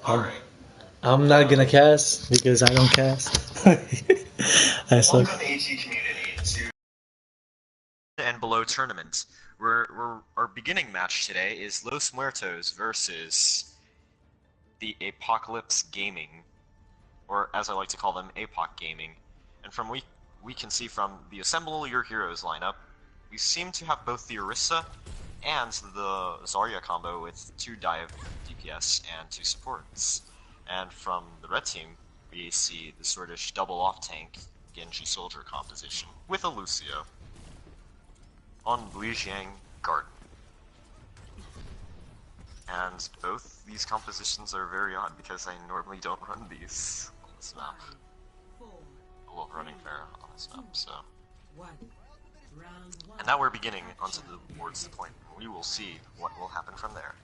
Alright. I'm not gonna cast because I don't cast. I suck. Welcome AT community to and below tournament. Our beginning match today is Los Muertos versus the Apocalypse Gaming, or as I like to call them, APOC Gaming. And from we can see from the Assemble Your Heroes lineup, we seem to have both the Orisa and the Zarya combo with 2 dive DPS and 2 supports. And from the red team, we see the sortish double off tank Genji soldier composition with a Lucio on Lijiang Garden. And both these compositions are very odd because I normally don't run these on this map. I love running Pharah on this map, so. And now we're beginning towards the point. We will see what will happen from there.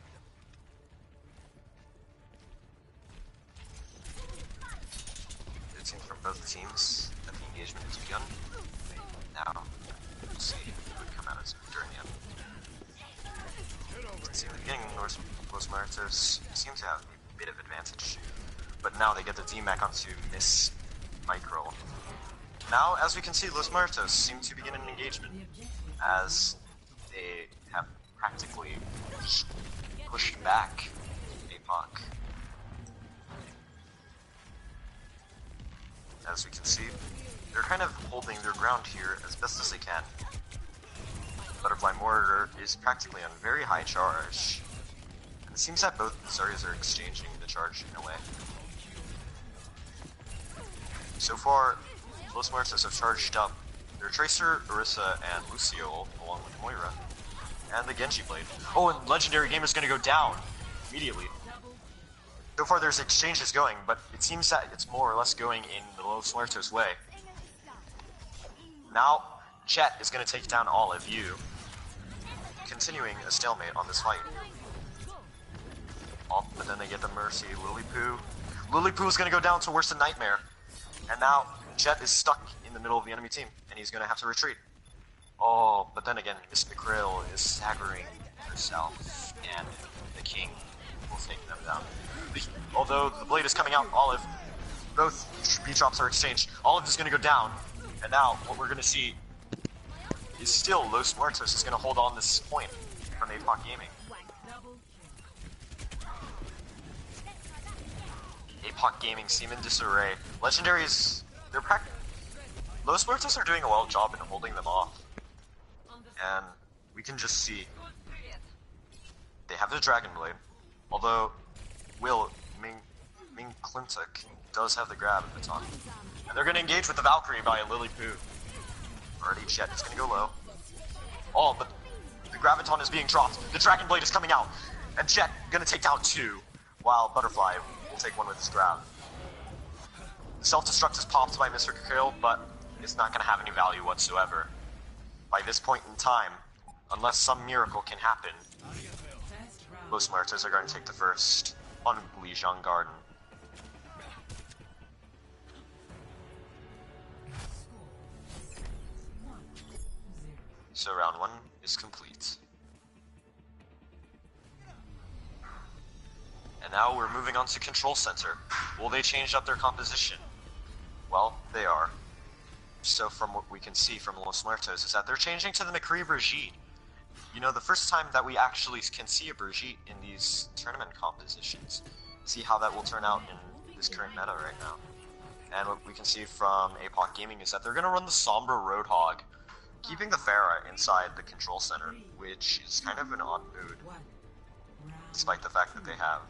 It seems from both teams that the engagement has begun. Now, we'll see who would come out as during the end. See, in the beginning, Los Muertos seem to have a bit of advantage, but now they get the DMAC onto Miss Micro. Now, as we can see, Los Muertos seem to begin an engagement, as they have practically pushed back APOC. As we can see, they're kind of holding their ground here as best as they can. Butterfly Mortar is practically on very high charge, and it seems that both Zaryas are exchanging the charge in a way. So far, Los Muertos have charged up their Tracer, Orisa, and Lucio, along with Moira, and the Genji Blade. Oh, and Legendary Gamer is going to go down immediately. So far there's exchanges going, but it seems that it's more or less going in the Los Muertos way. Now, Jet is going to take down Olive, continuing a stalemate on this fight. Oh, but then they get the Mercy, Lilipoo. Lilipoo is going to go down to worse than Nightmare. And now, Jet is stuck in the middle of the enemy team, and he's going to have to retreat. Oh, but then again, Miss McCrill is staggering herself, and the King will take them down. Although the blade is coming out, Olive, both B-drops are exchanged. Olive is going to go down, and now what we're going to see is still Los Muertos is going to hold on this point from APOC Gaming. APOC Gaming seem in disarray. Legendaries, Los Muertos are doing a well job in holding them off. And we can just see they have the Dragon Blade, although Ming Clintock does have the grab baton. And they're going to engage with the Valkyrie by Lilipoo. Already Jet is going to go low. Oh, but the Graviton is being dropped. The Dragon Blade is coming out. And Jet going to take down 2, while Butterfly will take 1 with his grab. The self-destruct is popped by Mr. Kill, but it's not going to have any value whatsoever. By this point in time, unless some miracle can happen, Los Muertos are going to take the first on Lijiang Garden. So round 1 is complete. And now we're moving on to Control Center. Will they change up their composition? Well, they are. So from what we can see from Los Muertos is that they're changing to the McCree Brigitte. You know, the first time that we actually can see a Brigitte in these tournament compositions. See how that will turn out in this current meta right now. And what we can see from APOC Gaming is that they're going to run the Sombra Roadhog, keeping the Pharah inside the Control Center, which is kind of an odd mood, despite the fact that they have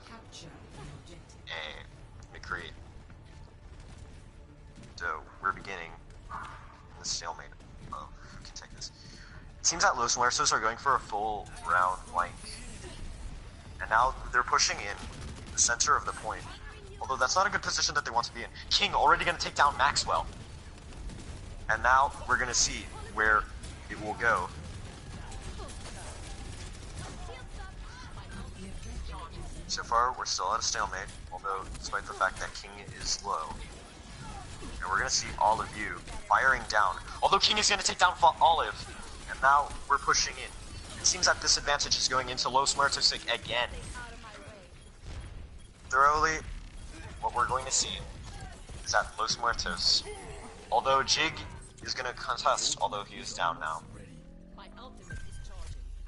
a McCree. So we're beginning the stalemate. Oh, who can take this? It seems that Los Muertos are going for a full round flank. And now they're pushing in the center of the point. Although that's not a good position that they want to be in. King already going to take down Maxwell. And now we're going to see where it will go. So far, we're still at a stalemate, although despite the fact that King is low. And we're going to see all of you firing down. Although King is going to take down Olive. And now we're pushing in. It seems that this advantage is going into Los Muertos again. thoroughly, what we're going to see is that Los Muertos, although Jig is going to contest, although he is down now.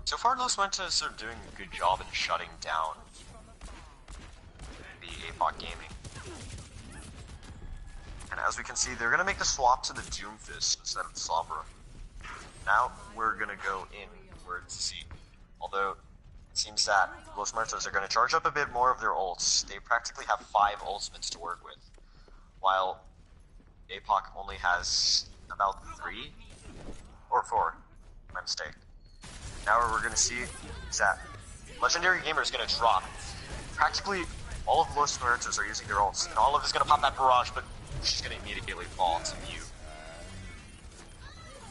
So far, Los Muertos are doing a good job in shutting down the APOC Gaming. And as we can see, they're going to make the swap to the Doomfist instead of the Sombra. Now we're going to go inward to see. Although it seems that Los Muertos are going to charge up a bit more of their ults. They practically have 5 ultimates to work with, while APOC only has about 3 or 4. My mistake. Now what we're going to see is that Legendary Gamer is going to drop. Practically all of Los Muertos are using their ults, and Olive is going to pop that barrage, but she's going to immediately fall to Mew.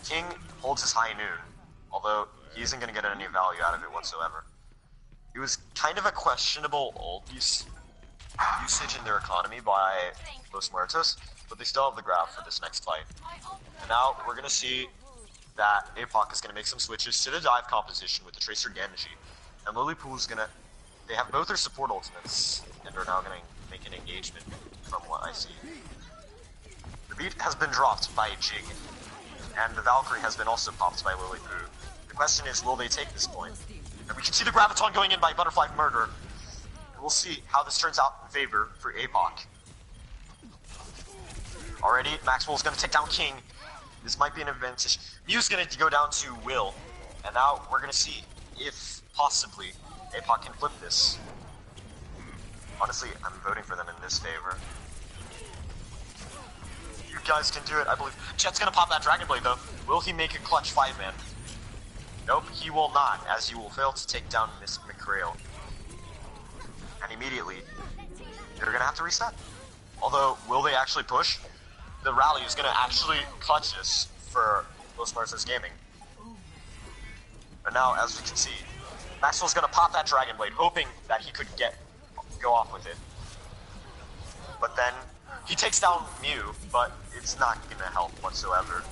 King holds his high noon, although he isn't going to get any value out of it whatsoever. It was kind of a questionable ult usage in their economy by Los Muertos, but they still have the grab for this next fight. And now we're going to see that APOC is going to make some switches to the dive composition with the Tracer Genji, and Lilypool is going to... They have both their support ultimates, and are now going to make an engagement from what I see. The beat has been dropped by Jig, and the Valkyrie has been also popped by Lilypool. The question is, will they take this point? And we can see the Graviton going in by Butterfly Murder. And we'll see how this turns out in favor for APOC. Already, Maxwell's going to take down King. This might be an advantage. Mew's going to go down to Will. And now we're going to see if, possibly, APOC can flip this. Honestly, I'm voting for them in this favor. You guys can do it, I believe. Jet's going to pop that Dragon Blade, though. Will he make a clutch 5-man? Nope, he will not, as he will fail to take down Miss McCrail. And immediately, they're going to have to reset. Although, will they actually push? The rally is going to actually clutch this for Los Muertos Gaming. But now, as we can see, Maxwell's going to pop that Dragon Blade, hoping that he could go off with it. But then, he takes down Mew, but it's not going to help whatsoever.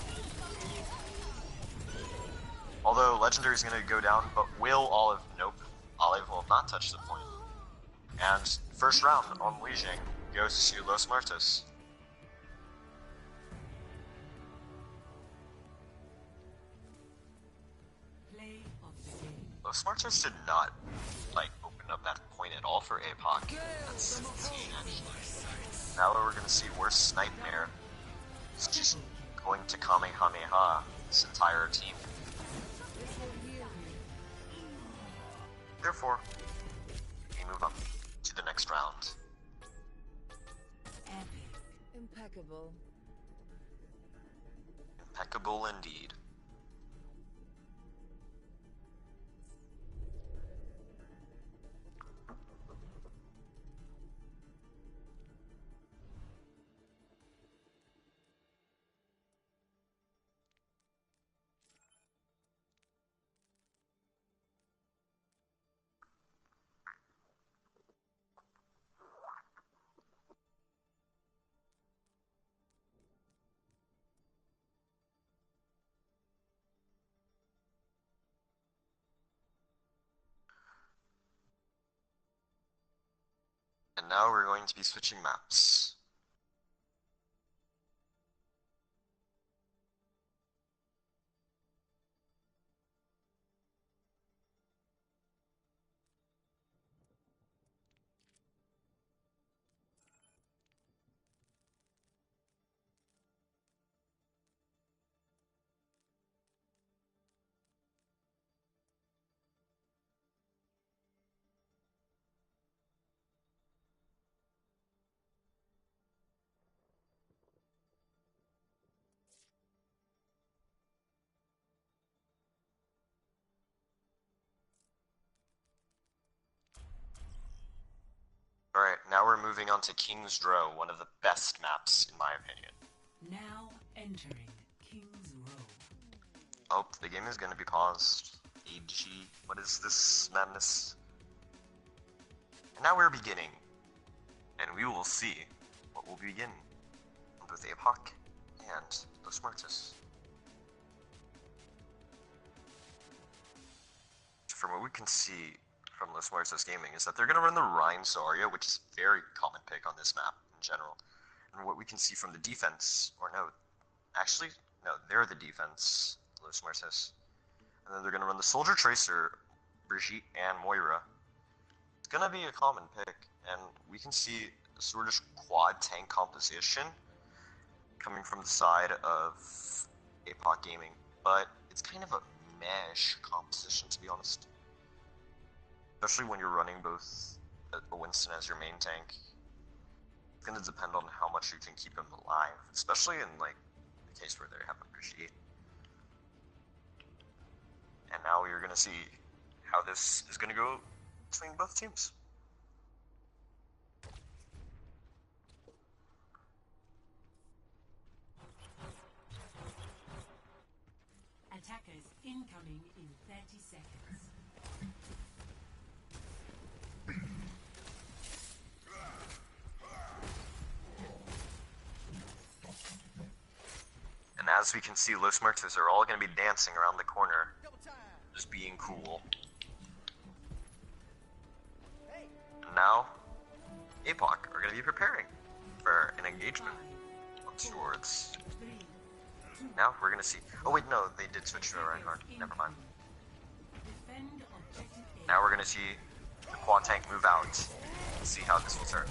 Although Legendary is going to go down, but will Olive? Nope. Olive will not touch the point. And first round on Weijing goes to Los Muertos. Los Muertos did not open up that point at all for APOC. That's 17 actually. Now we're going to see Worst Nightmare. It's just going to Kamehameha this entire team. Therefore, we move on to the next round. Impeccable. Impeccable indeed. And now we're going to be switching maps. Alright, now we're moving on to King's Row, one of the best maps in my opinion. Now entering King's Row. Oh, the game is going to be paused. AG, what is this madness? And now we're beginning. And we will see what will begin with APOC and Los Muertos. From what we can see, from Los Muertos Gaming is that they're going to run the Rhine Zarya, which is a very common pick on this map in general. And what we can see from the defense, or no, actually, no, they're the defense, Los Muertos. And then they're going to run the Soldier Tracer, Brigitte, and Moira. It's going to be a common pick, and we can see a sort of quad tank composition coming from the side of APOC Gaming, but it's kind of a mesh composition, to be honest. Especially when you're running both a Winston as your main tank. It's going to depend on how much you can keep him alive, especially in like the case where they have a Brigitte. And now you're going to see how this is going to go between both teams. Attackers incoming in 30 seconds. And as we can see, Los Muertos are all going to be dancing around the corner, just being cool. And now, APOC are going to be preparing for an engagement towards. Now we're going to see. Oh wait, no, they did switch to a Reinhardt. Never mind. Now we're going to see the quad tank move out and see how this will turn.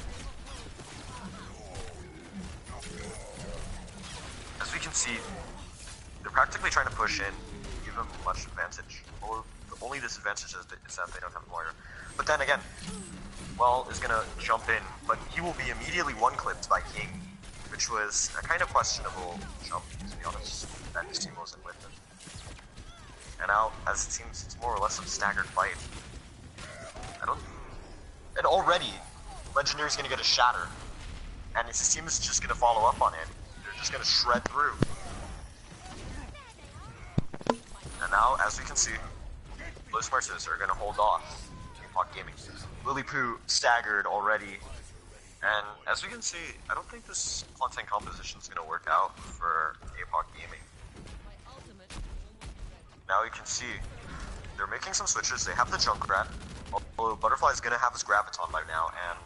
As we can see, they're practically trying to push in, give them much advantage. Or the only disadvantage is that they don't have Moira. But then again, Well is gonna jump in, but he will be immediately one-clipped by King, which was a kind of questionable jump, to be honest, that his team wasn't with him. And now, as it seems, it's more or less a staggered fight. And already, Legendary's gonna get a shatter, and his team is just gonna follow up on it. They're just gonna shred through. And now, as we can see, Los Muertos are gonna hold off APOC Gaming. Lilypoo staggered already, and as we can see, I don't think this content composition is gonna work out for APOC Gaming. Now you can see they're making some switches. They have the Junkrat, although Butterfly is gonna have his Graviton by now, and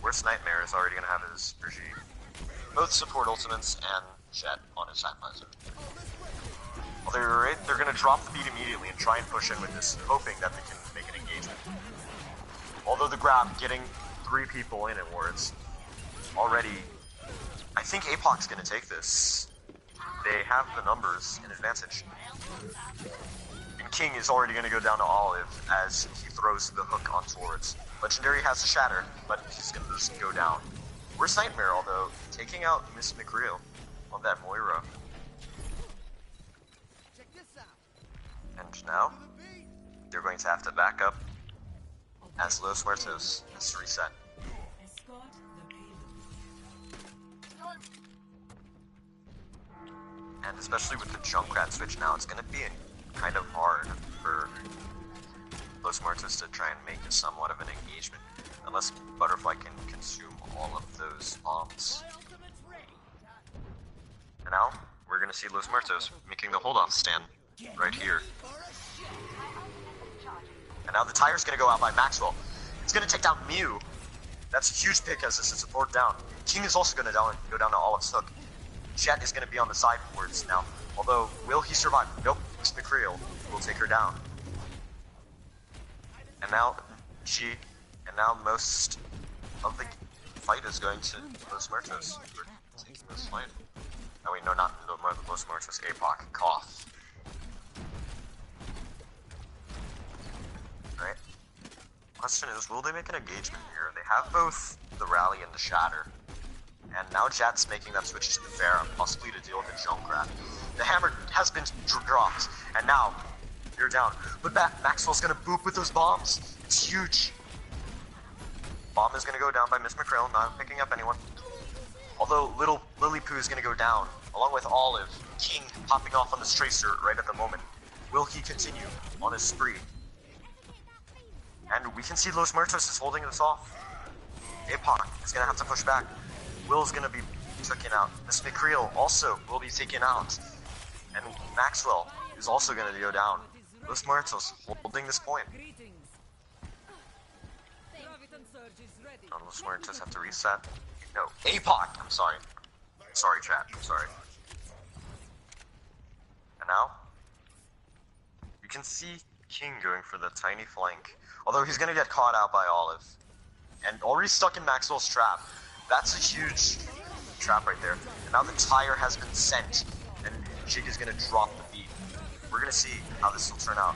Worst Nightmare is already gonna have his Brigitte. Both support ultimates and Jet on his side visor. Well, they're gonna drop the beat immediately and try and push in with this, hoping that they can make an engagement. Although the grab, getting 3 people in at wards, already, I think APOC's gonna take this. They have the numbers in advantage. And King is already gonna go down to Olive as he throws the hook on swords. Legendary has a shatter, but he's gonna just go down. Worst Nightmare, although, taking out Miss McReal on that Moira. And now, they're going to have to back up as Los Muertos has to reset. Escort the payload. And especially with the Junkrat switch now, it's going to be kind of hard for Los Muertos to try and make it somewhat of an engagement, unless Butterfly can consume all of those bombs. And now, we're going to see Los Muertos making the hold-off stand right here. And now the tire's going to go out by Maxwell. It's going to take down Mew. That's a huge pick as this is support down. King is also going to go down to Olive's hook. Jet is going to be on the sideboards now. Although, will he survive? Nope. Miss McReal will take her down. And now, most of the fight is going to Los Muertos. We're taking this fight. Oh wait, no, not Los Muertos. APOC. Cough. Right. Question is, will they make an engagement here? They have both the rally and the shatter. And now Jet's making that switch to the Pharah, possibly to deal with the Junkrat. The hammer has been dropped, and now you're down. But Maxwell's gonna boop with those bombs. It's huge. Bomb is gonna go down by Miss McReal, not picking up anyone. Although little Lilypoo is gonna go down, along with Olive. King popping off on this Tracer right at the moment. Will he continue on his spree? And we can see Los Muertos is holding this off. APOC is gonna have to push back. Will's gonna be taken out. Miss McReal also will be taken out. And Maxwell is also gonna go down. Los Muertos holding this point. Los Muertos have to reset. No, APOC! I'm sorry. Sorry, chat. I'm sorry. And now, you can see King going for the tiny flank. Although he's gonna get caught out by Olive. And already stuck in Maxwell's trap. That's a huge trap right there. And now the tire has been sent. And Jig is gonna drop the beat. We're gonna see how this will turn out.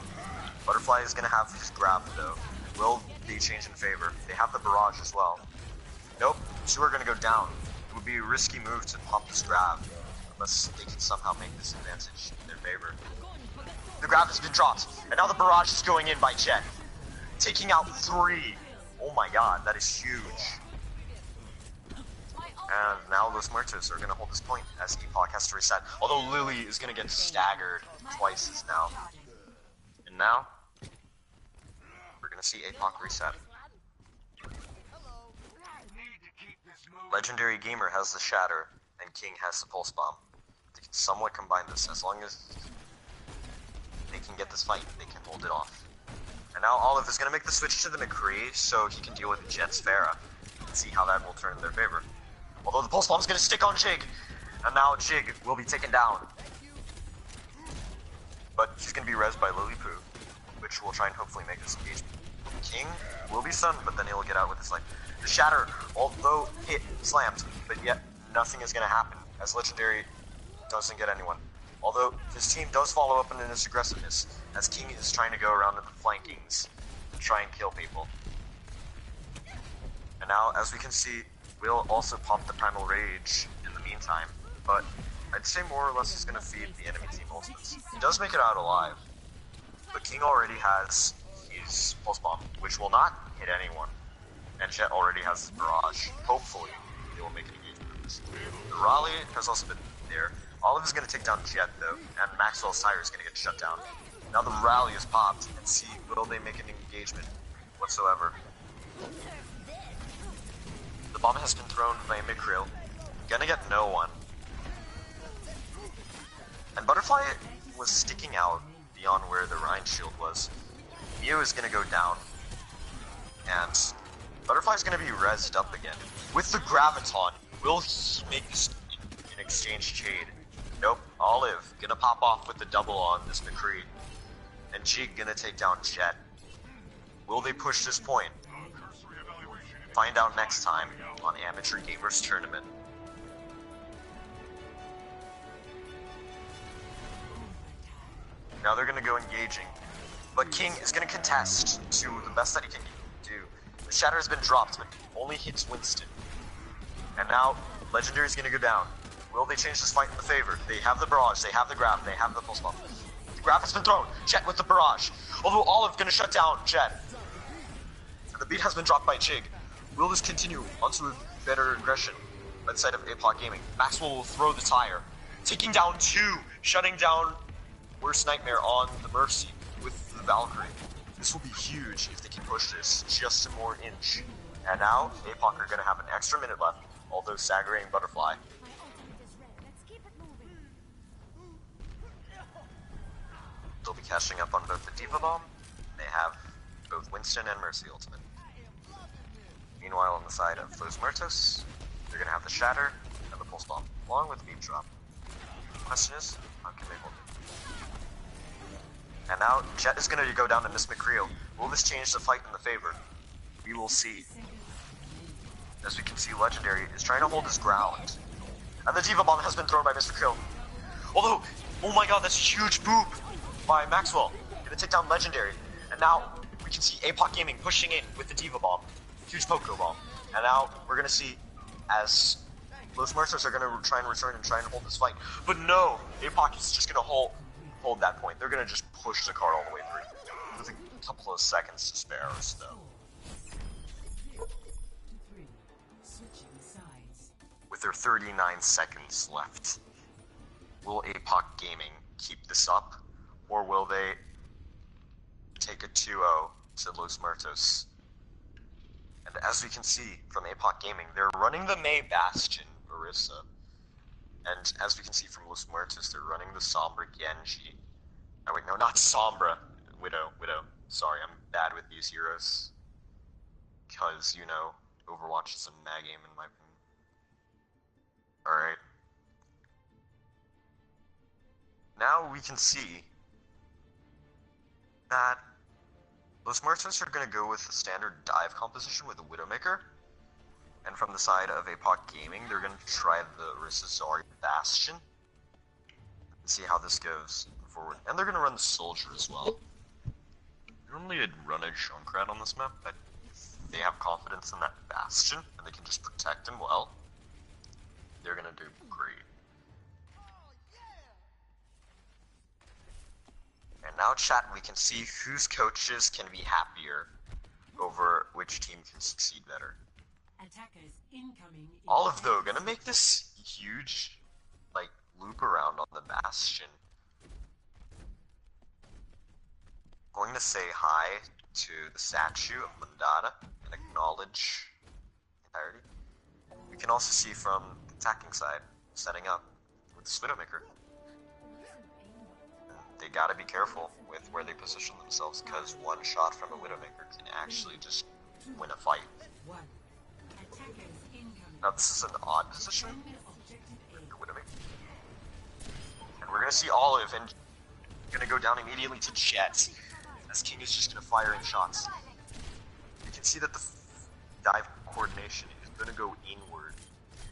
Butterfly is gonna have his grab though. Will they change in favor? They have the barrage as well. Nope, two are gonna go down. It would be a risky move to pop this grab. Unless they can somehow make this advantage in their favor. The grab has been dropped. And now the barrage is going in by Jet. Taking out 3. Oh my god, that is huge. And now Los Muertos are going to hold this point as Epoch has to reset. Although Lily is going to get staggered twice as now. And now, we're going to see Epoch reset. Legendary Gamer has the Shatter, and King has the Pulse Bomb. They can somewhat combine this. As long as they can get this fight, they can hold it off. And now Olive is going to make the switch to the McCree so he can deal with Jet's Pharah. And see how that will turn in their favor. Although the Pulse Bomb is going to stick on Jig. And now Jig will be taken down. But he's going to be rezzed by Lillipoo, which will try and hopefully make this engagement. King will be stunned, but then he'll get out with his life. The Shatter, although hit, slammed, but yet nothing is going to happen, as Legendary doesn't get anyone. Although his team does follow up in his aggressiveness, as King is trying to go around the flankings and try and kill people. And now, as we can see, Will also pop the Primal Rage in the meantime, but I'd say more or less he's going to feed the enemy team ultimates. He does make it out alive, but King already has his Pulse Bomb, which will not hit anyone, and Jet already has his Barrage. Hopefully, they will make an engagement of this. The Raleigh has also been there. Olive is going to take down Jet though, and Maxwell's Tire is going to get shut down. Now the Rally is popped, and see, will they make an engagement whatsoever? The bomb has been thrown by Mikriel. Gonna get no one. And Butterfly was sticking out beyond where the Rhine shield was. Mew is gonna go down. And Butterfly's gonna be rezzed up again. With the Graviton, will he make this in exchange trade? Nope. Olive gonna pop off with the double on this McCree. And Jig gonna take down Jet. Will they push this point? Find out next time on Amateur Gamers Tournament. Now they're gonna go engaging. But King is gonna contest to the best that he can do. The Shatter has been dropped, but only hits Winston. And now, Legendary is gonna go down. Will they change this fight in the favor? They have the Barrage, they have the Grab, they have the Pulse Bomb. The Grab has been thrown. Jet with the Barrage. Although Olive gonna shut down Jet. And the beat has been dropped by Jig. Will this continue onto a better aggression by the side of Apoc Gaming? Maxwell will throw the Tire. Taking down 2, shutting down Worst Nightmare on the Mercy with the Valkyrie. This will be huge if they can push this just a more inch. And now, Apoc are going to have an extra minute left, although staggering Butterfly. They'll be catching up on both the Diva Bomb. They have both Winston and Mercy Ultimate. Meanwhile, on the side of Los Muertos, they're going to have the Shatter and the Pulse Bomb, along with the Beam Drop. The question is, how can they hold it? And now, Jet is going to go down to Miss McCreel. Will this change the fight in the favor? We will see. As we can see, Legendary is trying to hold his ground. And the Diva Bomb has been thrown by Miss McCreel. Although, oh my god, that's a huge boop by Maxwell. Gonna take down Legendary. And now, we can see Apoc Gaming pushing in with the Diva Bomb. Huge Poco Bomb. And now, we're gonna see as Los Muertos are gonna try and return and try and hold this fight. But no! Apoc is just gonna hold that point. They're gonna just push the card all the way through. With a couple of seconds to spare us, though. With their 39 seconds left, will Apoc Gaming keep this up? Or will they take a 2-0 to Los Muertos? And as we can see from Apoc Gaming, they're running the Mei Bastion Orisa. And as we can see from Los Muertos, they're running the Sombra Genji. Oh wait, no, not Sombra. Widow. Sorry, I'm bad with these heroes. Because, you know, Overwatch is a mad game in my opinion. Alright. Now we can see that Los Muertos are going to go with the standard dive composition with the Widowmaker. And from the side of APOC Gaming, they're going to try the Risazari Bastion. And see how this goes forward. And they're going to run the Soldier as well. Normally I'd run a Junkrat on this map, but they have confidence in that Bastion, and they can just protect him well. They're going to do great. And now, chat, we can see whose coaches can be happier over which team can succeed better. Attackers incoming. Olive, though, gonna make this huge, like, loop around on the Bastion. Going to say hi to the statue of Mundada and acknowledge entirety. We can also see from the attacking side, setting up with the Widowmaker. They gotta be careful with where they position themselves, because one shot from a Widowmaker can actually just win a fight. Now this is an odd position for Widowmaker. And we're gonna see Olive and gonna go down immediately to Jet, as King is just gonna fire in shots. You can see that the dive coordination is gonna go inward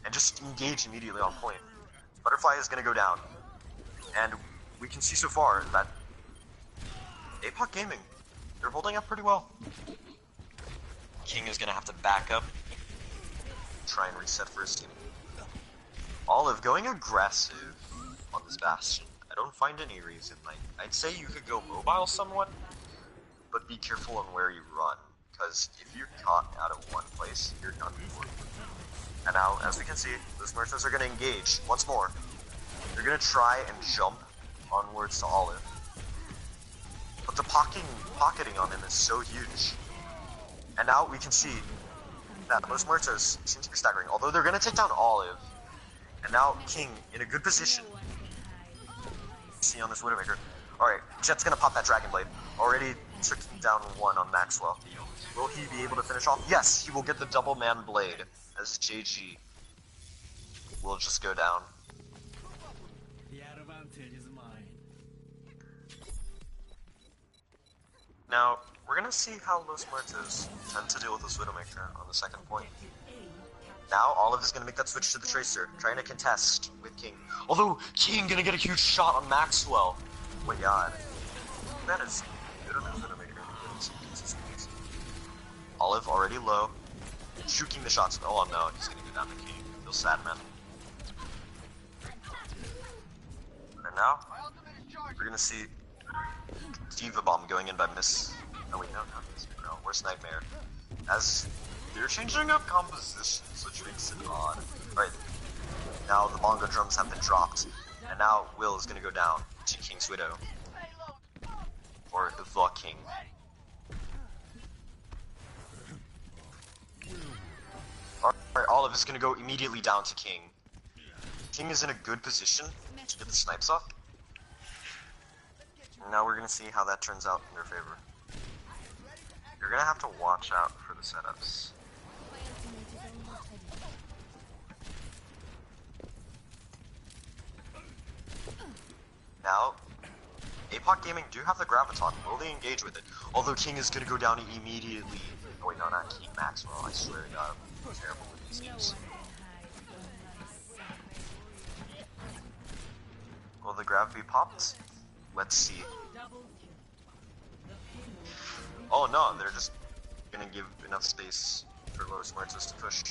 and just engage immediately on point. Butterfly is gonna go down, and we can see so far that APOC Gaming, they're holding up pretty well. King is gonna have to back up, try and reset for his team. Olive going aggressive on this Bastion. I don't find any reason. Like, I'd say you could go mobile somewhat, but be careful on where you run, because if you're caught out of one place, you're done for. And now, as we can see, the Smurfs are going to engage once more. They're going to try and jump onwards to Olive. But the pocketing on him is so huge. And now we can see that Los Muertos seem to be staggering, although they're going to take down Olive. And now King in a good position. See on this Widowmaker. Alright, Jet's going to pop that Dragon Blade. Already took down one on Maxwell. Will he be able to finish off? Yes, he will get the double man blade, as JG will just go down. The advantage is mine. Now, we're gonna see how Los Muertos tend to deal with this Widowmaker on the second point. Now, Olive is gonna make that switch to the Tracer, trying to contest with King. Although, King gonna get a huge shot on Maxwell. Oh my god. That is good on this Widowmaker. Olive already low. Shooting the shots. Oh no, he's gonna go down to King. Feels sad, man. And now, we're gonna see Diva Bomb going in by Miss. Oh wait, no, not Miss. No, where's Nightmare? As they're changing up compositions, which makes it odd. Alright, now the bongo drums have been dropped. And now Will is gonna go down to King's Widow. Or the King. Alright, Olive is gonna go immediately down to King. King is in a good position to get the snipes off. And now we're gonna see how that turns out in their favor. You're gonna have to watch out for the setups. Now, APOC Gaming do have the Graviton. Will they engage with it? Although King is gonna go down immediately. Oh wait, no, not King, Maxwell. I swear to God, I'm terrible with these names. Will the Grav be popped? Let's see. Oh no, they're just gonna give enough space for Los Muertos to push.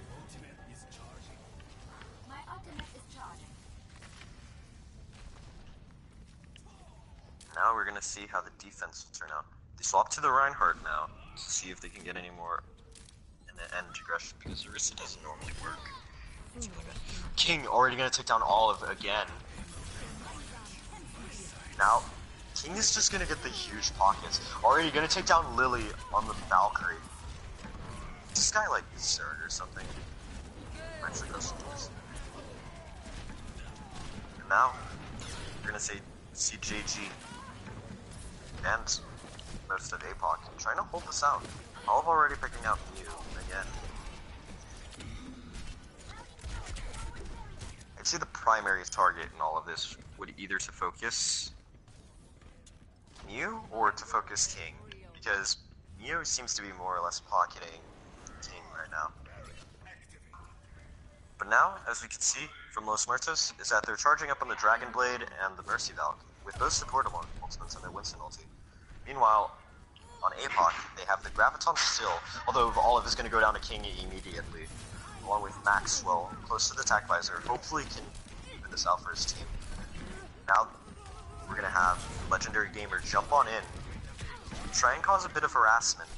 My ultimate is charging. Now we're gonna see how the defense will turn out. They swap to the Reinhardt now to see if they can get any more in the end aggression, because Orisa doesn't normally work. King already gonna take down Olive again. Now, King is just gonna get the huge pockets. Already gonna take down Lily on the Valkyrie. Is this guy like Zerg or something? Actually, goes to this. And now, we're gonna say CJG and most of APOC trying to hold this out. Olive already picking out Mew again. I'd say the primary target in all of this would either to focus Mew or to focus King, because Mew seems to be more or less pocketing King right now. But now, as we can see from Los Muertos, is that they're charging up on the Dragon Blade and the Mercy Valk, with both supportable ultimates and their Winston ulti. Meanwhile, on APOC, they have the Graviton still, although Olive is going to go down to King immediately, along with Maxwell, close to the attack visor, hopefully can even this out for his team. Now, we're going to have Legendary Gamer jump on in, try and cause a bit of harassment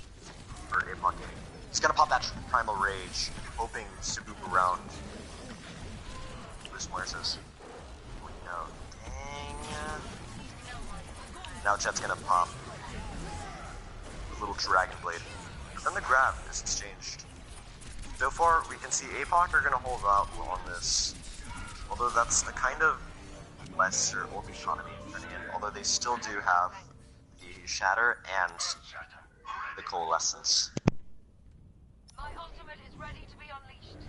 for APOC Gaming. He's going to pop that Primal Rage, hoping to boop around Los Muertos. No, dang. Now Jet's going to pop a little Dragon Blade. But then the grab is exchanged. So far, we can see APOC are going to hold out on this, although that's a kind of lesser ult economy turning in, although they still do have the Shatter and the Coalescence. My ultimate is ready to be unleashed.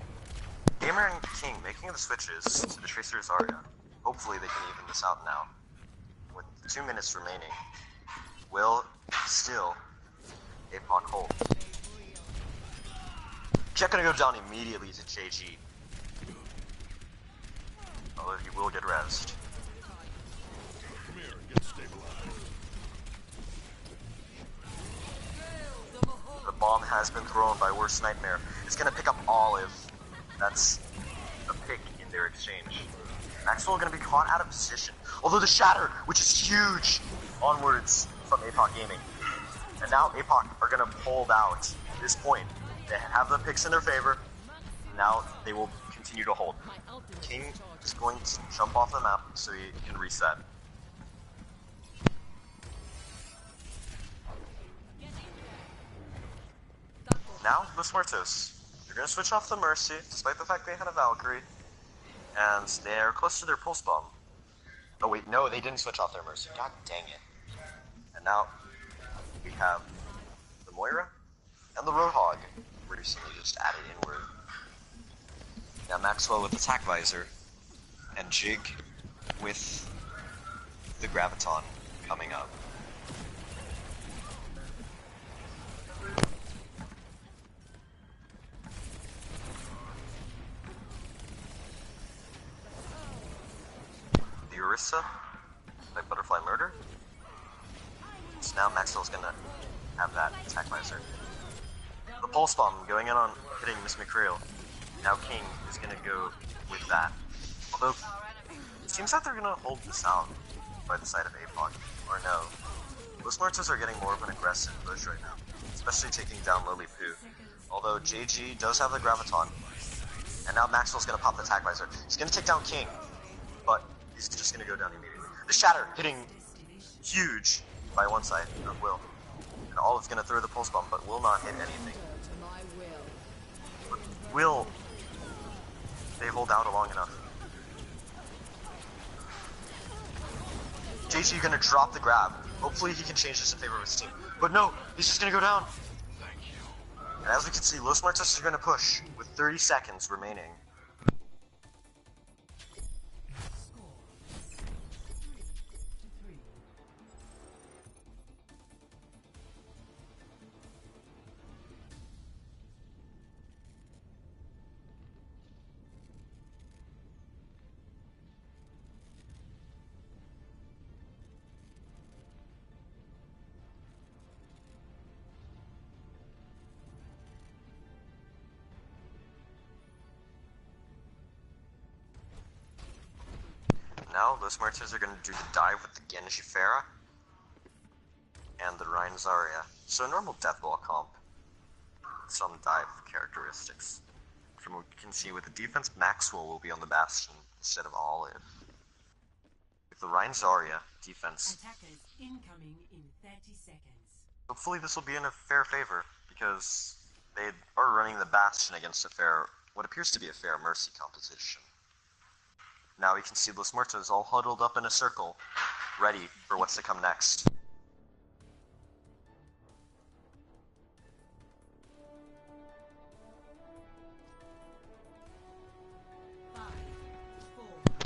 Gamer and King making the switches to the Tracer Zarya. Hopefully they can even this out now. With 2 minutes remaining, will still APOC hold. Jet gonna go down immediately to JG. Although he will get rezzed. The bomb has been thrown by Worst Nightmare. It's gonna pick up Olive. That's a pick in their exchange. Maxwell gonna be caught out of position. Although the Shatter, which is huge, onwards from APOC Gaming. And now APOC are gonna hold out at this point. They have the picks in their favor. Now they will continue to hold. King is going to jump off the map so he can reset. Now, Los Muertos. They're going to switch off the Mercy, despite the fact they had a Valkyrie. And they're close to their Pulse Bomb. Oh wait, no, they didn't switch off their Mercy. God dang it. And now, we have the Moira and the Roadhog, recently just added inward. Now Maxwell with Attack Visor, and Jig with the Graviton coming up. The Orisa, like Butterfly Murder. So now Maxwell's gonna have that Attack Visor. The Pulse Bomb going in on hitting Miss McCreel. Now King is gonna go with that. Although, it seems that they're gonna hold this out by the side of APOC. Or no. Los Muertos are getting more of an aggressive push right now, especially taking down Lily Poo. Although JG does have the Graviton. And now Maxwell's gonna pop the Attack Visor. He's gonna take down King, but he's just gonna go down immediately. The Shatter hitting huge by one side of Will. And Olive's gonna throw the Pulse Bomb, but will not hit anything. But will they hold out long enough? JG gonna drop the grab. Hopefully he can change this in favor of his team. But no, he's just gonna go down. And as we can see, Los Muertos are gonna push with 30 seconds remaining. Now, Los Muertos are going to do the dive with the Genji Pharah and the Rein Zarya. So a normal Deathball comp with some dive characteristics. From what you can see with the defense, Maxwell will be on the Bastion instead of Olive. With the Rein Zarya defense, Attackers incoming in 30 seconds. hopefully this will be in a fair favor, because they are running the Bastion against a fair, what appears to be a fair Mercy composition. Now we can see Los Muertos all huddled up in a circle, ready for what's to come next.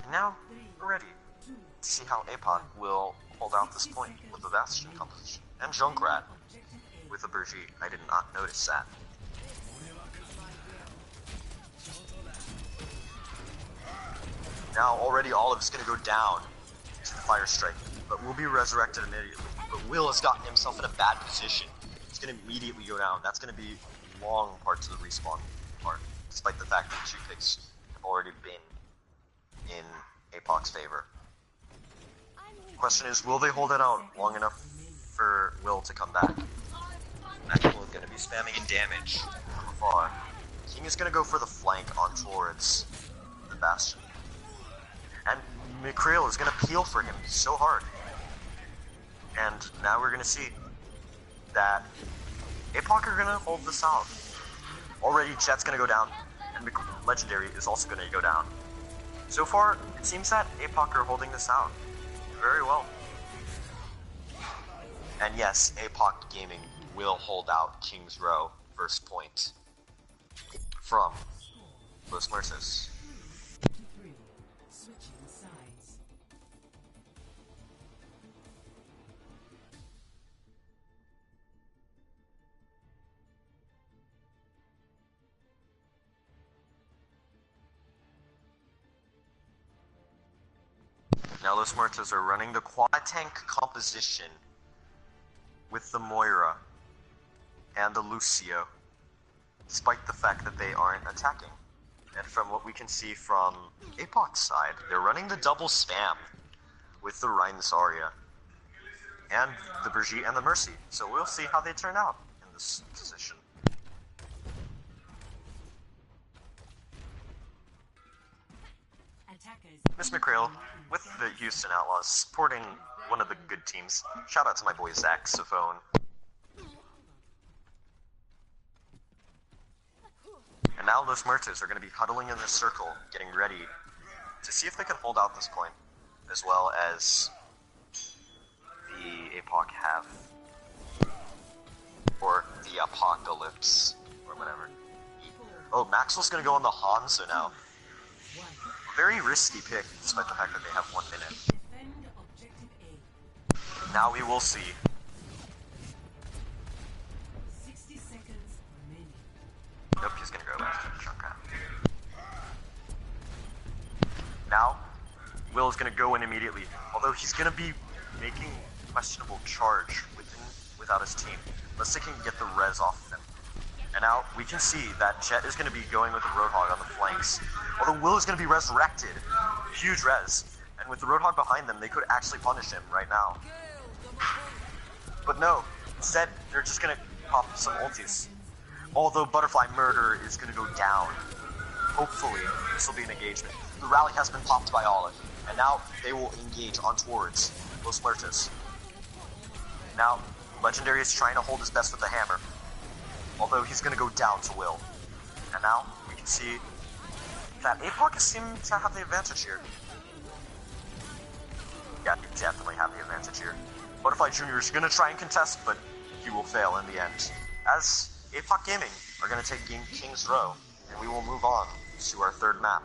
And now, we're ready to see how APOC will hold out this point with the Bastion composition. And Junkrat with a Brigitte. I did not notice that. Now already Olive's gonna go down to the Fire Strike, but will be resurrected immediately. But Will has gotten himself in a bad position. He's gonna immediately go down. That's gonna be long parts of the respawn part, despite the fact that 2 picks have already been in APOC's favor. Question is, will they hold it out long enough for Will to come back? Maxwell is gonna be spamming in damage from afar. King is gonna go for the flank on towards the Bastion. And McCrail is gonna peel for him so hard. And now we're gonna see that APOC are gonna hold this out. Already Jet's gonna go down, and Legendary is also gonna go down. So far, it seems that APOC are holding this out very well. And yes, APOC Gaming will hold out King's Row first point from Los Muertos. Now Los Muertos are running the quad tank composition with the Moira and the Lucio, despite the fact that they aren't attacking. And from what we can see from APOC's side, they're running the double spam with the Rhine Zarya and the Brigitte and the Mercy. So we'll see how they turn out in this position. Miss McCrail with the Houston Outlaws, supporting one of the good teams. Shout out to my boy Saxophone. And now Los Muertos are going to be huddling in the circle, getting ready to see if they can hold out this point, as well as the APOC have, or the Apocalypse, or whatever. Oh, Maxwell's going to go on the Hanzo now. Very risky pick, despite the fact that they have 1 minute. Now we will see. 60 seconds remaining. Nope, he's gonna go back to the Junkrat. Now, Will is gonna go in immediately, although he's gonna be making questionable charge without his team, unless they can get the res off of him. And now we can see that Jet is going to be going with the Roadhog on the flanks. Although Will is going to be resurrected. Huge res. And with the Roadhog behind them, they could actually punish him right now. But no. Instead, they're just going to pop some ultis. Although Butterfly Murder is going to go down. Hopefully, this will be an engagement. The rally has been popped by Olive. And now they will engage on towards Los Muertos. Now, Legendary is trying to hold his best with the hammer. Although he's going to go down to Will. And now we can see that APOC seems to have the advantage here. Yeah, they definitely have the advantage here. Butterfly Jr. is going to try and contest, but he will fail in the end. As APOC Gaming are going to take King's Row, and we will move on to our third map.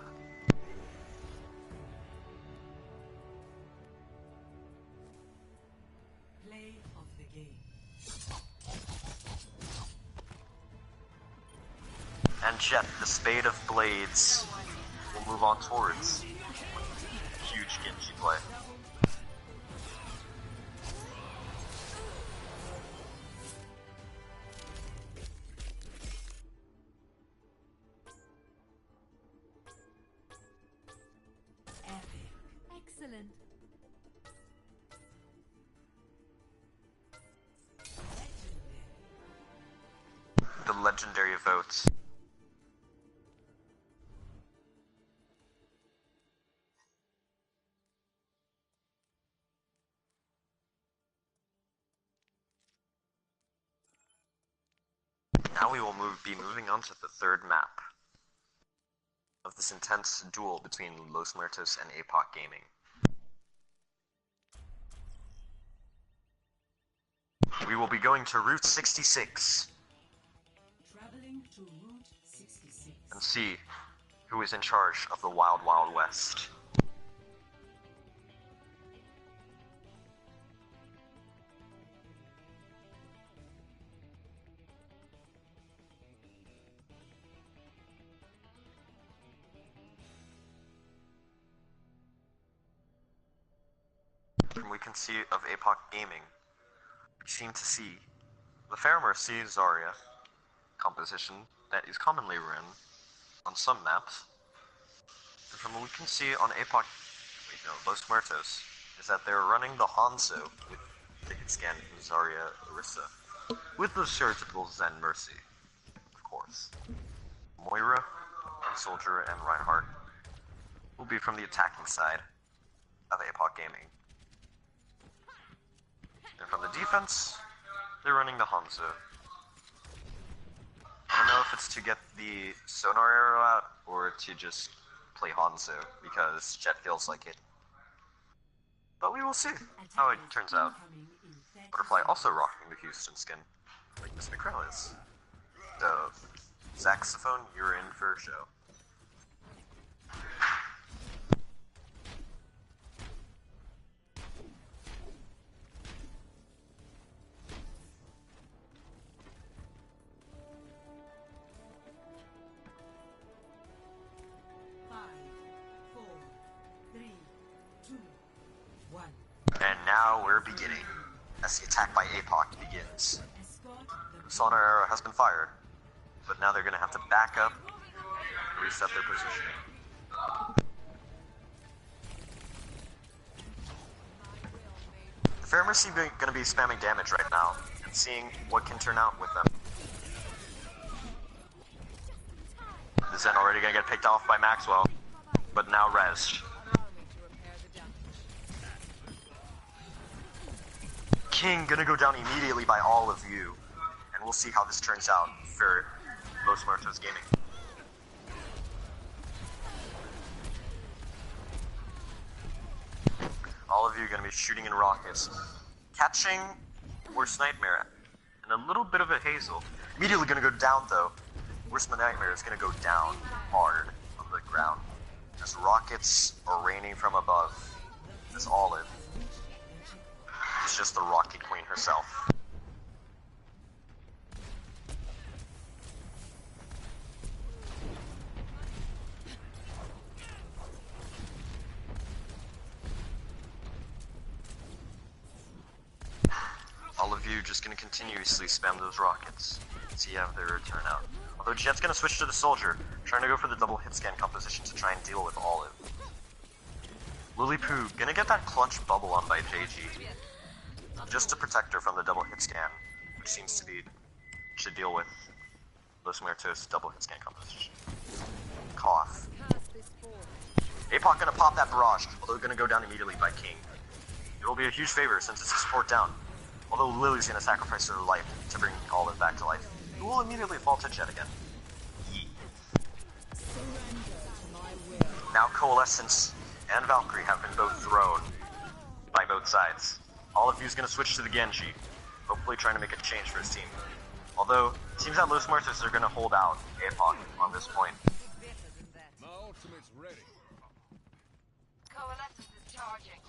Play of the game. And Jet, the Spade of Blades, will move on towards. Huge Genji play. Excellent. The legendary votes. Now we will be moving on to the third map of this intense duel between Los Muertos and APOC Gaming. We will be going to Route 66 Traveling to Route 66. and see who is in charge of the Wild Wild West. From we can see of APOC Gaming, we seem to see the Fair Mercy Zarya composition that is commonly run on some maps. And from what we can see on APOC, Los Muertos, is that they're running the Hanzo with the hit scan Zarya Orisa, with the surgical Zen Mercy, of course. Moira, and Soldier, and Reinhardt will be from the attacking side of APOC Gaming. And from the defense, they're running the Hanzo. I don't know if it's to get the sonar arrow out or to just play Hanzo because Jet feels like it. But we will see how it turns out. Butterfly also rocking the Houston skin, like Miss McCrell is. So, saxophone, you're in for a show. And now we're beginning, as the attack by APOC begins. The sonar arrow has been fired, but now they're going to have to back up and reset their positioning. The Fair Mercy going to be spamming damage right now, and seeing what can turn out with them. The Zen already going to get picked off by Maxwell, but now rezzed. King gonna go down immediately by all of you, and we'll see how this turns out for Los Muertos Gaming. All of you are gonna be shooting in rockets, catching Worst Nightmare, and a little bit of a Hazel. Immediately gonna go down though. Worst Nightmare is gonna go down hard on the ground, as rockets are raining from above. This Olive. It's just the Rocket Queen herself. All of you just gonna continuously spam those rockets. See how they return out. Although Jet's gonna switch to the Soldier, trying to go for the double hit scan composition to try and deal with Olive. Lillipoo gonna get that clutch bubble on by JG. Just to protect her from the double hit scan, which seems to be to deal with Los Muertos' double hit scan composition. Cough. APOC gonna pop that barrage, although gonna go down immediately by King. It will be a huge favor since it's a support down, although Lily's gonna sacrifice her life to bring Olive back to life. Who will immediately fall to Jet again. Yee. Now Coalescence and Valkyrie have been both thrown by both sides. All of you is going to switch to the Genji, hopefully trying to make a change for his team. Although, it seems that Los Muertos are going to hold out APOC on this point. My ultimate's ready. Coalescence is charging.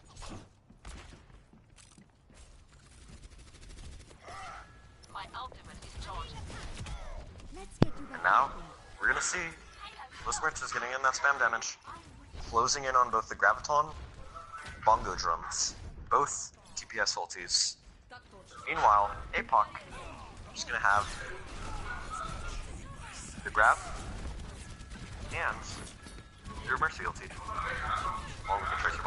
My ultimate is charging. And now, we're going to see Los Muertos getting in that spam damage, closing in on both the Graviton, Bongo Drums, both TPS ultis. Meanwhile, APOC is going to have the grab and your Mercy ulti. Or we can trace your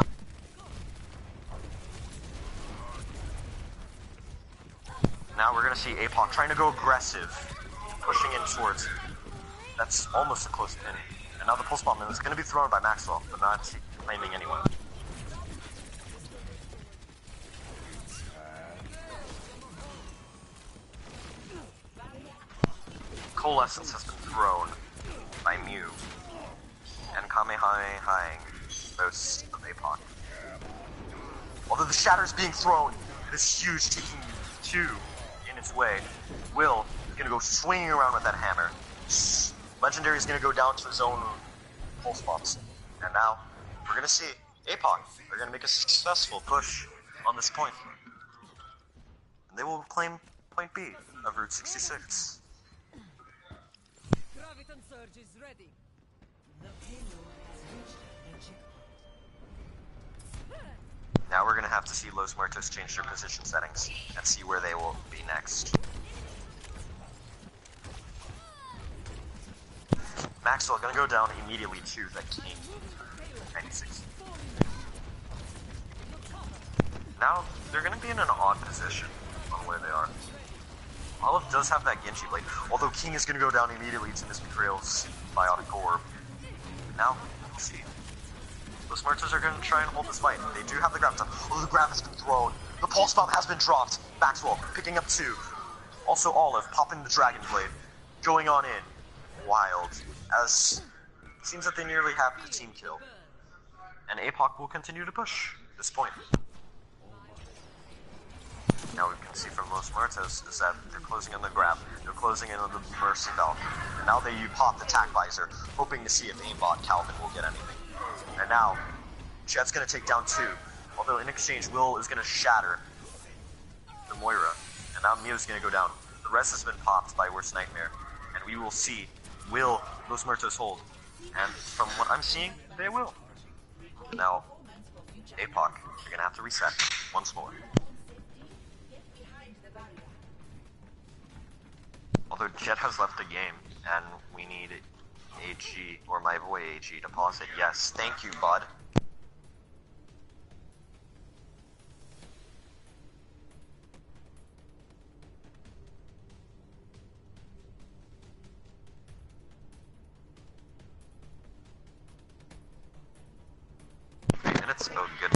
Now we're going to see APOC trying to go aggressive, pushing in towards. That's almost a close pin. And now the pulse bomb is going to be thrown by Maxwell, but not claiming anyone. Coalescence has been thrown by Mew, and Kamehamehaing most of APOC. Although the Shatter is being thrown, it is huge, taking 2 in its way. Will is gonna go swinging around with that hammer. Legendary is gonna go down to his own pulse bombs. And now, we're gonna see APOC. They're gonna make a successful push on this point. And they will claim point B of Route 66. Graviton surge is ready. The payload has reached the checkpoint. Now we're gonna have to see Los Muertos change their position settings and see where they will be next. Maxwell gonna go down immediately to the King 96. Now they're gonna be in an odd position on where they are. Olive does have that Genji blade, although King is gonna go down immediately to Miss McCrail's biotic orb. Now, we'll see. Los Muertos are gonna try and hold this fight. They do have the grab. Oh, the grab has been thrown. The pulse bomb has been dropped. Maxwell picking up 2. Also Olive popping the Dragon Blade. Going on in. Wild. As it seems that they nearly have the team kill. And APOC will continue to push this point. Now we can see from Los Muertos is that they're closing in the grab. They're closing in on the Mercy Belt. And now they pop the Tac Visor, hoping to see if aimbot Calvin will get anything. And now, Jet's gonna take down 2. Although in exchange, Will is gonna shatter the Moira. And now Mio's gonna go down. The rest has been popped by Worst Nightmare. And we will see, will Los Muertos hold? And from what I'm seeing, they will. Now, APOC, you're gonna have to reset once more. Although Jet has left the game, and we need AG, or my boy AG, to pause it. Yes, thank you, bud. And it's oh good.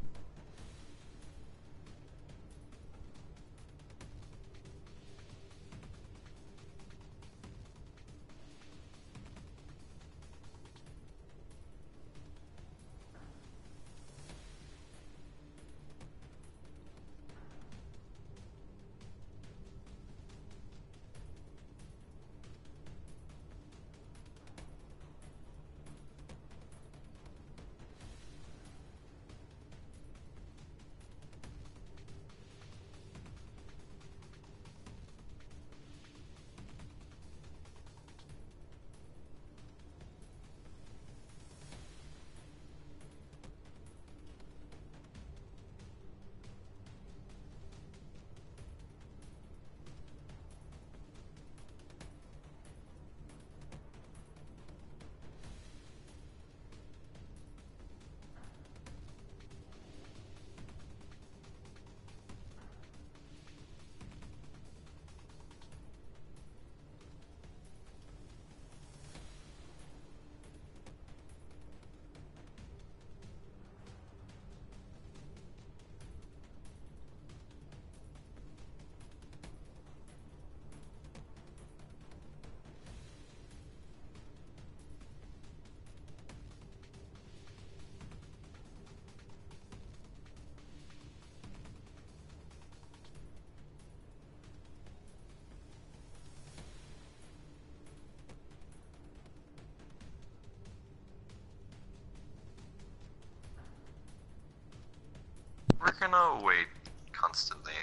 We're gonna wait constantly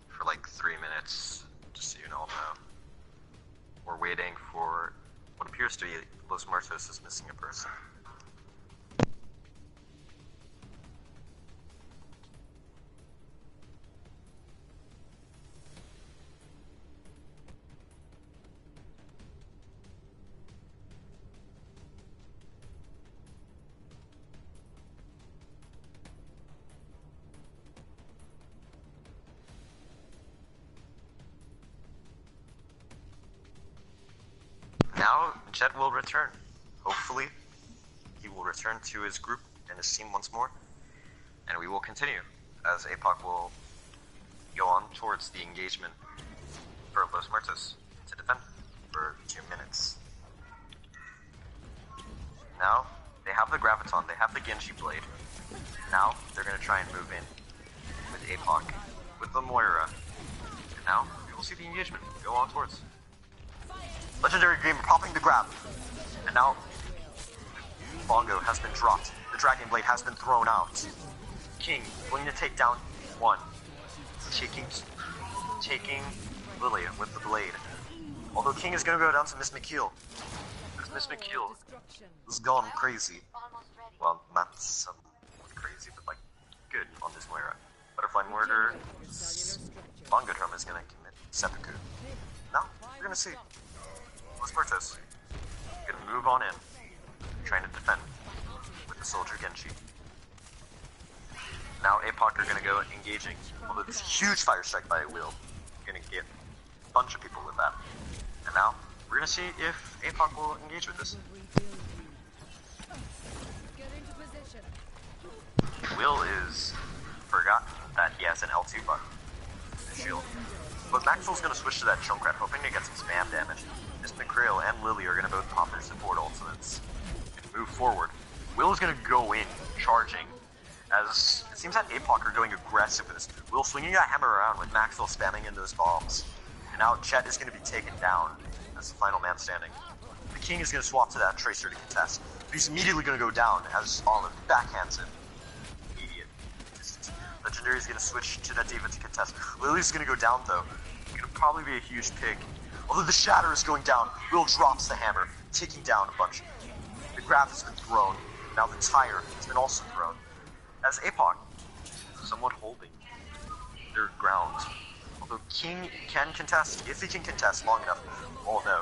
for like 3 minutes, just so you all know. We're waiting for what appears to be Los Muertos is missing a person. Now, Jet will return. Hopefully, he will return to his group and his team once more, and we will continue, as APOC will go on towards the engagement for Los Muertos to defend for 2 minutes. Now, they have the Graviton, they have the Genji Blade. Now, they're going to try and move in with APOC, with the Moira. Now, we will see the engagement go on towards. Legendary Gamer popping the grab. And now, Bongo has been dropped. The Dragon Blade has been thrown out. King going to take down one. Taking Lily with the blade. Although King is going to go down to Miss McKeel. Because Miss McKeel has gone crazy. Almost ready. Well, not somewhat crazy, but like, good on this Moira. Butterfly Murder. Bongo Drum is going to commit seppuku. Now, we're going to see. Los Muertos. Going to move on in. Trying to defend with the Soldier Genji. Now APOC are going to go engaging. Although this huge fire strike by Will. Going to get a bunch of people with that. And now, we're going to see if APOC will engage with this. Will is forgot that he has an L2 button. Shield. But Maxwell's going to switch to that Junkrat, hoping to get some spam damage. Miss McCrail and Lily are going to both pop their support ultimates. And move forward. Will is going to go in, charging. As it seems that APOC are going aggressive with this. Will swinging that hammer around with Maxwell spamming in those bombs. And now Jet is going to be taken down as the final man standing. The King is going to swap to that Tracer to contest. But he's immediately going to go down as Olive backhands him. Immediate. Legendary is going to switch to that D.Va to contest. Lily's going to go down though. It's going to probably be a huge pick. Although the Shatter is going down, Will drops the hammer, taking down a bunch. The grab has been thrown. Now the tire has been also thrown. As APOC, somewhat holding their ground. Although King can contest, if he can contest long enough. Oh no,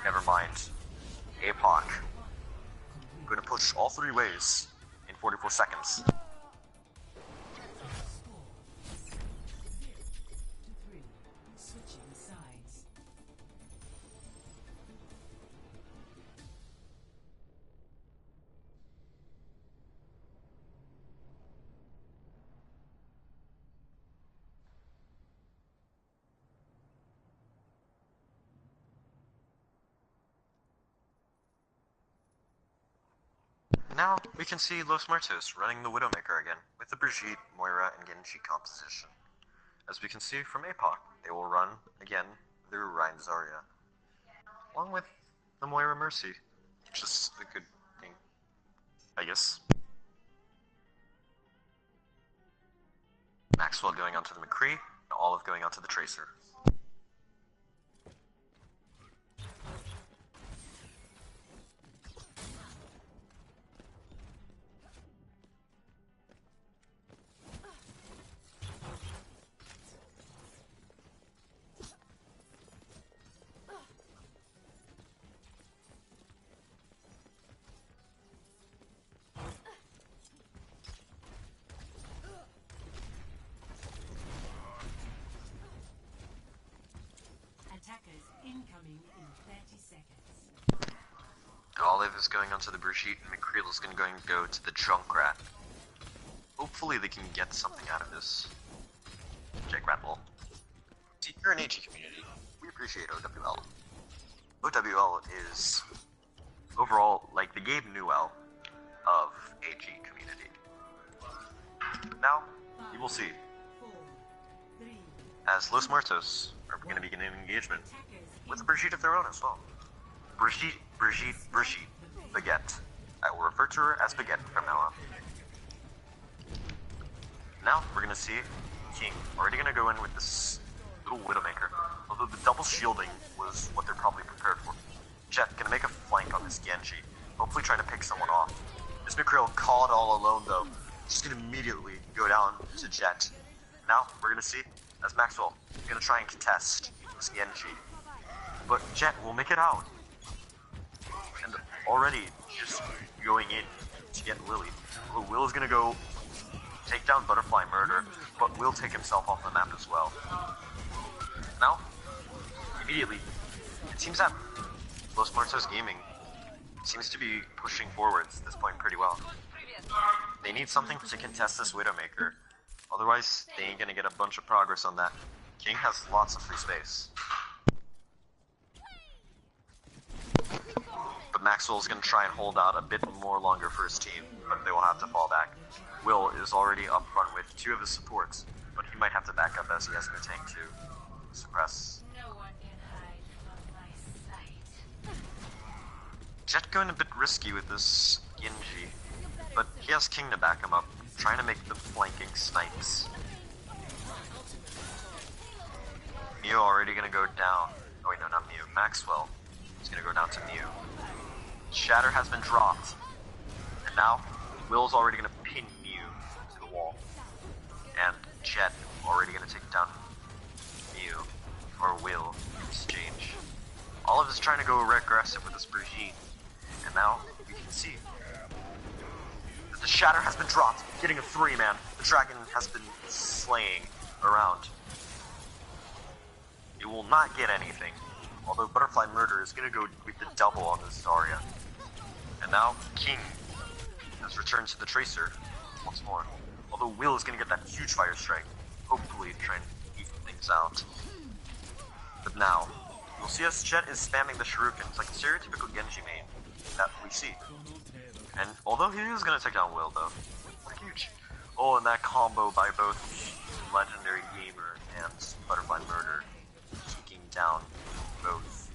never mind. APOC, going to push all three ways in 44 seconds. Now, we can see Los Muertos running the Widowmaker again, with the Brigitte, Moira, and Genji composition. As we can see from APOC, they will run, again, their Rein Zarya. Along with the Moira Mercy, which is a good thing, I guess. Maxwell going onto the McCree, and Olive going onto the Tracer. Attackers incoming in 30 seconds. Olive is going onto the Brigitte, and McCreel is going to go to the Junkrat. Hopefully they can get something out of this. Jake Ratbull. See, you're an AG community. We appreciate OWL. OWL is, overall, like the Gabe Newell of AG community. Now, you will see, as Los Muertos are going to begin an engagement with a Brigitte of their own as well. Brigitte, Baguette. I will refer to her as Baguette from now on. Now, we're going to see King already going to go in with this little Widowmaker, although the double shielding was what they're probably prepared for. Jet going to make a flank on this Genji, hopefully trying to pick someone off. Miss McCreel caught all alone though. She's going to immediately go down to Jet. Now, we're going to see as Maxwell is going to try and contest this Genji. But Jet will make it out. And already just going in to get Lily. Will is going to go take down Butterfly Murder, but will take himself off the map as well. Now, immediately, it seems that Los Muertos Gaming seems to be pushing forwards at this point pretty well. They need something to contest this Widowmaker, otherwise they ain't gonna get a bunch of progress on that. King has lots of free space. But Maxwell's gonna try and hold out a bit more longer for his team, but they will have to fall back. Will is already up front with two of his supports, but he might have to back up as he has no tank too. suppress. No one can hide from my sight. Jet going a bit risky with this Genji, but he has King to back him up, trying to make the flanking snipes. Mew already gonna go down. Oh wait, no, not Mew. Maxwell is gonna go down to Mew. Shatter has been dropped. And now, Will's already gonna pin Mew to the wall. And Jet already gonna take down Mew, or Will, in exchange. Olive is trying to go aggressive with this Brigitte. And now, we can see that the Shatter has been dropped, getting a 3-man. The Dragon has been slaying around. It will not get anything, although Butterfly Murder is going to go with the double on this Zarya. And now, King has returned to the Tracer once more. Although Will is going to get that huge Fire Strike, hopefully trying to even things out. But now, you'll see us Jet is spamming the Shurikens like a stereotypical Genji main that we see. And although he is going to take down Will though, huge. Oh, and that combo by both Legendary Gamer and Butterfly Murder. Down both.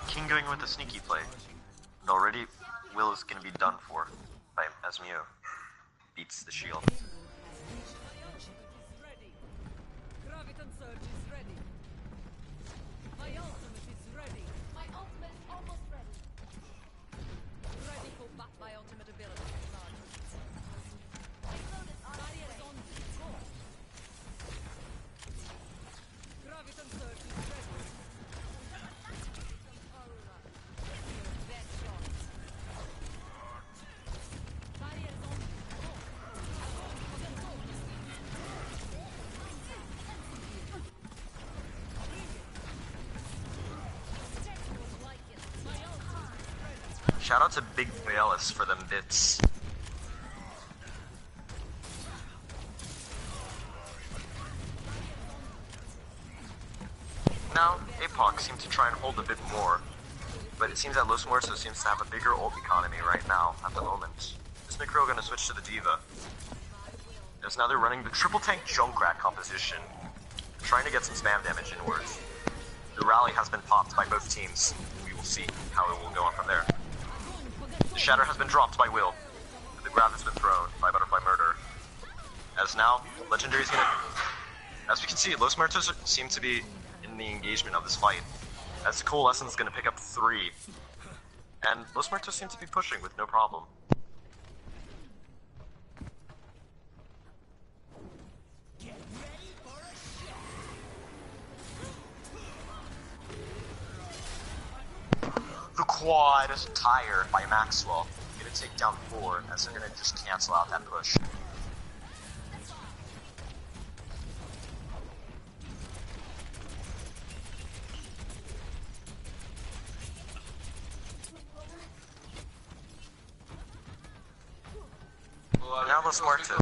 King going with a sneaky play. And already Will is going to be done for by as Mew beats the shield. Graviton Surge is ready. My ultimate is ready. My ultimate is almost ready. Ready for back my ultimate ability. Barriers on go. Graviton Surge is ready. Best shot. Barriers on go. Shout out to Big Bayless for them bits. Now, APOC seems to try and hold a bit more, but it seems that Los Muertos seems to have a bigger ult economy right now, at the moment. Is Mikro gonna switch to the Diva? As now they're running the triple tank Junkrat composition, trying to get some spam damage inwards. The rally has been popped by both teams. We will see how it will go on from there. The Shatter has been dropped by Will. The grab has been thrown by Butterfly Murder. As now, Legendary's gonna... As we can see, Los Muertos seem to be in the engagement of this fight, as the Coalescence is going to pick up 3, and Los Muertos seem to be pushing with no problem. The quad is tired by Maxwell, going to take down 4, as they're going to just cancel out that push. Now Los Muertos.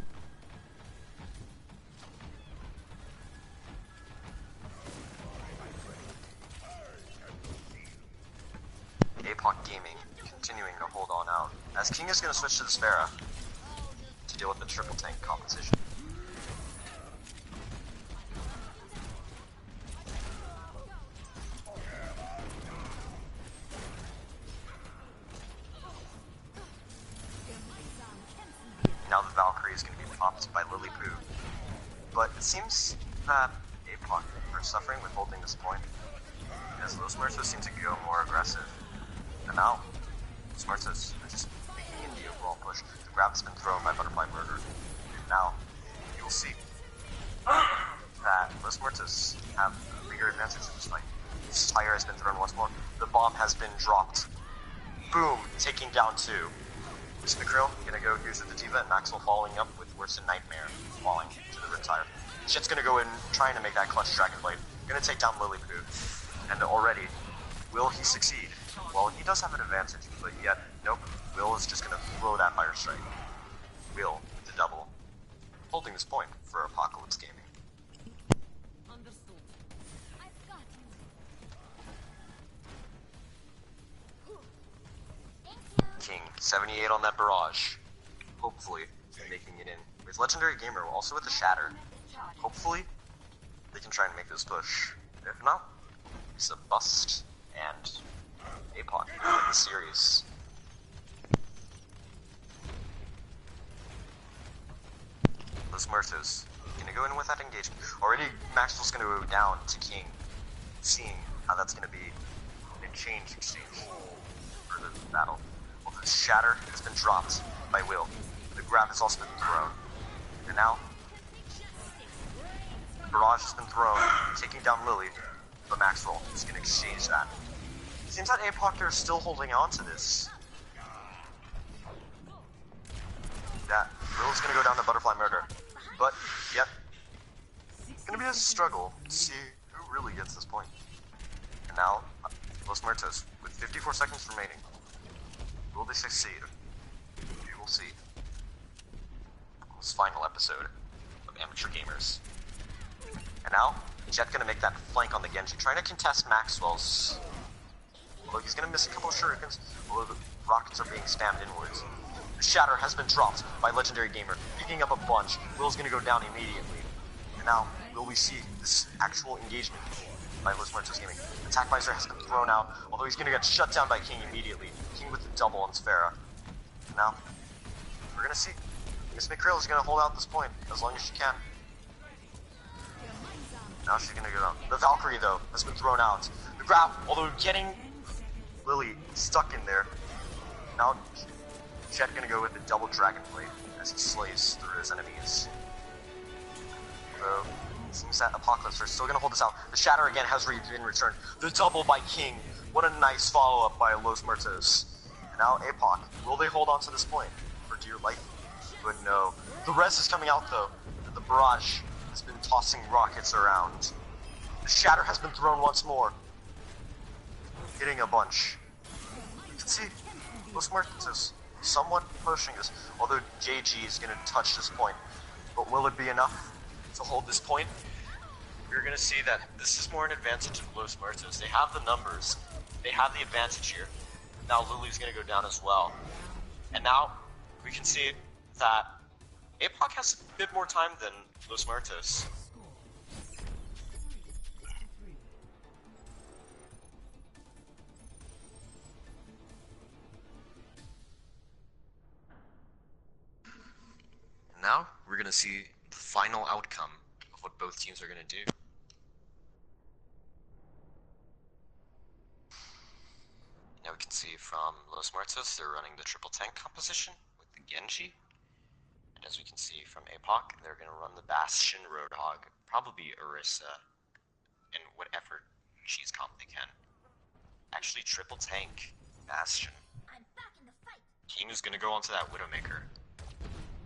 APOC Gaming continuing to hold on out, as King is going to switch to the Sparrow to deal with the triple tank competition. Now the Valkyrie is going to be popped by Lilliput. But it seems that APOC are suffering with holding this point, as Los Muertos seem to go more aggressive. And now, Los Muertos are just making the overall push. The grab has been thrown by Butterfly Murder. And now, you will see that Los Muertos have a bigger advantage in this fight. This tire has been thrown once more. The bomb has been dropped. Boom, taking down 2. Is Mikro gonna go use the Diva, and Maxwell following up with Worsen Nightmare, falling to the Riptire. Jet's gonna go in, trying to make that clutch Dragon Blade. Gonna take down Lilliput. And already, will he succeed? Well, he does have an advantage, but yet, nope. Will is just gonna throw that Fire Strike. Will with the double. Holding this point for Apocalypse Gaming. Understood. I've got you. Thank you. King, 78 on that barrage. Hopefully, making it in with with Legendary Gamer, also with the Shatter. Hopefully, they can try and make this push. If not, it's a bust and APOC in the series. Los Muertos gonna go in with that engagement. Already, Maxwell's gonna go down to King, seeing how that's gonna be a change exchange for the battle. Well, the Shatter has been dropped by Will. The grab has also been thrown. And now, Barrage has been thrown, taking down Lily, but Maxwell is gonna exchange that. It seems that APOC are still holding on to this. That Will's gonna go down to Butterfly Murder. But, yep, it's gonna be a struggle to see who really gets this point. And now, Los Muertos, with 54 seconds remaining. Will they succeed? We will see. This final episode of Amateur Gamers. And now, Jet gonna make that flank on the Genji, trying to contest Maxwell's. Although he's gonna miss a couple of shurikens, although the rockets are being spammed inwards. The Shatter has been dropped by Legendary Gamer, picking up a bunch. Will's gonna go down immediately. And now, will we see this actual engagement by Los Muertos Gaming? Attack Visor has been thrown out, although he's gonna get shut down by King immediately. King with the double on Sphera. And now, we're gonna see. Miss McCrill is gonna hold out this point as long as she can. Now she's gonna go down. The Valkyrie, though, has been thrown out. The grab, although getting Lily stuck in there. Now, Jet gonna go with the double Dragon Blade as he slays through his enemies. So, it seems that Apocalypse are still gonna hold this out. The Shatter again has been returned. The double by King. What a nice follow-up by Los Muertos. And now APOC. Will they hold on to this point for dear life? But no. The res is coming out though. The Barrage has been tossing rockets around. The Shatter has been thrown once more. Hitting a bunch. You can see Los Muertos somewhat pushing this, although JG is going to touch this point. But will it be enough to hold this point? We're going to see that this is more an advantage of Los Muertos. They have the numbers. They have the advantage here. Now Lily's going to go down as well. And now we can see that APOC has a bit more time than Los Muertos. Now, we're going to see the final outcome of what both teams are going to do. Now we can see from Los Muertos, they're running the triple tank composition with the Genji. And as we can see from APOC, they're going to run the Bastion Roadhog, probably Orisa, and whatever cheese comp they can. Actually, triple tank Bastion. I'm back in the fight. King is going to go onto that Widowmaker.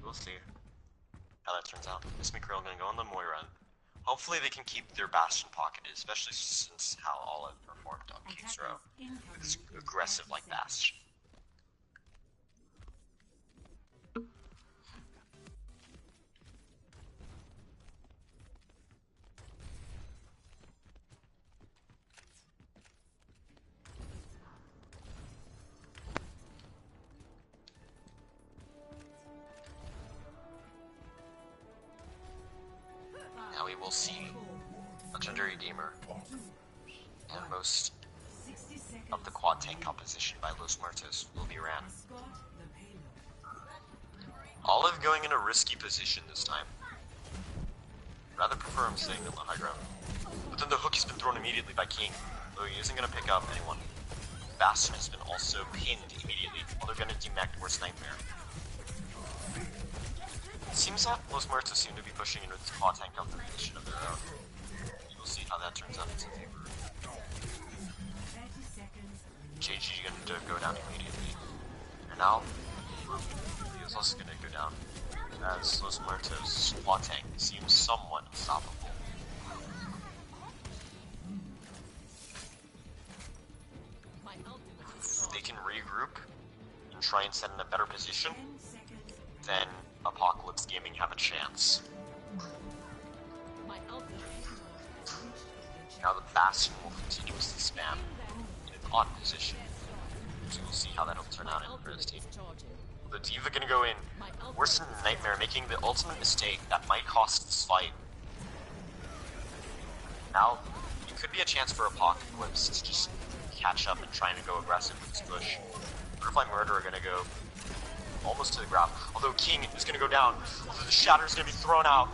We'll see how that turns out. Miss McCrill gonna go on the Moira. Hopefully they can keep their Bastion pocketed, especially since how Olive performed on King's Row. It's aggressive like Bastion. Now we will see Legendary Gamer and most of the quad tank composition by Los Muertos will be ran. Olive going in a risky position this time. Rather prefer him staying in the high ground. But then the hook has been thrown immediately by King, though he isn't going to pick up anyone. Bastion has been also pinned immediately, while they're going to demect Worst Nightmare. Seems that Los Muertos seem to be pushing into this quad tank composition of their own. You will see how that turns out in favor. JG going to go down immediately. And now, he is also going to go down, as Los Muertos' quad tank seems somewhat unstoppable. If they can regroup and try and set in a better position, then Apocalypse Gaming have a chance. Now the Bastion will continuously spam in an odd position, so we'll see how that'll turn out in for his team. The Diva gonna go in. Worse than Nightmare, making the ultimate mistake that might cost this fight. Now, it could be a chance for Apocalypse to just catch up and trying to go aggressive with this push. Butterfly Murderer gonna go almost to the ground. Although King is gonna go down. Although the Shatter is gonna be thrown out.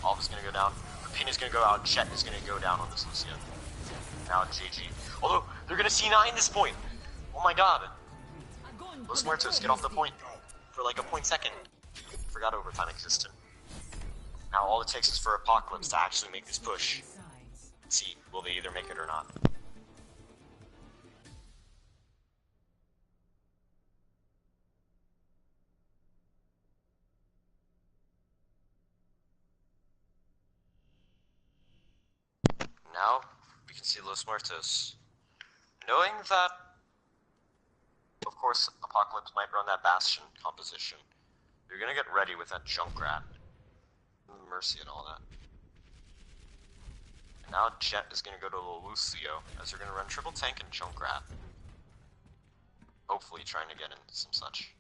Alpha's gonna go down. Pin is gonna go out. Jet is gonna go down on this Lucia. Now GG. Although they're gonna C9 this point. Oh my god. Los Muertos get off the point for like a point second. Forgot overtime existed. Now all it takes is for Apocalypse to actually make this push. Let's see, will they either make it or not? Now we can see Los Muertos. Knowing that, of course, Apocalypse might run that Bastion composition, they're gonna get ready with that Junkrat. Mercy and all that. And now Jet is gonna go to Lucio, as they're gonna run triple tank and Junkrat. Hopefully trying to get in some such.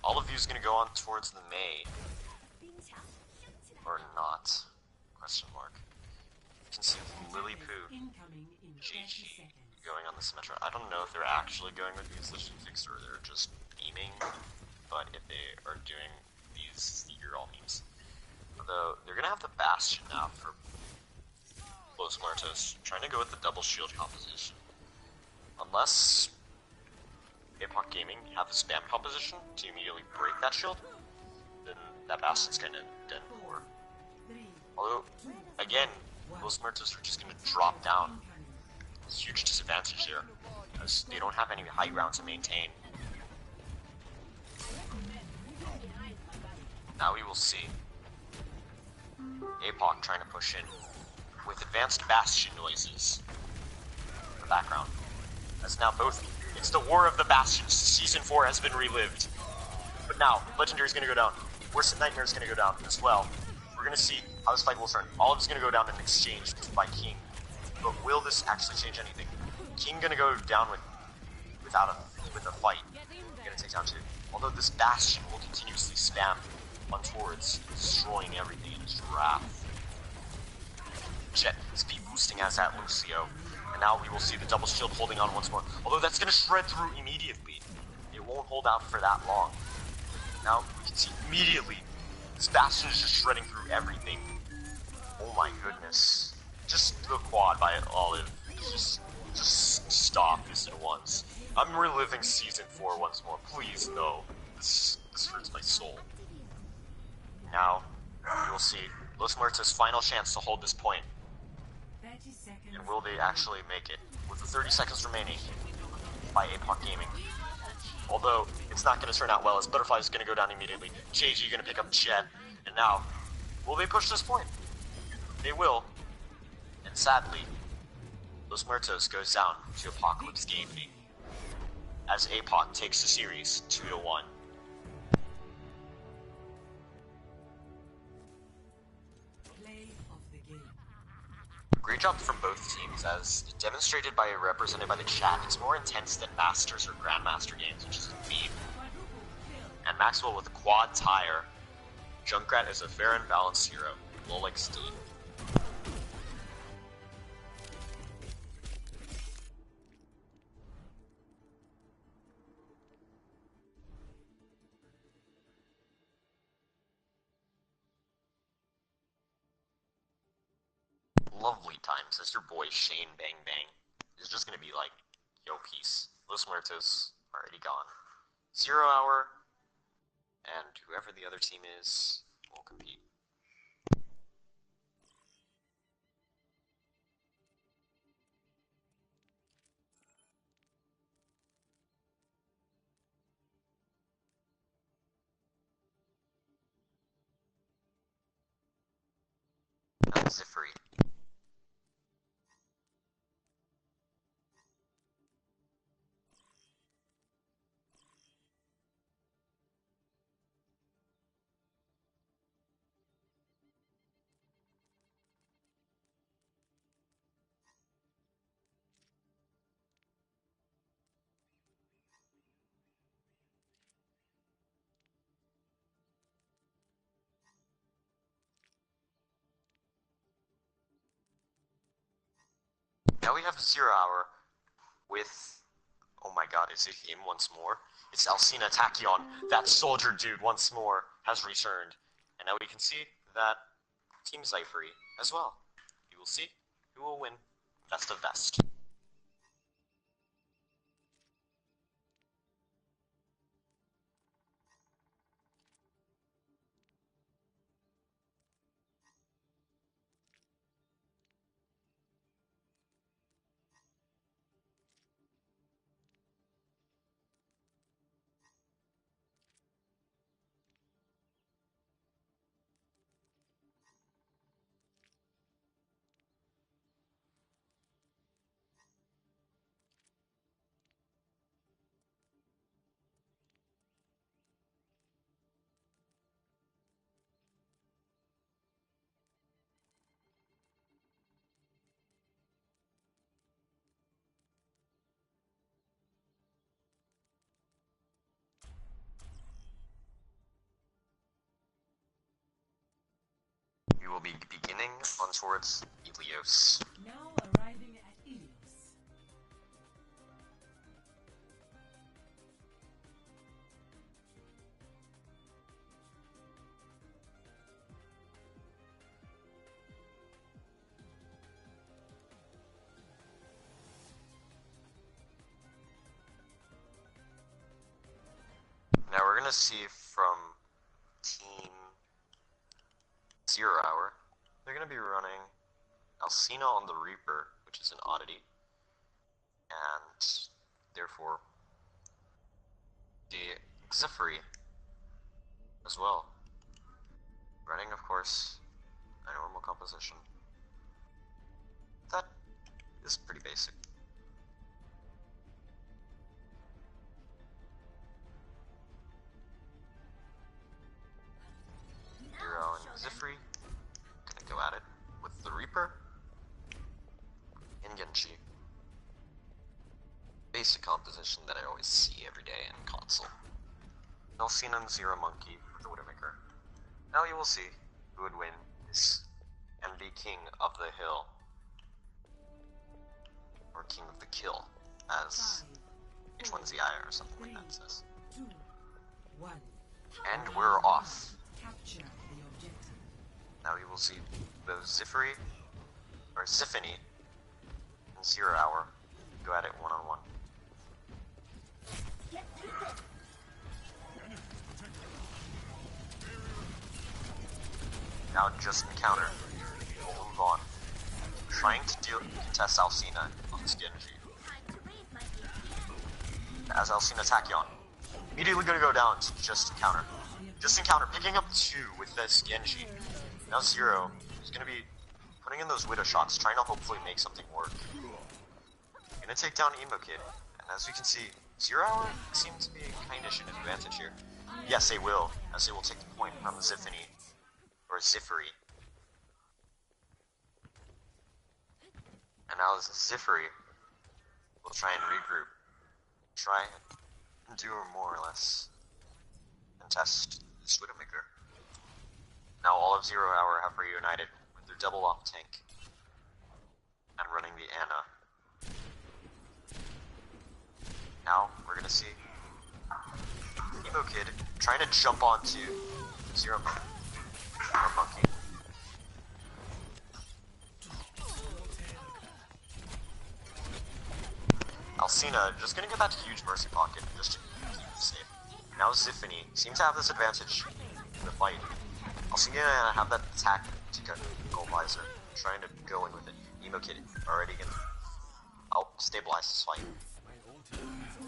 All of you is gonna go on towards the May. Or not. Question mark. You can see Lily Poo, GG, going on the Symmetra. I don't know if they're actually going with these logistics or they're just memeing, but if they are doing these, you're all memes. Although, they're gonna have the Bastion now for Los Muertos, trying to go with the double shield composition. Unless Epoch Gaming have a spam composition to immediately break that shield, then that Bastion's kinda dead poor. Although, again, Los Muertos are just gonna drop down. Huge disadvantage here, as they don't have any high ground to maintain. Now we will see Apoc trying to push in with advanced Bastion noises in the background. As now it's the War of the Bastions. Season 4 has been relived. But now, Legendary's gonna go down. Worst Nightmare's gonna go down as well. We're gonna see how this fight will turn. All of it's gonna go down in exchange by King. But will this actually change anything? King gonna go down with a fight. Gonna take down 2. Although this Bastion will continuously spam on towards, destroying everything in his wrath. Jet speed boosting as at Lucio. And now we will see the double shield holding on once more. Although that's gonna shred through immediately. It won't hold out for that long. Now we can see immediately this Bastion is just shredding through everything. Oh my goodness. Just the quad by Olive. Just stop this at once. I'm reliving season 4 once more. Please, no. This hurts my soul. Now, we will see Los Muertos' final chance to hold this point. And will they actually make it? With the 30 seconds remaining by Apoc Gaming. Although, it's not going to turn out well as Butterfly is going to go down immediately. JG going to pick up Jet. And now, will they push this point? They will. And sadly, Los Muertos goes down to Apocalypse Gaming. As Apoc takes the series 2-1. Great job from both teams, as demonstrated by represented by the chat. It's more intense than Masters or Grandmaster games, which is a theme. And Maxwell with a quad tire. Junkrat is a fair and balanced hero, low like Steam. Lovely times as your boy Shane Bang Bang is just gonna be like, yo, peace. Los Muertos already gone. 0 Hour, and whoever the other team is will compete. Ziffery. Now we have 0 Hour with, oh my god, is it him once more? It's Alcina Tachyon, that soldier dude once more, has returned. And now we can see that Team Zyphery as well. You will see who will win best of best. We will be beginning on towards Ilios. Now arriving at Ilios. Now we're gonna see from Team 0 Hour, they're gonna be running Alcina on the Reaper, which is an oddity, and therefore the Zyphery as well. Running, of course, a normal composition. That is pretty basic. Hero and Zyphery gonna go at it with the Reaper and Genji. Basic composition that I always see every day in console. Alcina and Zero Monkey with the Widowmaker. Now you will see who would win this and be king of the hill. Or king of the kill, as H1ZI or something like that says. 2, 1. And we're off. Capture the objective. Now you will see both Zyphery, or Zyphony, and 0 Hour go at it one-on-one. Now just encounter. We'll move on. Trying to contest Alcina on this Genji. As Alcina Tachyon. Immediately gonna go down to just encounter. Just encounter, picking up 2 with this Genji. Now 0 is gonna be putting in those Widow shots, trying to hopefully make something work. Gonna take down Emo Kid, and as we can see, 0 Hour seems to be kindish in advantage here. Yes, they will, as they will take the point from Zyphony, or Zyphery. And now Zyphery will try and regroup, try and do more or less contest this Widowmaker. Now all of 0 Hour have reunited with their double off tank and running the Ana. Now we're gonna see Emo Kid trying to jump onto Zero Monkey. Alcina just gonna get that huge Mercy Pocket just to keep it safe. Now Zyphony seems to have this advantage in the fight. Alcina gonna have that attack to go visor, trying to go in with it. Emo Kid already gonna help stabilize this fight.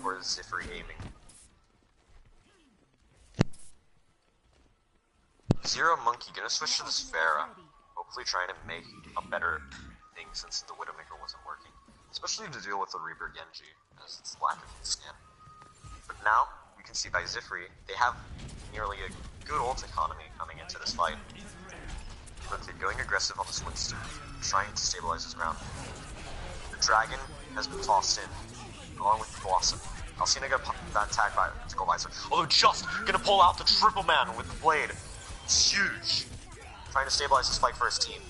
Or Zyphery aiming. 0 Monkey gonna switch to this Pharah, hopefully trying to make a better thing since the Widowmaker wasn't working. Especially to deal with the Reaper Genji, as its lack of scan. But now, we can see by Zyphery, they have nearly a good ult economy coming into this fight. But they're going aggressive on this Winston, trying to stabilize his ground. The Dragon has been tossed in, along with the Blossom. Alcina gonna pop that tag by to go visor. Although just gonna pull out the triple man with the blade. It's huge. Trying to stabilize this fight for his team.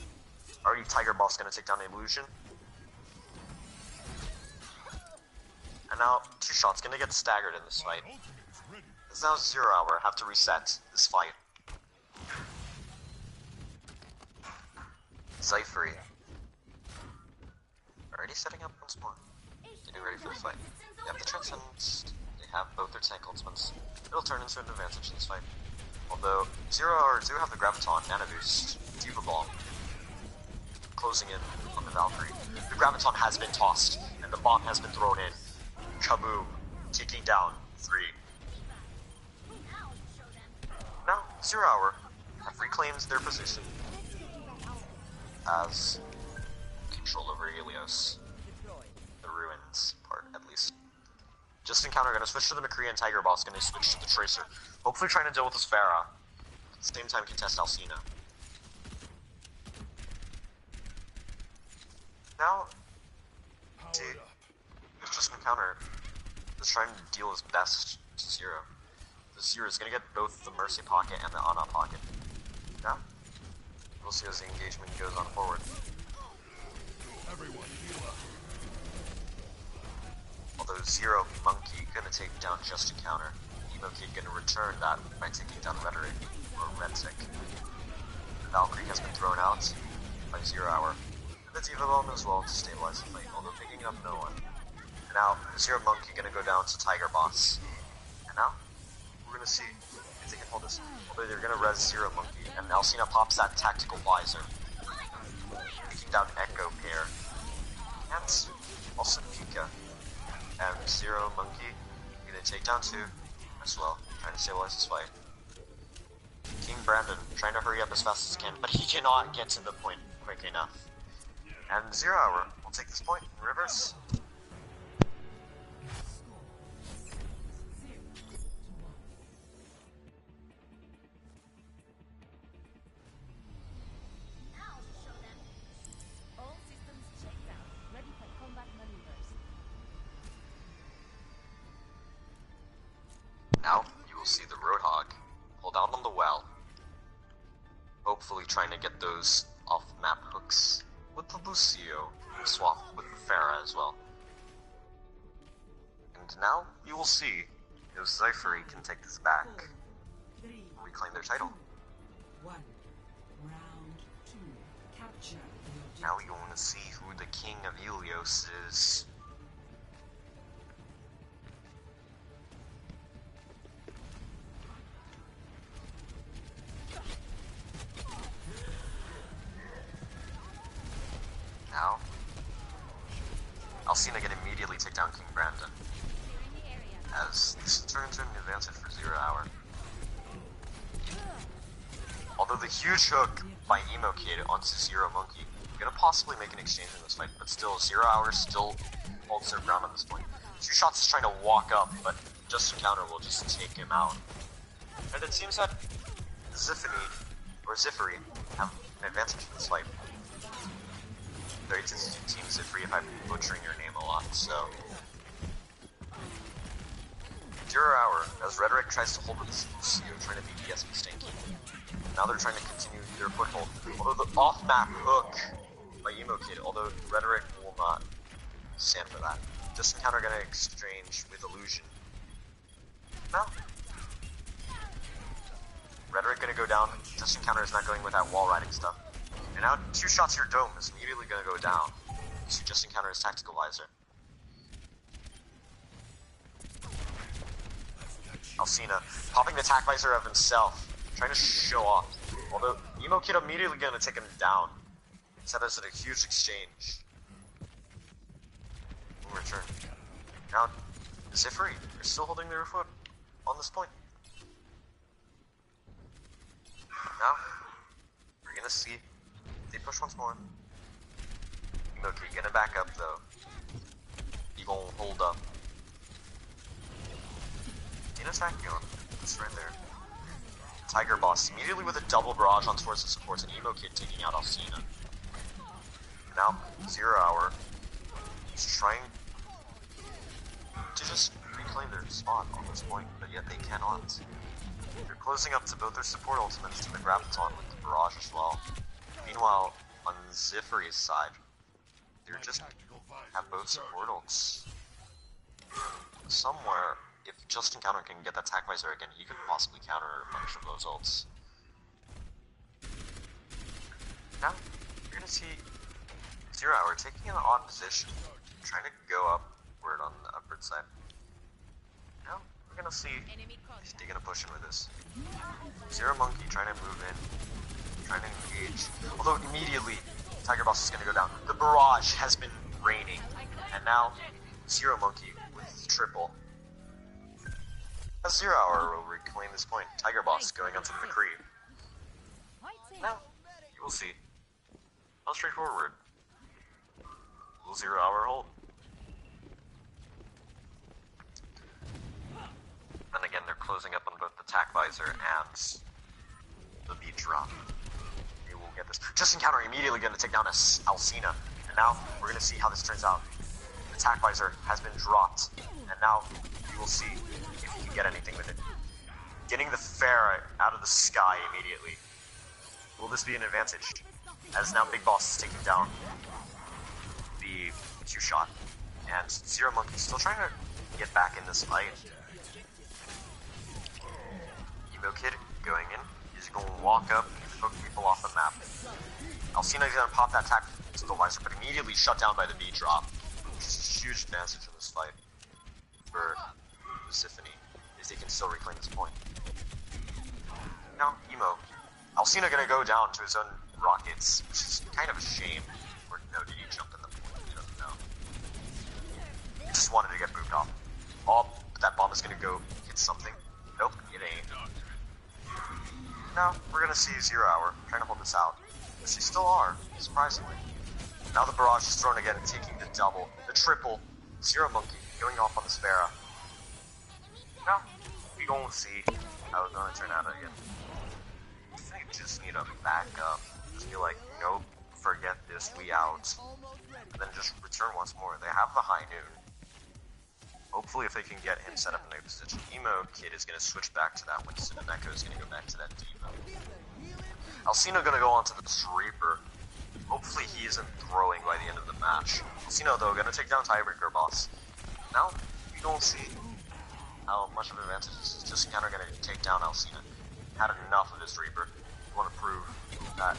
Already Tiger Boss gonna take down Illusion. And now, two shots gonna get staggered in this fight. It's now 0 hour, have to reset this fight. Zyphery. Already setting up once more. Getting ready for the fight. They have the Transcendence, they have both their tank ultimates. It'll turn into an advantage in this fight. Although, 0 hour do have the Graviton, Mana Boost, Diva Bomb. Closing in on the Valkyrie. The Graviton has been tossed, and the bomb has been thrown in. Kaboom. Taking down 3. Now, 0 hour have reclaimed their position as control over Helios. The ruins part, at least. Just Encounter gonna switch to the McCree and Tiger Boss, gonna switch to the Tracer. Hopefully trying to deal with this Pharah. At the same time contest Alcina. Now, it's just Encounter is trying to deal his best to Zero. The Zero is gonna get both the Mercy Pocket and the Ana Pocket. Now, we'll see as the engagement goes on forward. Although Zero Monkey gonna take down Just Encounter, Emo Kid gonna return that by taking down Rhetoric or Redtic. The Valkyrie has been thrown out by 0 hour. The Diva Bomb as well to stabilize the fight, although picking up no one. And now, Zero Monkey gonna go down to Tiger Boss. And now, we're gonna see if they can hold this. Although they're gonna res Zero Monkey, and Alcina pops that Tactical Visor. Taking down Echo Pair. And also Pika. And Zero Monkey gonna take down 2 as well, trying to stabilize this fight. King Brandon trying to hurry up as fast as he can, but he cannot get to the point quick enough. And 0 hour will take this point in reverse. All systems checked out. Ready for combat maneuvers. Now you will see the Roadhog hold out on the well, hopefully trying to get those off-map hooks with the Lucio swap with the Pharah as well. And now you will see if Zyphery can take this back 3, and reclaim their title. 1. Round 2. Capture the objective. Now you want to see who the King of Helios is. Now, Alcina can immediately take down King Brandon, as this turns into an advantage for 0 hour. Although the huge hook by Emo Kid onto Zero Monkey gonna possibly make an exchange in this fight, but still 0 hour still holds their ground at this point. 2 shots is trying to walk up, but Just Encounter will just take him out. And it seems that Zyphery have an advantage in this fight. Very Team Zyphery if I'm butchering your name a lot, so. 0 hour, as Rhetoric tries to hold with this Lucio, trying to be DSP Stanky. Now they're trying to continue their foothold. Although the off-map hook by Emo Kid, although Rhetoric will not stand for that. Just Encounter gonna exchange with Illusion. No. Rhetoric gonna go down, Just Encounter is not going with that wall riding stuff. And now 2 shots your dome is immediately gonna go down. So Just Encounter his Tactical Visor. Alcina popping the Tac Visor of himself, trying to show off. Although Emo Kid immediately gonna take him down. Set us at a huge exchange. In return. Now, Zyphery are still holding their foot on this point. Now, we're gonna see if they push once more. Emo Kid gonna back up though. He gonna hold up. In attacking on this right there. Tiger Boss immediately with a double barrage on towards the supports and Emo Kid taking out Alcina. Now, 0 hour is trying to just reclaim their spot on this point, but yet they cannot. They're closing up to both their support ultimates to the Graviton with the barrage as well. Meanwhile, on Zyphery's side, they're just have both support ults. somewhere, if Justin Counter can get that attack visor again, he could possibly counter a bunch of those ults. Now, you're gonna see Zero Hour taking an odd position, trying to go upward on the upward side. Now, we're gonna see Enemy if contact. they're gonna push in with this. Zero Monkey trying to move in, trying to engage. Although immediately, Tiger Boss is gonna go down. The barrage has been raining, and now Zero Monkey with triple. Zero Hour will reclaim this point. Tiger Boss going onto the McCree. Now, you will see. How straightforward. Will 0 Hour hold? Then again, they're closing up on both the attack visor and the beat drop. They will get this. Justin Counter immediately going to take down Alcina. And now, we're going to see how this turns out. The attack visor has been dropped. And now, you will see if you can get anything with it. Getting the Pharah out of the sky immediately. Will this be an advantage? As now Big Boss is taking down the 2-shot. And Zero Monkey still trying to get back in this fight. Emo Kid going in. He's going to walk up and poke people off the map. Alcina's going to pop that attack to the visor, but immediately shut down by the B drop. Which is a huge advantage in this fight for Symphony, is they can still reclaim this point. Now, Emo. Alcina gonna go down to his own rockets, which is kind of a shame. Or no, did he jump in the point? I don't know. He just wanted to get moved off. Oh, but that bomb is gonna go hit something. Nope, it ain't. Now, we're gonna see 0 Hour trying to hold this out. Which they still are, surprisingly. Now the barrage is thrown again, taking the double, the triple. Zero Monkey going off on the Sparrow. Now, we gonna see how it's gonna turn out again. I think we just need to back up. Just be like, nope, forget this, we out. And then just return once more. They have the high noon. Hopefully if they can get him set up in a position. Emo Kid is gonna switch back to that Winston, and Echo is gonna go back to that Demo. Alcina gonna go onto the Reaper. Hopefully he isn't throwing by the end of the match. Alcina though gonna take down Tiebreaker Boss. Now, we don't see how much of an advantage this is. Just Counter gonna take down Alcina. Had enough of this Reaper. You wanna prove that.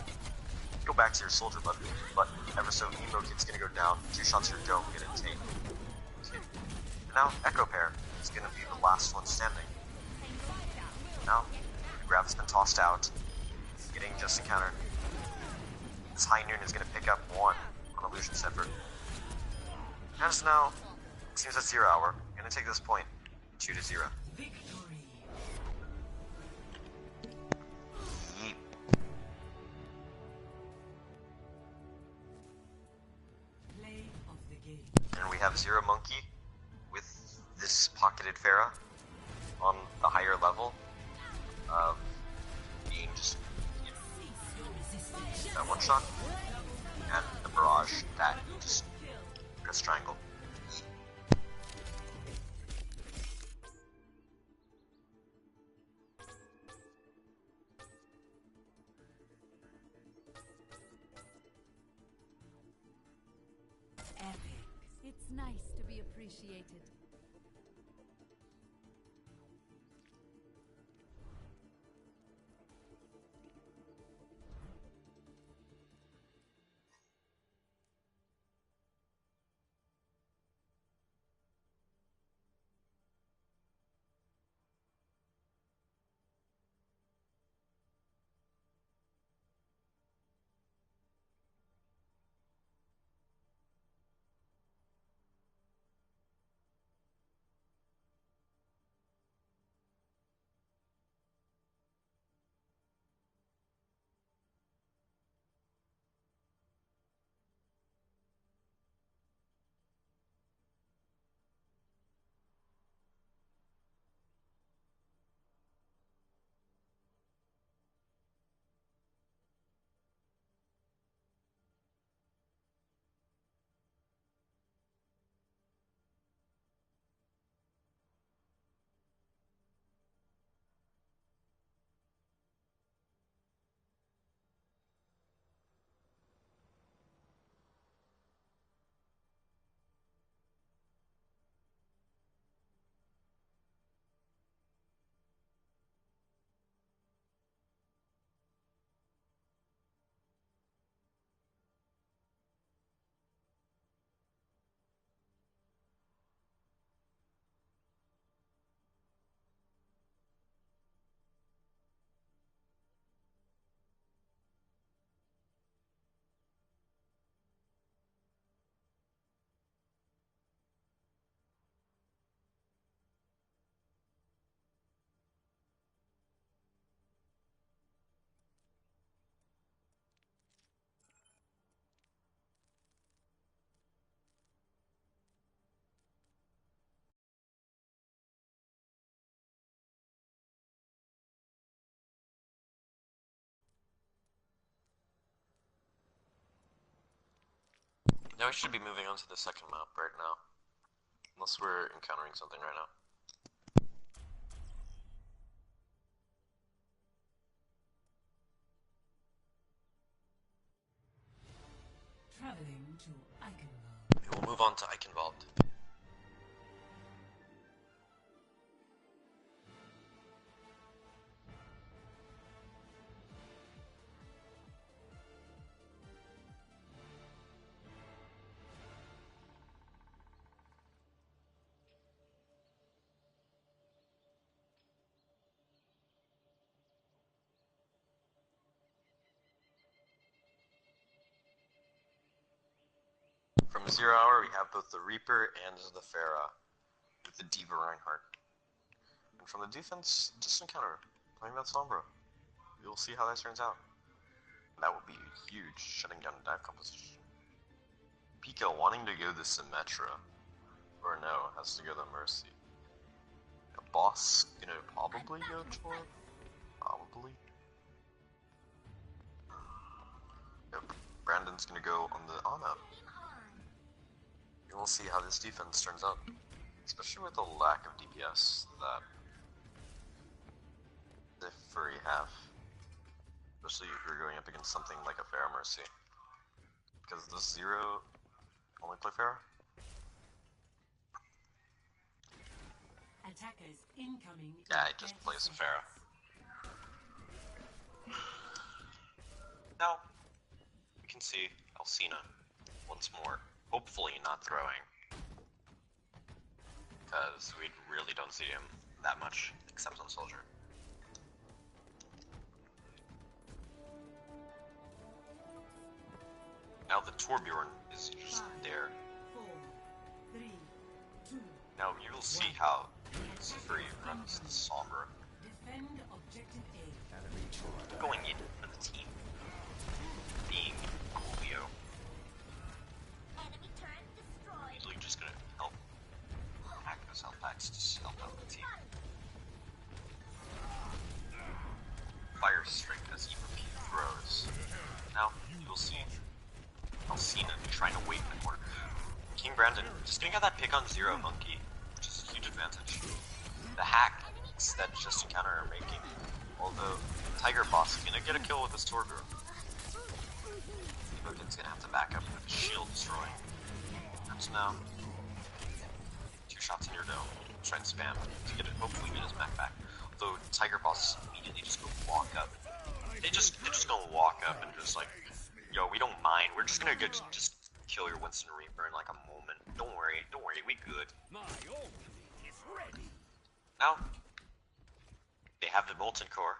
Go back to your soldier button, but ever so Emo Kid's gonna go down. 2 shots to your dome gonna take. Okay. And now Echo Pair is gonna be the last one standing. Now, the grab has been tossed out. Getting Just Encounter. This high noon is gonna pick up 1 on Illusion Zephyr. As now, it seems that 0 Hour gonna take this point 2-0. Victory. Yeet. Play of the game. And we have Zero Monkey with this pocketed Pharah on the higher level of being just, you know, that 1 shot, and the barrage that just press triangle. Epic. It's nice to be appreciated. Now we should be moving on to the second map right now. Unless we're encountering something right now. Traveling to Eichenwald. We will move on to Eichenwald. From 0 hour, we have both the Reaper and the Pharah, with the Diva Reinhardt. And from the defense, just encounter, playing that Sombra. You'll see how that turns out. That would be huge, shutting down the dive composition. Pika wanting to go the Symmetra, or no, has to go the Mercy. A boss gonna probably go Chor? Probably. Yep, Brandon's gonna go on the Ana. We'll see how this defense turns out, especially with the lack of DPS that the Furry have. Especially if you're going up against something like a Pharah Mercy. Because the Zero only play Pharah? Attackers incoming. Yeah, it just plays a Pharah. Now, we can see Alcina once more. Hopefully not throwing. Because we really don't see him that much, except on Soldier. Now the Torbjorn is just there. 4, 3, 2. Now you will see how Zifri runs the Sombra. Defend objective A. Going in for the team. Being Julio. Usually just gonna help hack those health packs to help out the team. Fire Strike as he throws. Now you'll see Alcina trying to wait in the corner. King Brandon just gonna get that pick on Zero Monkey, which is a huge advantage. The hack that just encounter are making, although Tiger Boss is gonna get a kill with his Torgro. Bogan's gonna have to back up with a shield destroying. So now, 2 shots in your dome. Try and spam to get it, hopefully get his mech back. Although Tiger Boss immediately just go walk up. They're just gonna walk up and just like, yo, we don't mind. We're just gonna just kill your Winston Reaper in like a moment. Don't worry, we good. Now, they have the Molten Core.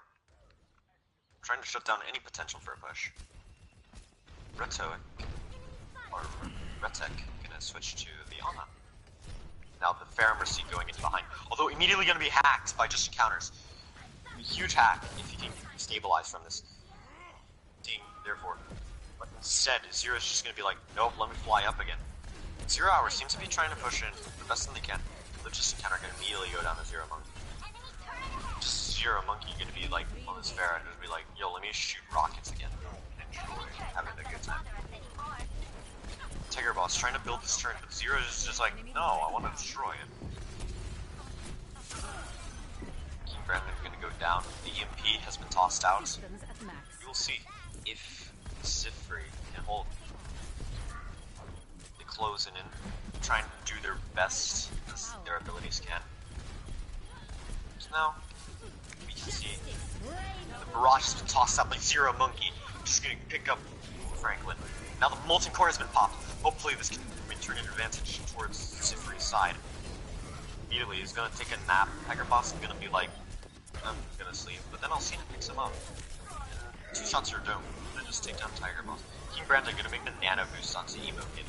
Trying to shut down any potential for a push. Retoic, or Retek, gonna switch to the Ana. Now the Pharah Mercy going in behind. Although immediately gonna be hacked by just encounters. A huge hack if you can stabilize from this. Ding, therefore. But instead, Zero's just gonna be like, nope, let me fly up again. 0 Hour seems to be trying to push in the best thing they can. But just encounter gonna immediately go down to Zero Monkey. Just Zero Monkey gonna be like on this Pharah and just be like, yo, let me shoot rockets again. Enjoy having a good time. Tiger Boss trying to build this turn, but Zero is just like, no, I want to destroy it. King Brandon gonna go down. The EMP has been tossed out. We will see if Zifri can hold. They close in and try and do their best as their abilities can. So now, we can see the barrage has been tossed out by Zero Monkey, just gonna pick up Franklin. Now the Molten Core has been popped. Hopefully this can turn an advantage towards Zifri's side. Immediately he's gonna take a nap. Tiger Boss is gonna be like, I'm gonna sleep, but then Alcina picks him up. 2 shots are dome. Then just take down Tiger Boss. King Brandon gonna make the nano boost onto Emo Kid.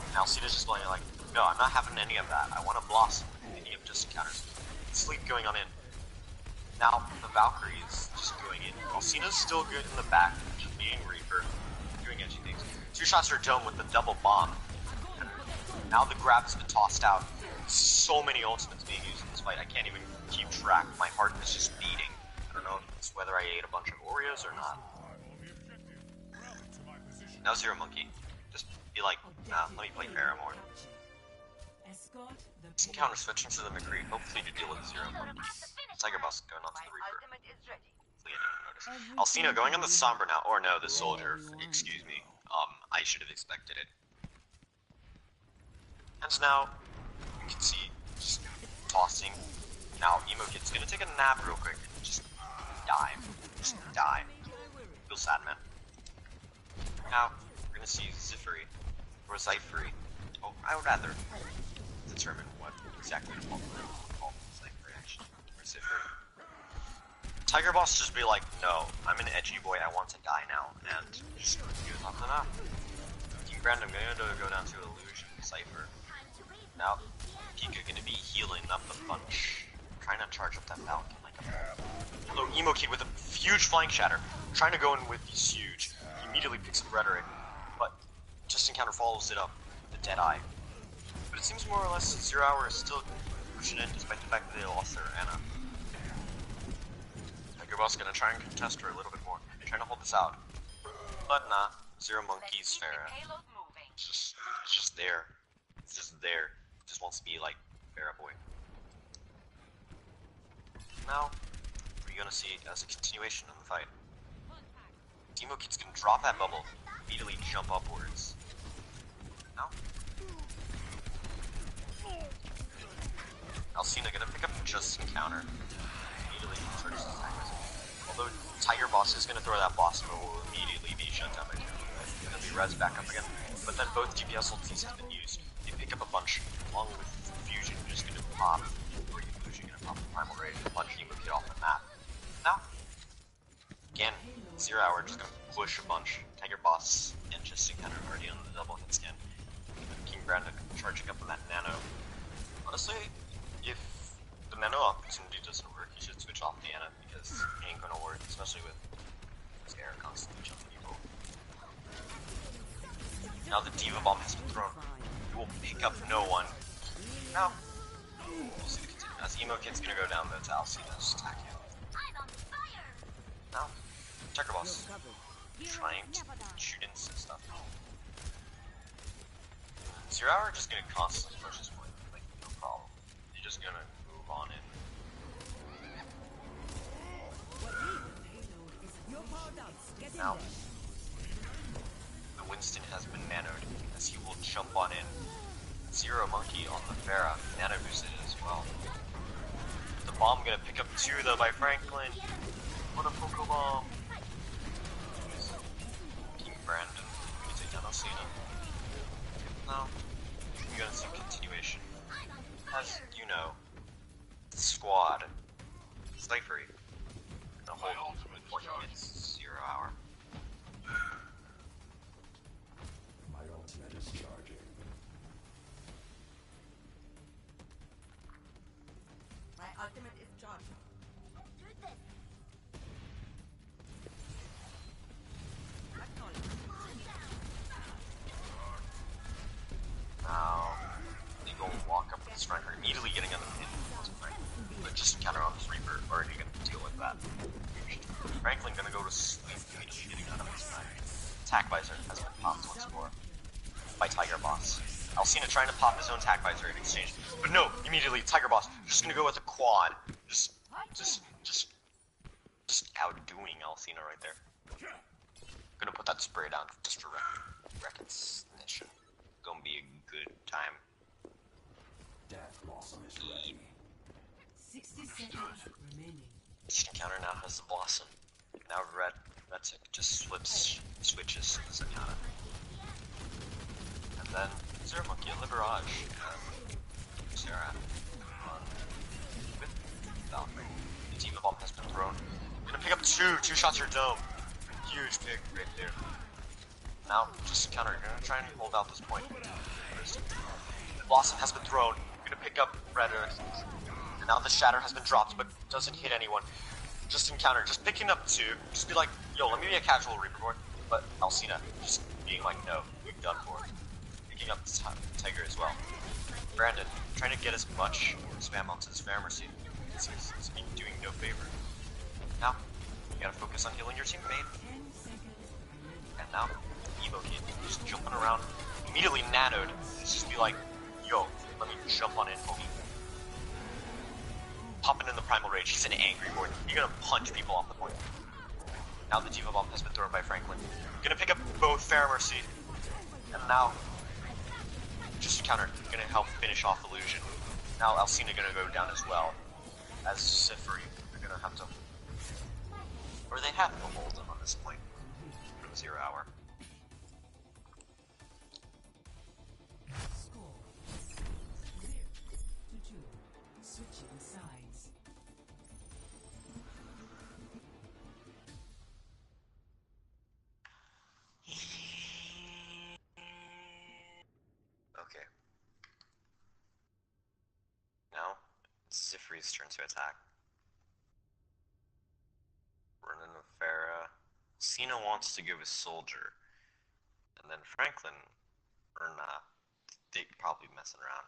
And Alcina's just like, no, I'm not having any of that. I want to blossom with any of just encounters. Sleep going on in. Now the Valkyrie is just going in. Alcina's still good in the back, just being Reaper, doing edgy things. 2 shots are dome with the double bomb. Now the grab has been tossed out. So many ultimates being used in this fight, I can't even keep track. My heart is just beating. I don't know if it's whether I ate a bunch of Oreos or not. Now Zero Monkey. Just be like, Let me play Pharah more. Escort the Some counter switching to the McCree, hopefully to deal with Zero Monkey. Tiger Boss going on to My the Reaper. ultimate is ready. Hopefully I didn't notice. Alcina going on the Sombra now, or no, the Soldier, excuse me. I should have expected it. And so now, you can see, just tossing. Now, Emo Kid's gonna take a nap real quick and just die. Just die. Feel sad, man. Now, we're gonna see Zifiri, or Zyphery. Oh, I would rather determine what exactly to call Zyphery, actually, or Zifiri. Tiger Boss just be like, no, I'm an edgy boy, I want to die now, and just do something up. Team Brand, I'm gonna go down to Illusion, Cypher. Now, Pika gonna be healing up the bunch, trying to charge up that Falcon like a hello, Emo Kid with a huge Flying Shatter, trying to go in with these huge. He immediately picks up Rhetoric, but Just Encounter follows it up with the Deadeye. But it seems more or less Zero Hour is still pushing in despite the fact that they lost their Ana. Tiger Boss gonna try and contest her a little bit more, trying to hold this out. But nah, Zero Monkey's Pharah. Payload moving. It's just there. It's just there. It just wants to be like Pharah boy. Now, what are you gonna see as a continuation of the fight? Demo Kid's gonna drop that bubble, immediately jump upwards. Now, Alcina gonna pick up Just Encounter, immediately charges his attack. Although Tiger Boss is gonna throw that boss, but will immediately be shut down by Jim. Gonna be res back up again. But then both DPS ultis have been used. They pick up a bunch, along with Fusion, who's just gonna pop, or Fusion gonna pop the Primal Rage, punch Demo Kid off the map. Now, again, Zero Hour just gonna push a bunch. Tiger Boss and Just Encounter already on the double hit scan. King Brandon charging up on that Nano. Honestly, if the Nano opportunity doesn't work, you should switch off the Ana because it ain't gonna work, especially with this air constantly jumping people. Now the Diva Bomb has been thrown. It will pick up no one. Now, we'll see the continue. As Emo Kid's gonna go down, that's Alcina's attack him. Now, Tiger Boss trying to shoot in some stuff. Zero Hour just gonna constantly push this point, like no problem. You're just gonna move on in. Now, the Winston has been nanoed as he will jump on in. Zero Monkey on the Pharah, nano boosted as well. The bomb gonna pick up two though by Franklin. What a Poke Bomb! King Brandon gonna take down Alcina. Now, we're gonna see continuation. As you know, the squad, Slifery, the whole ultimate hits 0 hour. My ultimate is charging. My ultimate is charged. Now, they go walk up with the striker, immediately getting on the pin. But Just Encounter on this Reaper, already gonna deal with that. Franklin gonna go to sleep, immediately getting out of his mind. Attack Visor has been popped once more by Tiger Boss. Alcina trying to pop his own Attack Visor in exchange. But no, immediately Tiger Boss just gonna go with a quad. Just outdoing Alcina right there. Gonna put that spray down just for recognition. Gonna be a good time. Death Blossom is ready. 60 seconds remaining. Just Encounter now has the Blossom. Now Retic just switches to the Zenyatta. And then Zero Monkey and Liberage and Sarah with Valkyrie. The Diva Bomb has been thrown. Gonna pick up two shots your dome. Huge pick right there. Now, Just Encounter, you're gonna try and hold out this point. The Blossom has been thrown. You're gonna pick up Rhetoric. And now the Shatter has been dropped, but doesn't hit anyone. Just Encounter, just picking up two. Just be like, yo, let me be a casual Reaper boy. But Alcina, just being like, no, we've done for it. Picking up the Tiger as well. Brandon, trying to get as much spam onto this Pharmacy. He's doing no favor. Now, you gotta focus on healing your teammate. 10 seconds remaining. And now, Emo Kid, just jumping around, immediately nanoed. Just be like, yo, let me jump on it, homie. Popping in the Primal Rage. He's an angry board. He's gonna punch people off the point. Now the Diva Bomb has been thrown by Franklin. Gonna pick up both Fair Mercy. And now, just a counter. Gonna help finish off Illusion. Now Alcina gonna go down as well. As Sifri. They're gonna have to... Or they have to hold him on this point. From 0 hour. Score 0-2. Switching sides. Okay. Now, it's Sifri's turn to attack. Running with Farah. Cena wants to go with Soldier. And then Franklin, or not, they probably messing around.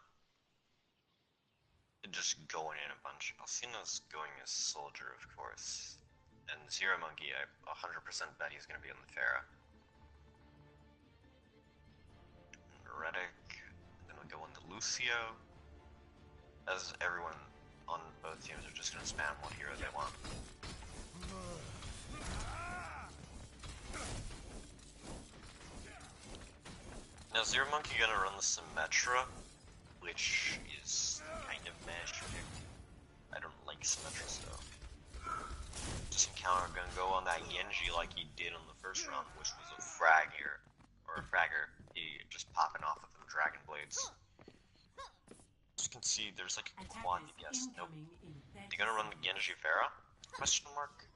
And just going in a bunch. Alcina's going as Soldier, of course. And Zero Monkey, I 100% bet he's going to be on the Farah. Reddick, then we go into Lucio, as everyone on both teams are just going to spam what hero they want. Now Zero Monkey gonna run the Symmetra, which is kind of magic. I don't like Symmetra, so... Just encounter gonna go on that Genji like he did on the first round, which was a frag here. Or a fragger. He just popping off with them Dragon Blades. As you can see, there's like a quad DPS. Nope. They're gonna run the Genji Pharah? Question mark?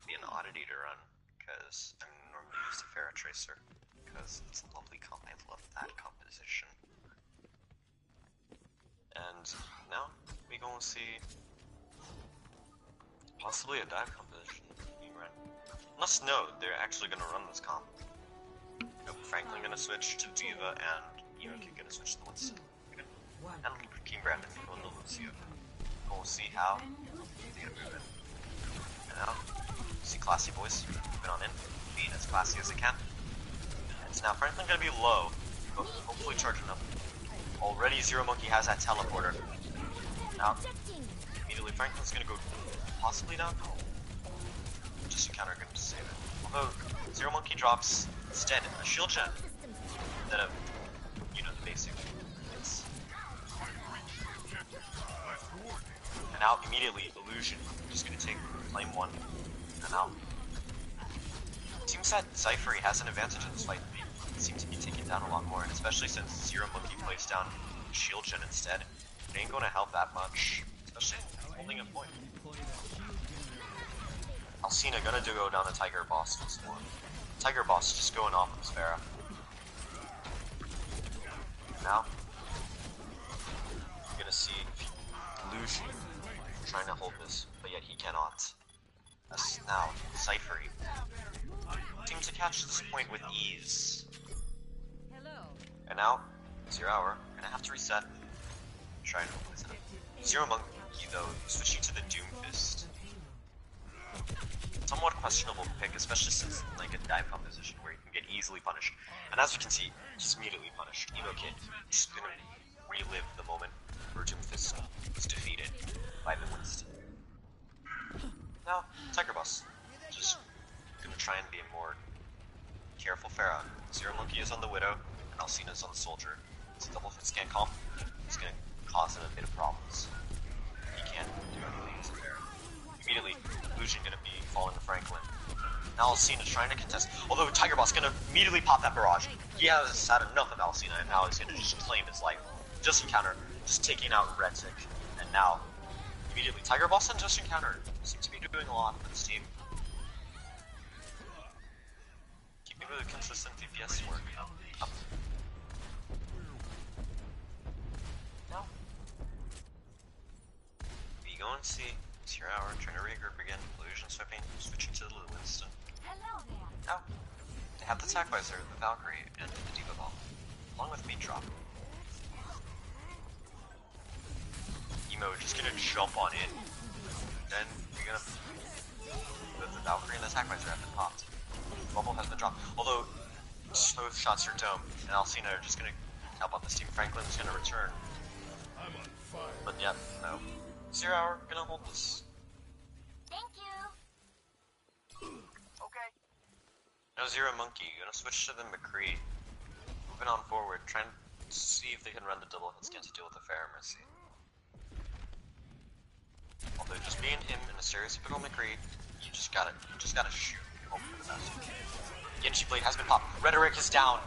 Be an oddity to run, because I'm normally used to Pharah Tracer, because it's a lovely comp. I love that composition. And now we gonna see possibly a dive composition being run. Must know they're actually gonna run this comp. Nope, Franklin gonna switch to Diva, and Yoki gonna switch to Winston. And King Brandon going to Lucio. We'll see how they gonna move it. And now, see classy boys moving on in, being as classy as they can. And so now Franklin gonna be low, but hopefully charging up. Already Zero Monkey has that teleporter. Now, immediately Franklin's gonna go possibly down. Just a counter gonna save it. Although Zero Monkey drops instead a shield gen instead of, you know, the basic hits. And now immediately Illusion just gonna take flame 1. And now seems that Cypher has an advantage in this fight. They seem to be taken down a lot more, and especially since Zero Monkey plays down shield gen instead, it ain't gonna help that much. Especially holding a point. Alcina gonna go down to Tiger Boss once more. Tiger Boss just going off with Sparrow. Now, you're gonna see Illusion trying to hold this, but yet he cannot. As now, Cypher seems to catch this point with ease. Hello. And now, 0 hour, gonna have to reset. Try and hold this up. Zero Monkey though, switching to the Doomfist. Somewhat questionable pick, especially since like a dive composition where you can get easily punished. And as you can see, he's immediately punished. Emo Kid just gonna relive the moment where Doomfist was defeated by the Winston. Now, Tiger Boss. Just gonna try and be a more careful Pharah. Zero Monkey is on the Widow, and Alcina's on the Soldier. It's a double hit scan comp. It's gonna cause him a bit of problems. He can't do anything as a Pharah. Immediately, Illusion gonna be falling to Franklin. Now Alcina trying to contest, although Tiger Boss gonna immediately pop that barrage. He has had enough of Alcina, and now he's gonna just claim his life. Just encounter, just taking out Retic, and now, immediately, Tiger Boss and Just Encounter seem to be doing a lot for this team. Keeping with a consistent DPS work. Up. Now, we go and see 0 hour, trying to regroup again, Illusion sweeping, switching to the Winston. Hello there. Now, they have the attack visor, the Valkyrie, and the Diva Ball, along with Beat Drop. Emo just gonna jump on in. Then you're gonna the Valkyrie and the attack visor have been popped. Bubble has been dropped. Although both shots your dome, and Alcina are just gonna help out this team. Franklin's gonna return. I'm on fire. But yeah, no. 0 hour gonna hold this. Thank you. Okay. No Zero Monkey, gonna switch to the McCree. Moving on forward, trying to see if they can run the double hit scan to deal with the Fair Mercy. Although just being him in a stereotypical McCree, you just gotta shoot. Hope for the best. Genji Blade has been popped. Rhetoric is down.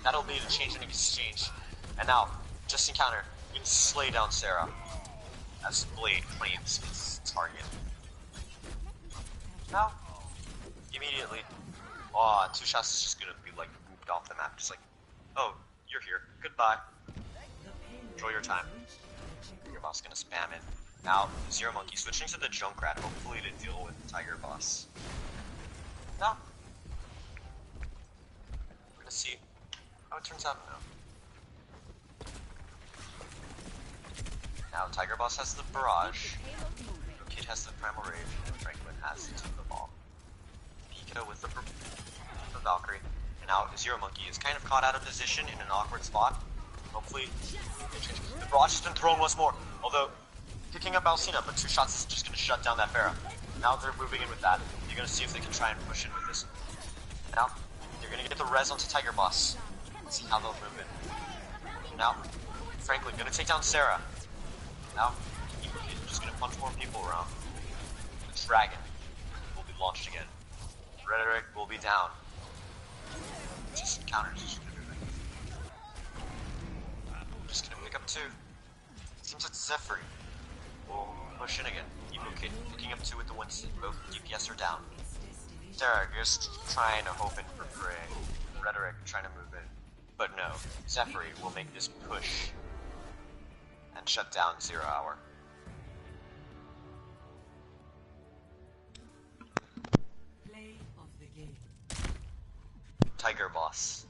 That'll be the change in exchange. And now, just encounter, you can slay down Sarah. As Blade claims its target. Now, immediately, oh, 2 shots is just gonna be like moved off the map. Just like, oh, you're here. Goodbye. Enjoy your time. Your boss gonna spam it. Now, Zero Monkey switching to the Junkrat, hopefully to deal with Tiger Boss. Now, we're gonna see how it turns out now. Now, Tiger Boss has the Barrage, Kid has the Primal Rage, and Franklin has the Bomb. Pika with the Valkyrie, and now Zero Monkey is kind of caught out of position in an awkward spot. Hopefully, the Barrage has been thrown once more, although picking up Alcina, but 2 shots is just going to shut down that Pharah. Now they're moving in with that. You're going to see if they can try and push in with this. Now, they're going to get the res onto Tiger Boss. Let's see how they'll move it. Now, Franklin going to take down Sarah. Now, he's just going to punch more people around. The Dragon will be launched again. Rhetoric will be down. Just counters. Just going to pick up 2. Seems like Zephyr will push in again. Evo Kid picking up 2 with the Winston. Both DPS are down. Sarah just trying to hope in for prey. Rhetoric trying to move in. But no, Zephyr will make this push and shut down 0 hour. Play of the game. Tiger Boss,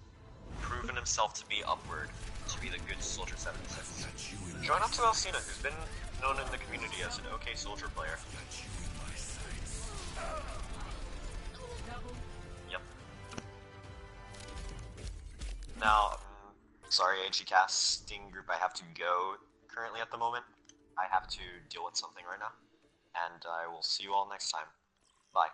proven himself to be upward, to be the good Soldier 76. Join up to Alcina, who's been known in the community as an okay soldier player. Yep. Now, sorry AG casting group, I have to go currently at the moment. I have to deal with something right now. And I will see you all next time. Bye.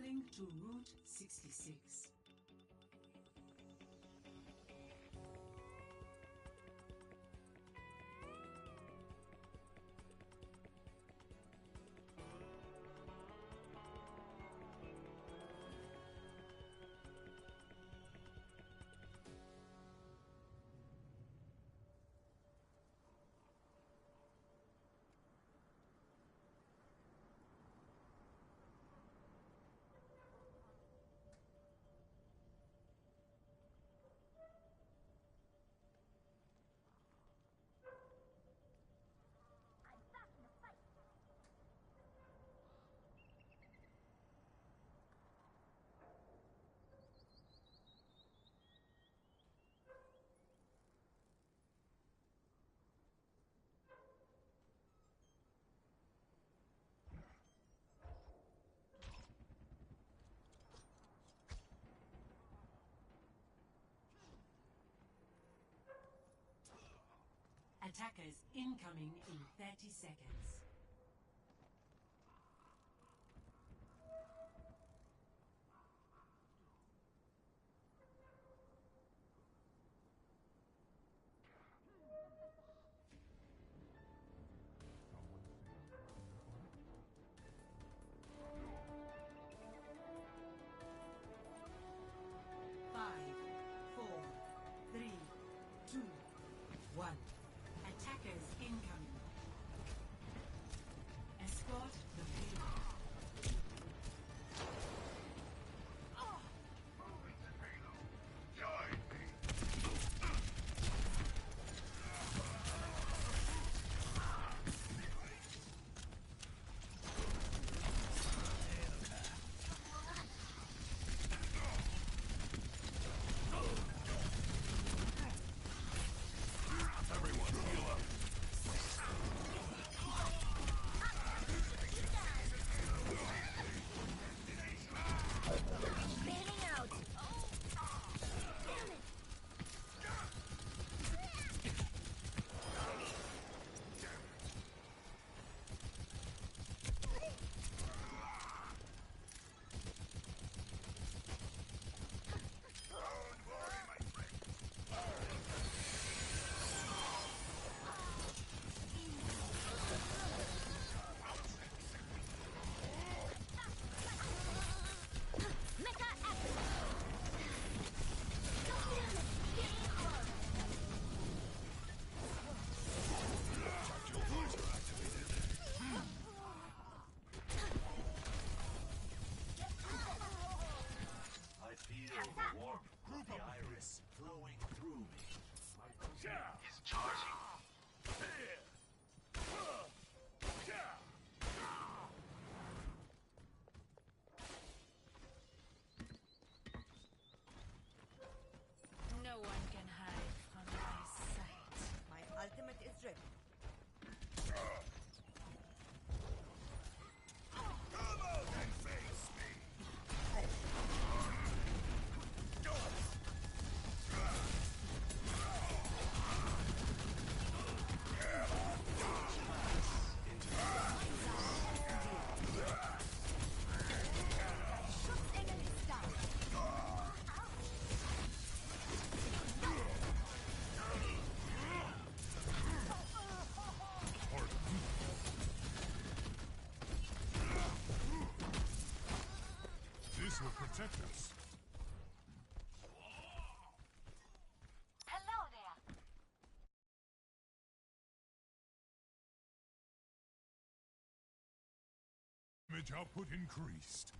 Traveling to Route 66. Attackers incoming in 30 seconds. Five, four, three, two, one. Attackers incoming. Escort the payload. Join me. Everyone heal up. Bailing out. Damn it. Don't worry, my friend. Mecha active. Game on. Tactical visor activated. I feel the warmth of the iris flowing through me. He's charging. Here. No one can hide from my sight. My ultimate is ready. Come out and face me. Shoot enemy down. This will protect us. Hello there. Damage output increased.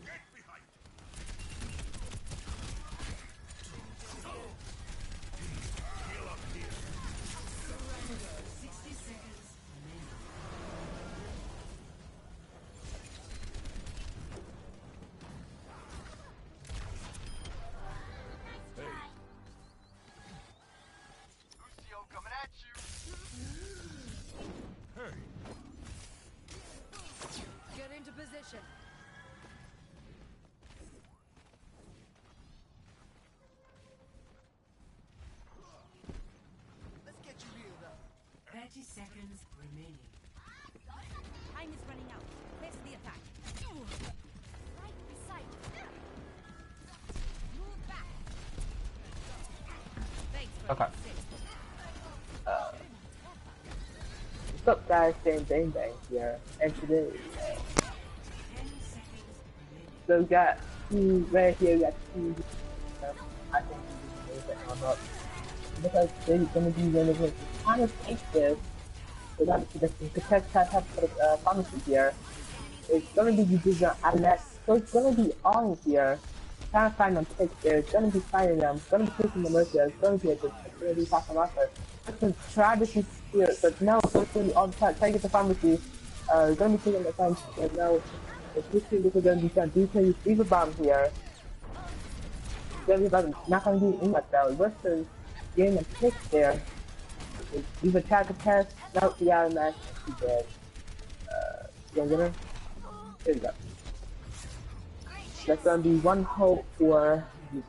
Get behind! Heal up here! 60 seconds remaining. Okay. What's up, guys? Bang Bang Bang here, and today, 10 seconds remaining. so we got two right here. We got two. I think we can move it up because they're gonna be really good. Kind of take this. We got the protect have for the pharmacy here. It's gonna be using Atlas, so it's gonna be on here. Trying to find them picks there. It's gonna be finding them. It's gonna be taking the mercy. It's gonna be it's gonna be talking about her. It's gonna try to see here, but no, it's gonna be on the side. Try to get the pharmacy. It's gonna be taking the time. But no, it's this is gonna be done. DK leave a bomb here. It's gonna be about not gonna be in that though. Versus getting a pick there. Leave a tag to pass. No, the other match. She's dead. You gonna get her? There you go. That's gonna be one hope for you.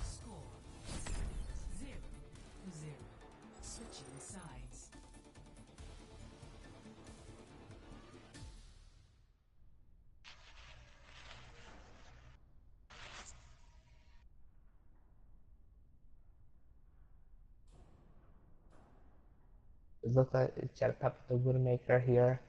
Score 0-0. Switching sides. It looks like it's got a pep the Widowmaker here.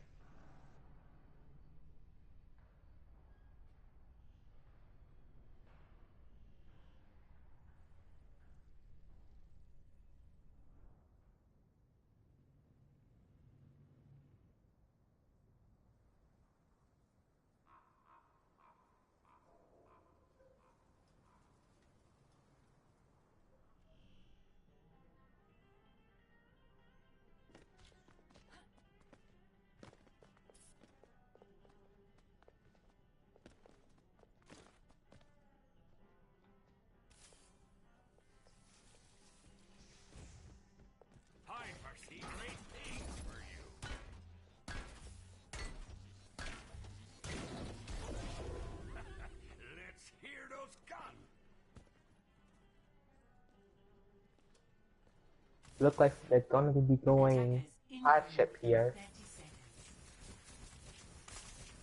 I foresee great things for you. Let's hear those guns. Looks like they're gonna be going hard ship here. 30 seconds.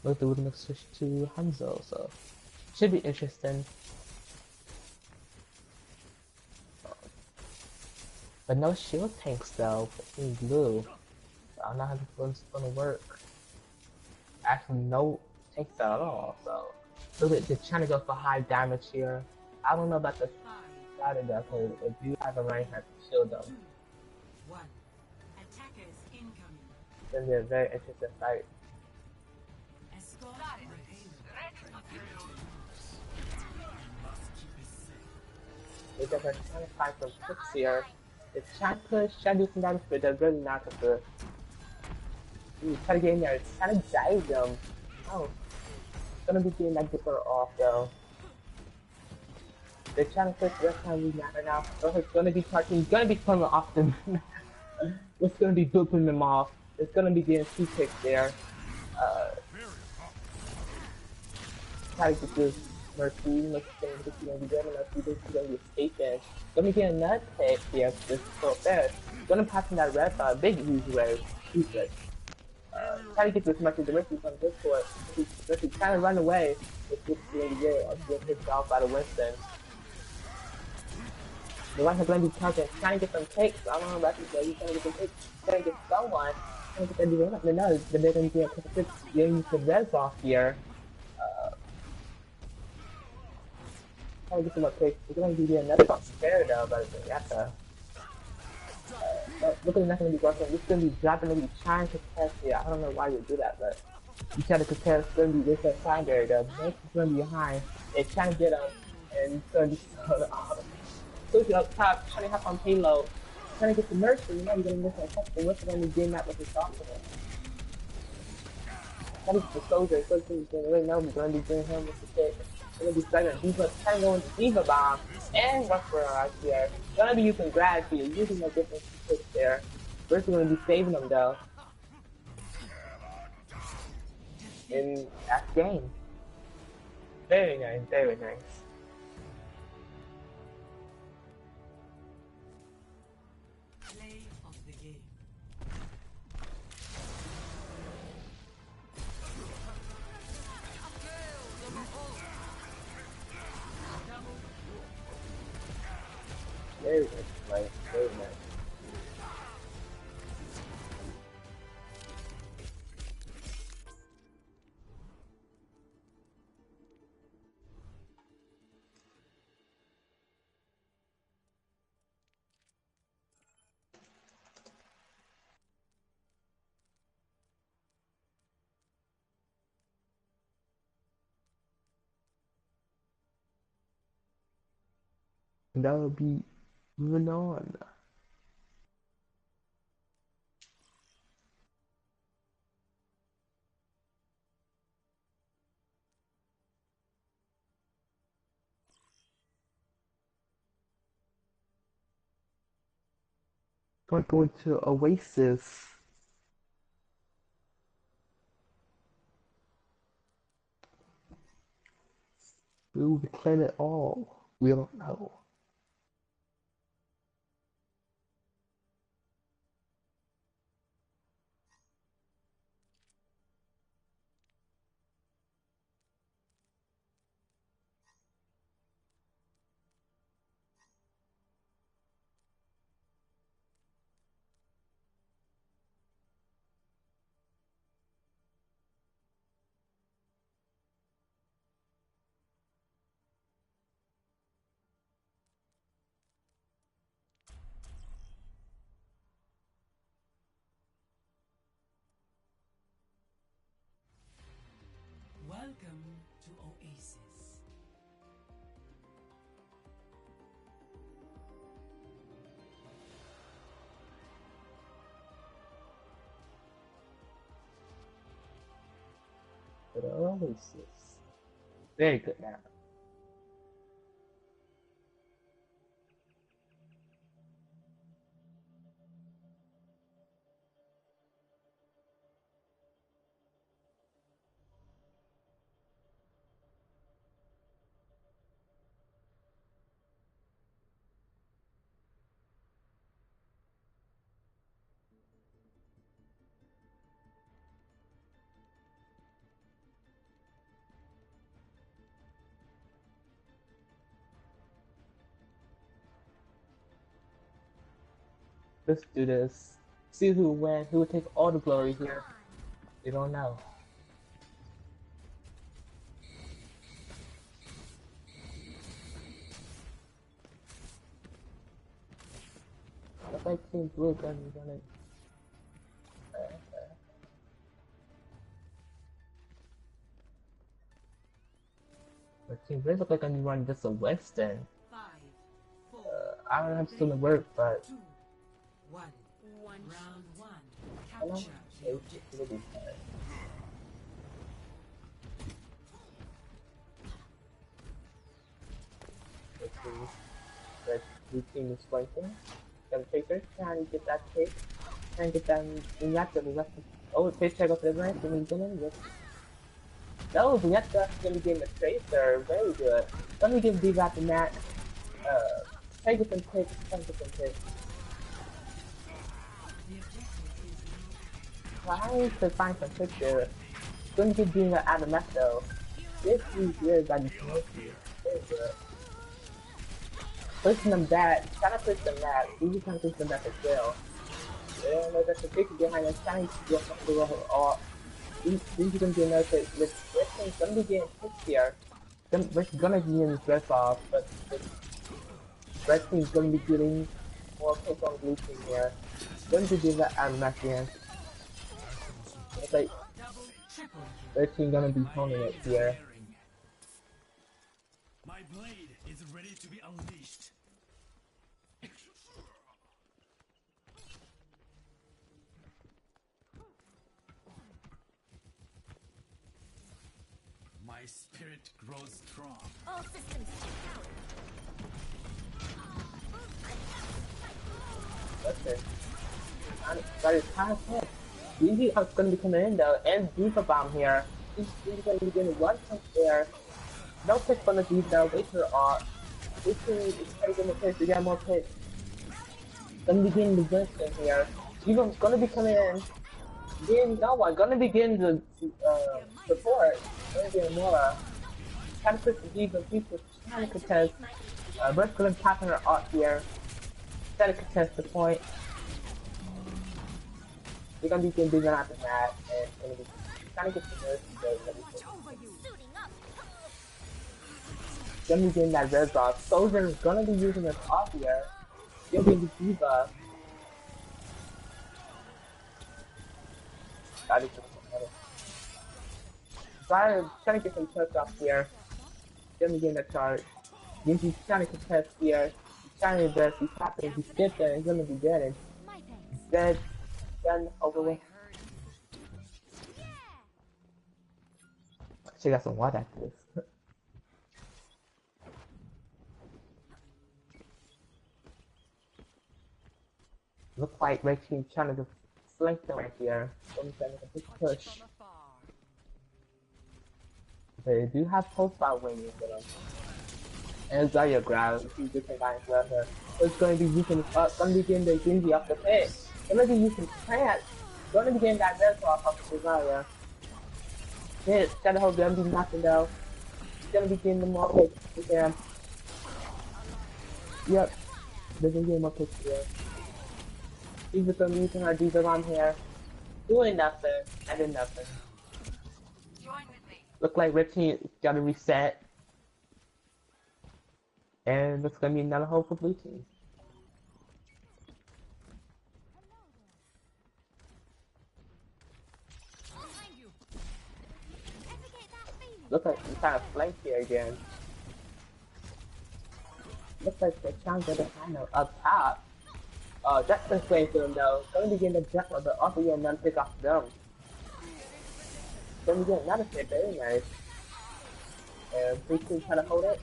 Look, the Widowmaker switch to Hanzo, so should be interesting. But no shield tanks though in blue. So I don't know how this one's gonna work. Actually, no tanks at all. So look at they're trying to go for high damage here. I don't know about the 5, side of that, because if you have a range have to shield them, 2, 1. Attackers incoming. it's gonna be a very interesting fight. Escort They're just trying to find some tricks here. They're trying to push, trying to do some damage, but they're really not gonna do. Ooh, try to get in there, trying to dive them. Oh, it's gonna be getting that dipper off though. They're trying to push the rest time we matter now. So it's gonna be touching, gonna be pulling off them. It's gonna be booping them off. It's gonna be getting 2 picks there. Try to get this Mercy, looks like it's gonna be good enough. This is gonna be escaping. Gonna get another pick here, this is so fair. Gonna pass in that red big huge wave. Try to get this much of the Mercy from this court. Mercy trying to run away. It's just gonna be good. I'll get picked off by the Winston. The one who's going to be trying to get some takes. I don't know about this, but he's trying to get some takes. Trying to get someone. Trying to get that dude up. No, but they're going to get a pick. They're going to use the res off here. Trying to get some more takes. They're going to be another fair though, but you have to. Look at it, not going to be working. This is going to be dropping. They're going to be trying to contest here. I don't know why you do that, but you try to contest. It's going to be this side there. The next is going to be behind. They're trying to get him, and it's going to be push up top, trying to hop on payload, trying to get the mercy, you know you're gonna miss that something. What's the only game that was his option? That is the soldier, so he's gonna really know we're gonna be doing him with the kick. We're gonna be starting Diva, trying to go into Diva Bomb, and Rushmore right here. Gonna be using Grad here, using no different kicks there. First we're gonna be saving them though. In that game. Very nice, very nice. play of the game. very like very nice. And that will be moving on. We're going to Oasis. We will claim it all. We don't know. Welcome to Oasis. But Oasis. Very good now. Let's do this. See who wins. Who will take all the glory here? We don't know. Looks like Team Blue gonna be running. But Team Red look like gonna be running just a Western. 5, 4, I don't know if it's gonna work, but 2, 1. Round 1. I don't know. Capture the It's objective. gonna be fine. Let's see. Red Blue team is fighting. Gonna take her. Trying to get that take. Trying to get that Vignetta. Oh, take check off the rank in the beginning. Yes. No, Vignetta gonna be getting a tracer. Very good. Let me give D-Rat the match. Take it and take. Take it and take. The objective is Trying to find some picture. Gonna be doing an Adamet though. This is good by the Smoky. Very good. Pushing them back. Trying to push them back. Easy trying to push them back as well. Yeah, no, that's a picture behind us. Trying to get the level off. This is gonna be another hit. This thing's gonna be getting picked here. We're gonna be in this dress off, but this red team's gonna be getting more picks on blue team here. Gonna be doing that Adamet again. It's like double, triple kill. red team gonna be holding it here. My blade is ready to be unleashed. My spirit grows strong. All systems check out. Okay. But it's kind of hit. Easy is gonna be coming in though, and Diva Bomb here. He's gonna be getting one punch there. No pick from the Diva, wait for off. This team is probably gonna pick to get more picks. Gonna be getting the Winston here. Diva's gonna be coming in. Getting no one, gonna be getting the support. Gonna be Mora. Trying to push the Diva, people trying to contest. Brett's gonna tap in her art here. Try to contest the point. We're gonna be doing bigger after that, and it's gonna be trying to get the nurse to go. Gonna be getting that red buff. Soldier is gonna be using this off here. You'll be the debuff. Trying to get some touch off here. Gonna be getting that charge. Then he's trying to contest here. He's trying to invest. He's tapping. He's dipped there. He's gonna be dead. And dead. Done. Over with. She got some water after this. Looks like Red Team trying to flank them right here. I'm trying to big push. They do have post-fire wings for them. And Zarya grab a few different guys left her. It's going to be using going to be getting the Genji off the pit. They're going to be using plants. Going to be getting that red off of the Zarya. Hit, gotta hold them, be nothing though. Gonna be getting the more picks with them. Yep. They're gonna get more picks here. Diva's gonna be using her Diva on here. Doing nothing. I did nothing. Look like Red Team gotta reset. And it's gonna be another hope for Blue Team. Looks like we kind of flanked here again. Looks like they're trying to get the final up top. That's the same to them though. Gonna be getting the jump of the offer your none pick off them. Gonna be getting another hit, very nice. And Blue Team trying to hold it.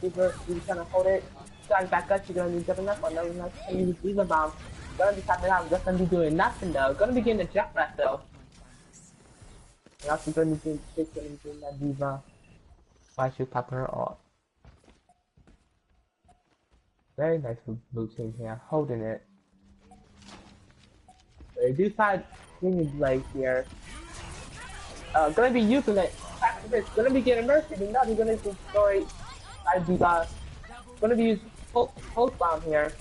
Diva trying to hold it. Starting back up, she's gonna be jumping up on another nice use Diva bomb. Gonna be tapping out, just gonna be doing nothing though. Gonna be getting the jump back though. And also gonna be doing that Diva. Why should pop her off? Very nice for Blue Team here, holding it. They do find Minion Blade here. Gonna be using it. Gonna be getting mercy, but not gonna destroy Diva. Gonna be using post bomb here.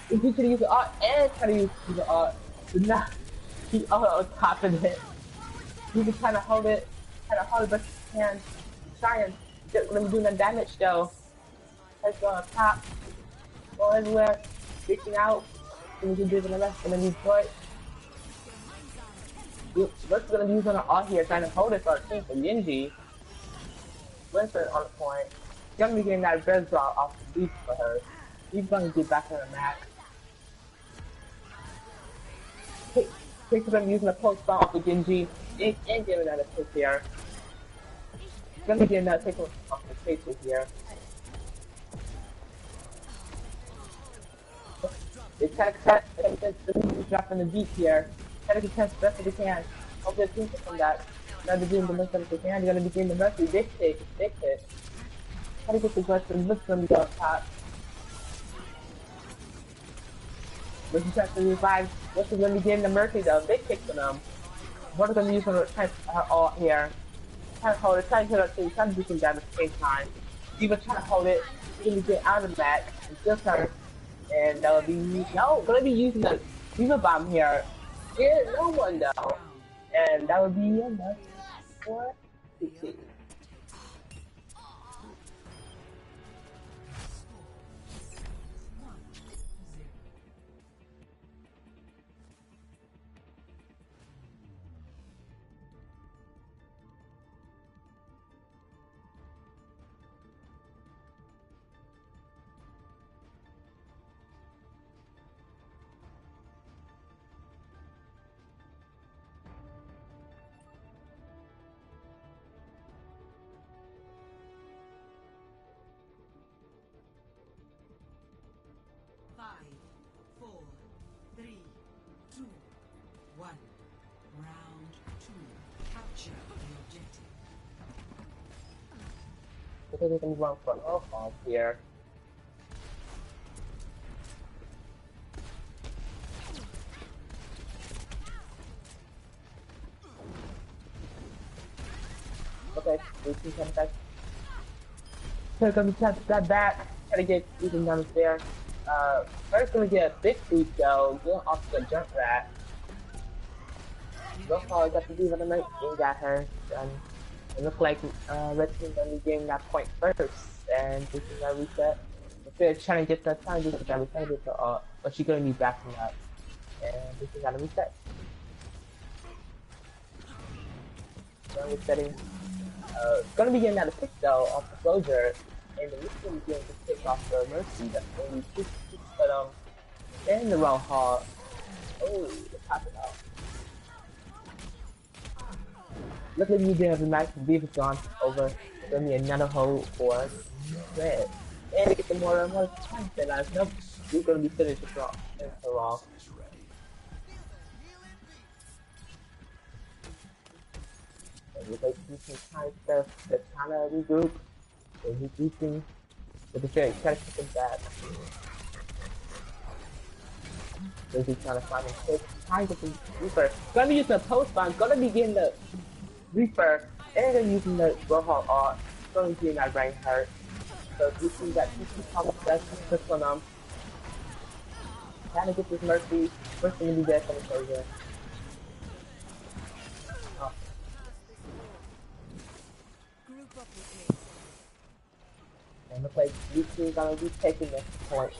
If you could use the art and try to use the art, but not keep on top of it. You can kind of hold it best you can. Try and get them doing the damage though. Let's go on top, go everywhere, reaching out, and we can do the rest, and then we put. We're gonna be using an art here, trying to hold it for our team for Genji. Winston on the point. He's gonna be getting that red draw off the beast for her. He's gonna get back on the map. He's gonna be using a post bomb off the Genji. And giving that a kick here. He's gonna be getting that take off the faces here. They try to drop in the beat here. Try to contest the best as they can. Hope they're thinking from that. Now they're doing the best as they can. They're gonna be getting the mercy. Big hit. Try to get the guts and lift them up top. Mercy tries to revive. What's gonna be getting the mercy though? Big kick for them. What are going to use on her ult here? Trying to hold it, trying to hit her too, trying to do some damage at the same time. Diva trying to hold it, going to get out of the back, and just her. And that would be, going to be using the Diva bomb here. Yeah, no one though. And that would be enough for the team. I think we can run for off here. Okay, we can come back. So gonna be trying to grab back. Try to get even down the stairs. First gonna get a big boot though, going off the jump rat. So far, got the D.Va tonight, and got her. And it looks like Red Team gonna be getting that point first, and this is our reset. If they're trying to get that time, this is our reset, but she's gonna be backing up. And this is how to reset. So resetting. Gonna be getting out of pick though off the closure, and the next one is going to pick off the Mercy. That's only 6, but and the wrong hall. Oh, let's pop it out. Look like you did have a match. D.Va's gone over. There's gonna be another hold for Red. And to get the more time set out. Nope, you're gonna be finished wrong. It's so wrong. We like using time stuff that's kind of regroup. So he's using the defense, try to kick him back. So he's trying to find him quick. Trying to get the Reaper. Gonna use the post bomb, gonna begin the Reaper, and then using the Roadhog art. Gonna be that right hurt. So you see that PC comes that's just on trying to get this Mercy. First thing to be dead from the soldier. Group up with me. And looks like these two are gonna be taking this point.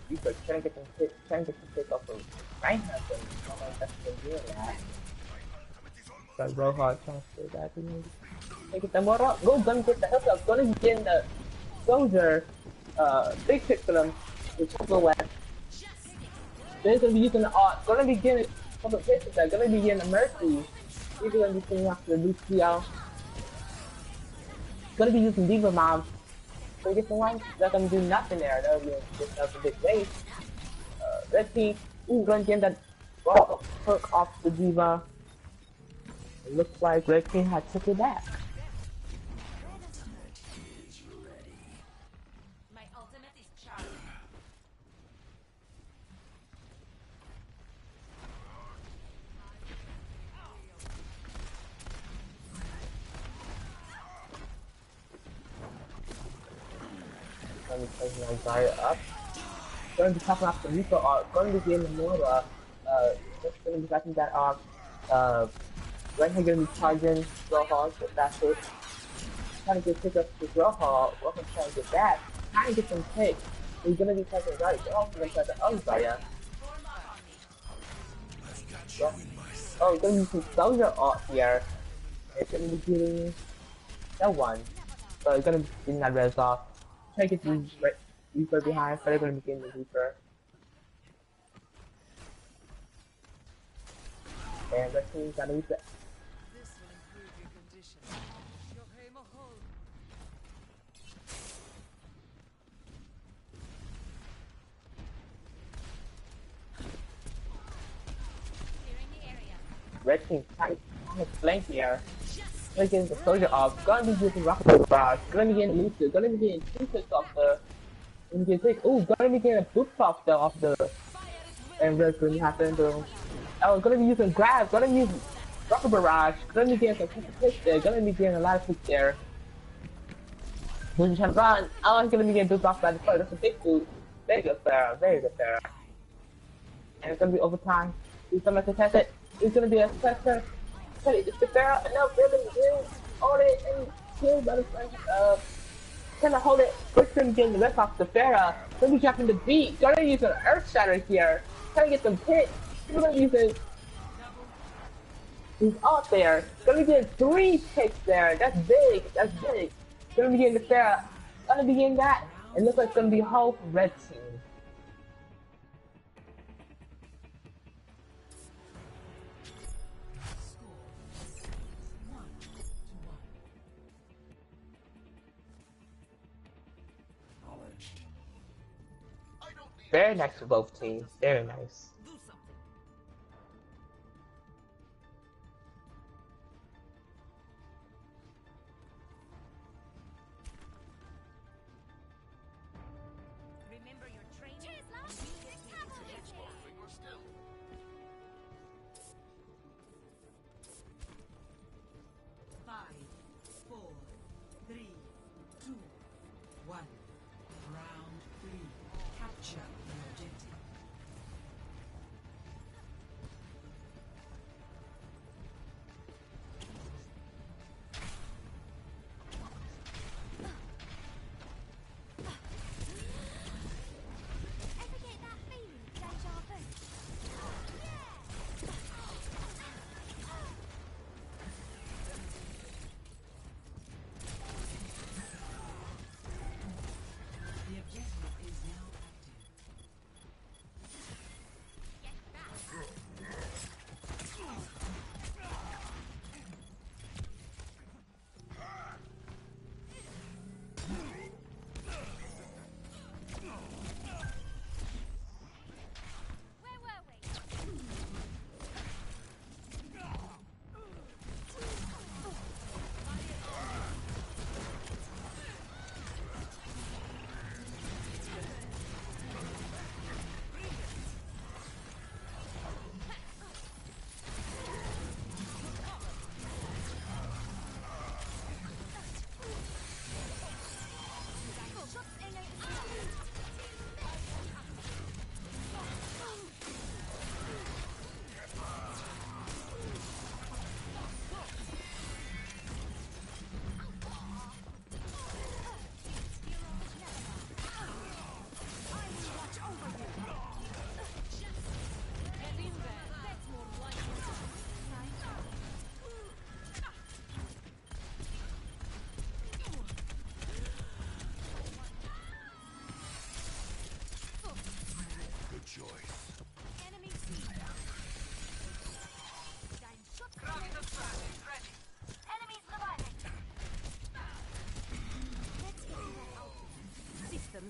Reaper trying to get them pick off of Reinhardt, but I don't know if that's what they're doing that. So Roadhog trying to stay back and take them more up. Go gun get the help up. Gonna begin the soldier big pick for them. The triple left. They're gonna be using the art. Gonna be getting a couple of picks there. Gonna be getting the Mercy. These are gonna be sitting after the Lucio. Gonna be using D.Va Mom. So get the one. They're gonna do nothing there. That'll be just a big waste. Red Team. Ooh, gonna get that ball hook off the D.Va. It looks like Red Team had took it back. My ultimate is charged. Gonna be taking Isaiah up. Gonna be topping off the Reaper art. Gonna be getting the Mora. Just gonna be backing that off. Right here gonna be charging Roadhog with that hit. Trying to get pick up the Roadhog. Welcome trying to get that. Trying to get some picks. He's gonna be taking right. They're also gonna try to Isaiah. Oh, gonna be some soldier art here. It's gonna be getting that one. So it's gonna be getting that res off. Try to get the Reaper behind, so they're gonna be getting the Reaper. And Red Team's gotta reset. This will improve your condition. Your aim a hole. Clearing the area. Red Team trying to flank here. Gonna get the soldier off. Gonna be using rocket barrage. Gonna be getting Lucio. Gonna be getting 2 hits off the. Gonna get 6. Ooh, gonna be getting a boost off the. And Red's gonna be happening to. Oh, gonna be using grab. Gonna use rocket barrage. Gonna be getting some hits there. Gonna be getting a lot of hits there. When you try to run, I'm gonna be getting boost off by the play. That's a big boot. Very good, Sarah. Very good, Sarah. And it's gonna be overtime. He's gonna contest it. It's gonna be a contester. It's the Sarah. No, really, hold it and kill by the kind of hold it. First gonna get the rest off the Farah. Gonna be dropping the beat. Gonna use an Earth Shatter here. Trying to get some hits. Gonna use it. He's out there. Gonna be getting 3 picks there. That's big. That's big. Gonna be getting the Farah. Gonna be getting that. It looks like it's gonna be whole for Red Team. Very nice for both teams. Very nice. Do something. Remember your training. Cheers, love. Five, four,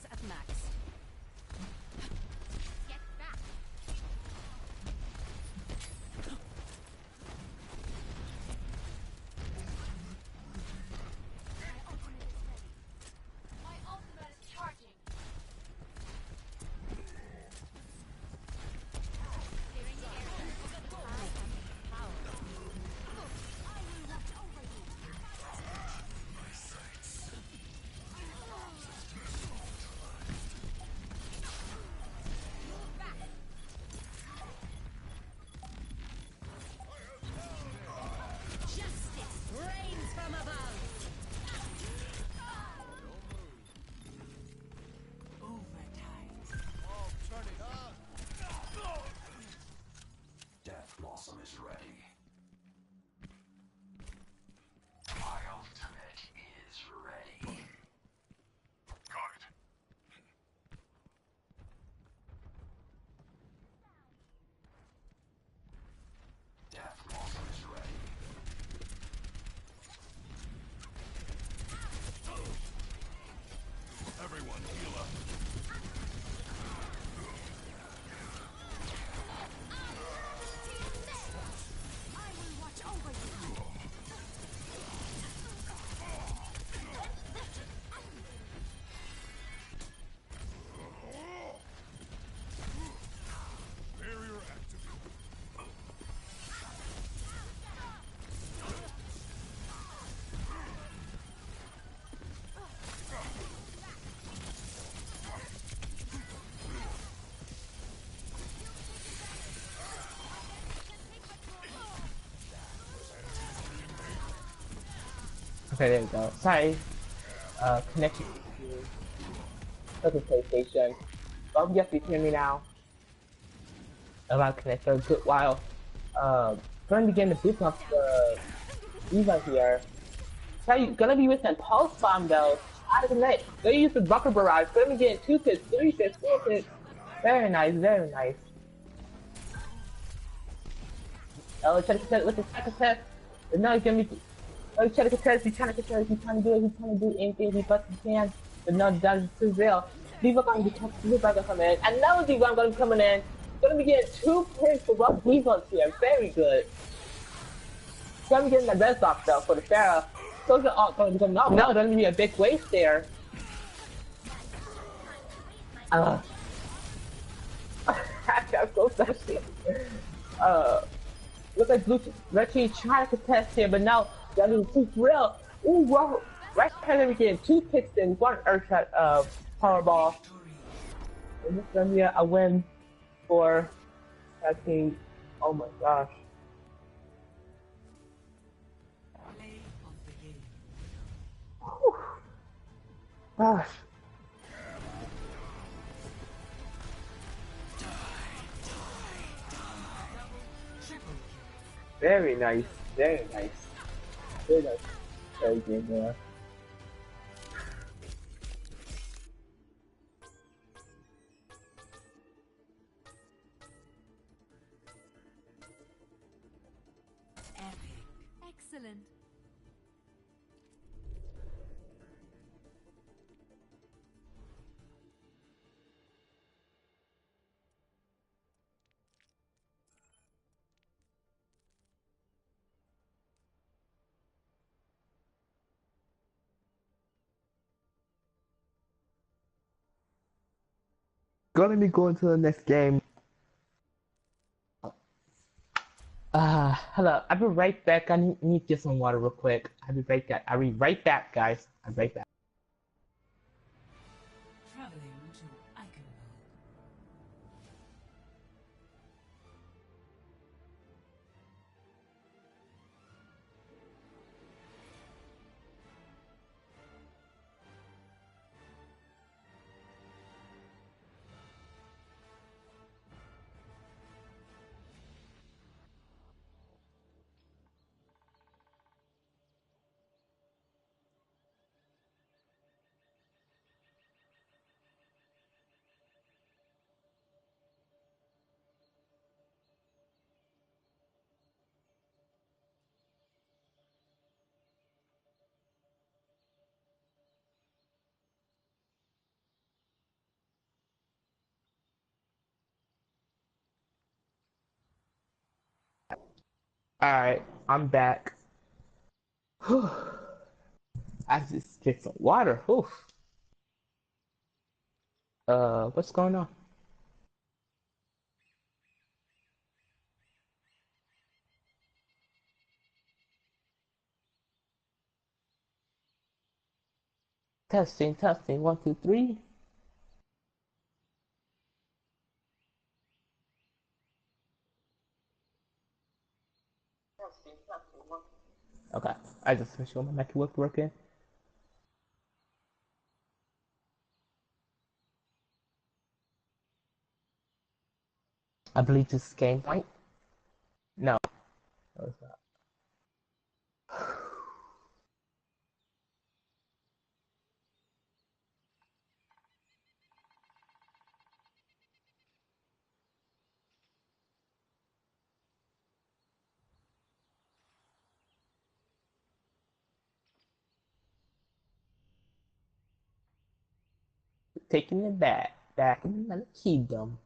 Shields at max. Get back. My ultimate is charging. Clearing the area. I am powerful. I will watch over you. My sights. Move back. Justice reigns from above. Death Blossom is ready. My ultimate is ready. Got it. Death Blossom is ready. Everyone heal up. I will watch over you. Barrier active. Okay, there we go. Sorry. Connection to the PlayStation. But yes, you can hear me now. About connect for a good while. Going to begin the beat up the Eva here. So you're gonna be with a pulse bomb though. Out of the net. They use the bucket barrage. Gonna be getting 2 hits, 3 hits, 4 hits. Very nice, very nice. Oh, try to contest with the second test. But no, he's gonna be. Oh, he's trying to contest. He's trying to contest. He's trying to do it. He's trying to do anything he possibly can. But no, that is too real. Diva going to be coming in. And now Diva going to be coming in. Gonna be getting 2 points for rough defense here. Very good. Gonna be getting the red box though for the Pharah. So it's going to become no, gonna be a big waste there. I'm so thirsty. Looks like Blue Red Team trying to contest here, but now that is too real. Ooh, wow. Right here we getting 2 picks and 1 Earth shot Powerball. And this is gonna be a win for that team. Oh my gosh. Play of the game. Whew. Gosh. Triple kill. Very nice. Very nice. Very nice. Very good there. Epic. Excellent. Gonna be going to the next game. Hello. I'll be right back. I need to get some water real quick. I'll be right back. I'll be right back, guys. I'll be right back. Traveling to Eichenberg. Alright, I'm back. Whew. I just drink some water. Whew. What's going on? Testing, testing. 1, 2, 3. Okay, I just make sure my mic was working. I believe this is game point. No, no, it's not. Taking it back in the kingdom.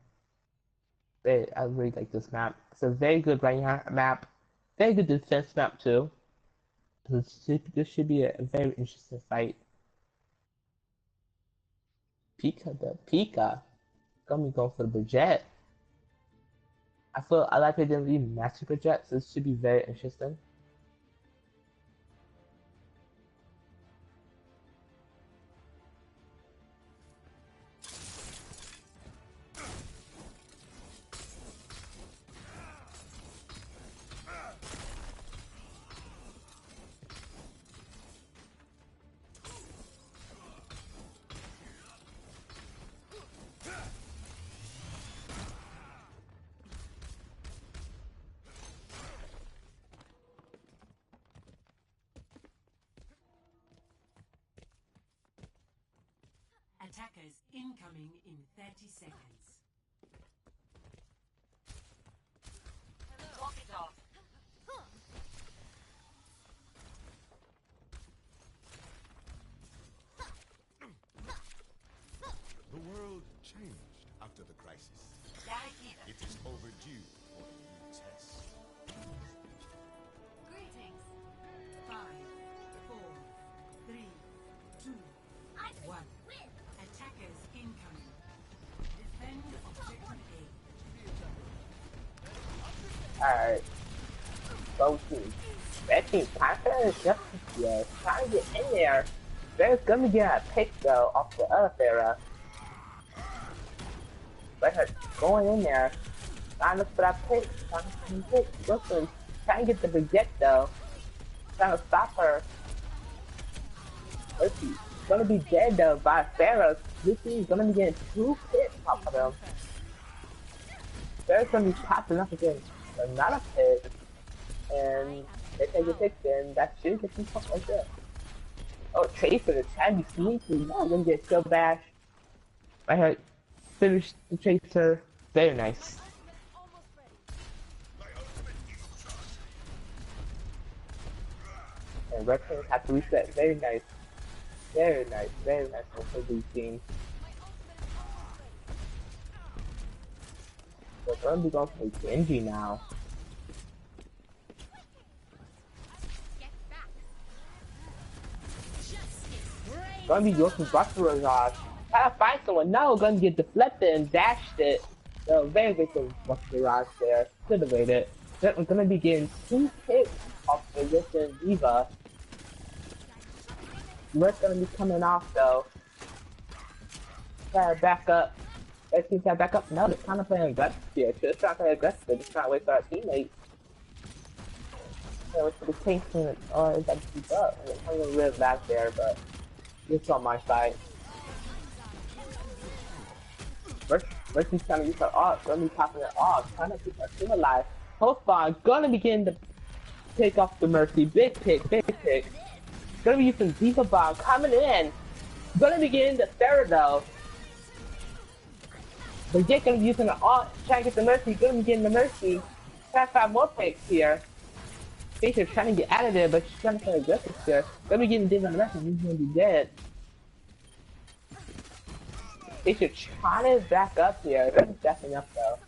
I really like this map. It's a very good right map. Very good defense map too. This should be a very interesting fight. Pika. Gonna be going for the budget. I like they didn't really match the budget, so this should be very interesting. Attackers incoming in 30 seconds. Walk it off. The world changed after the crisis. It is overdue for a new test. Greetings. 5, 4, 3, 2, I 1. win. Attackers incoming. Defend objective A. Alright. Both teams. Red team confident just trying to get in there. They're gonna get a pick though off the other era. But her going in there. Trying to look for that pick. Looking. Trying to get the baguette though. Trying to stop her. Let's see. Gonna be dead though by Pharaoh. This team's gonna be getting 2 hits off of them. Pharaoh's gonna be popping up again. Another hit. And they take a pick then that should get some stuff like that. Oh, Tracer, the tag is sneaky. No, I'm gonna get so bashed. I had finished the Tracer. Very nice. Almost ready. My ultimate is charged. And Red Team had to reset. Very nice. Very nice. Very nice for these teams. So we're gonna be going for Genji now. Get back. Justice. Gonna be using Buster Rage. Try to find someone. No, gonna get deflected and dashed it. So very good for Buster Rage there. Should have waited. Then we're gonna be getting 2 hits off the Resident Diva. Red's gonna be coming off though. Try to back up. Let's see if that back up. No, they're kind of playing aggressive here. Should try to play aggressive. They're just trying to wait for our teammates. Yeah, wait for the tank team. Or is that keep up? I'm gonna live back there, but it's on my side. Mercy's trying to use her ult. Gonna be popping it off. Trying to keep our team alive. Hostbond gonna begin to take off the Mercy. Big pick, big pick. Gonna be using Diva Bomb coming in. Gonna be getting the Sarah though. But Jake gonna be using the ult, trying to get the Mercy. Gonna be getting the Mercy. Trying to find more picks here. Facer's trying to get out of there, but she's trying to play aggressive here. Gonna be getting Diva Mercy. He's gonna be dead. Facer trying to back up here. They're backing up though.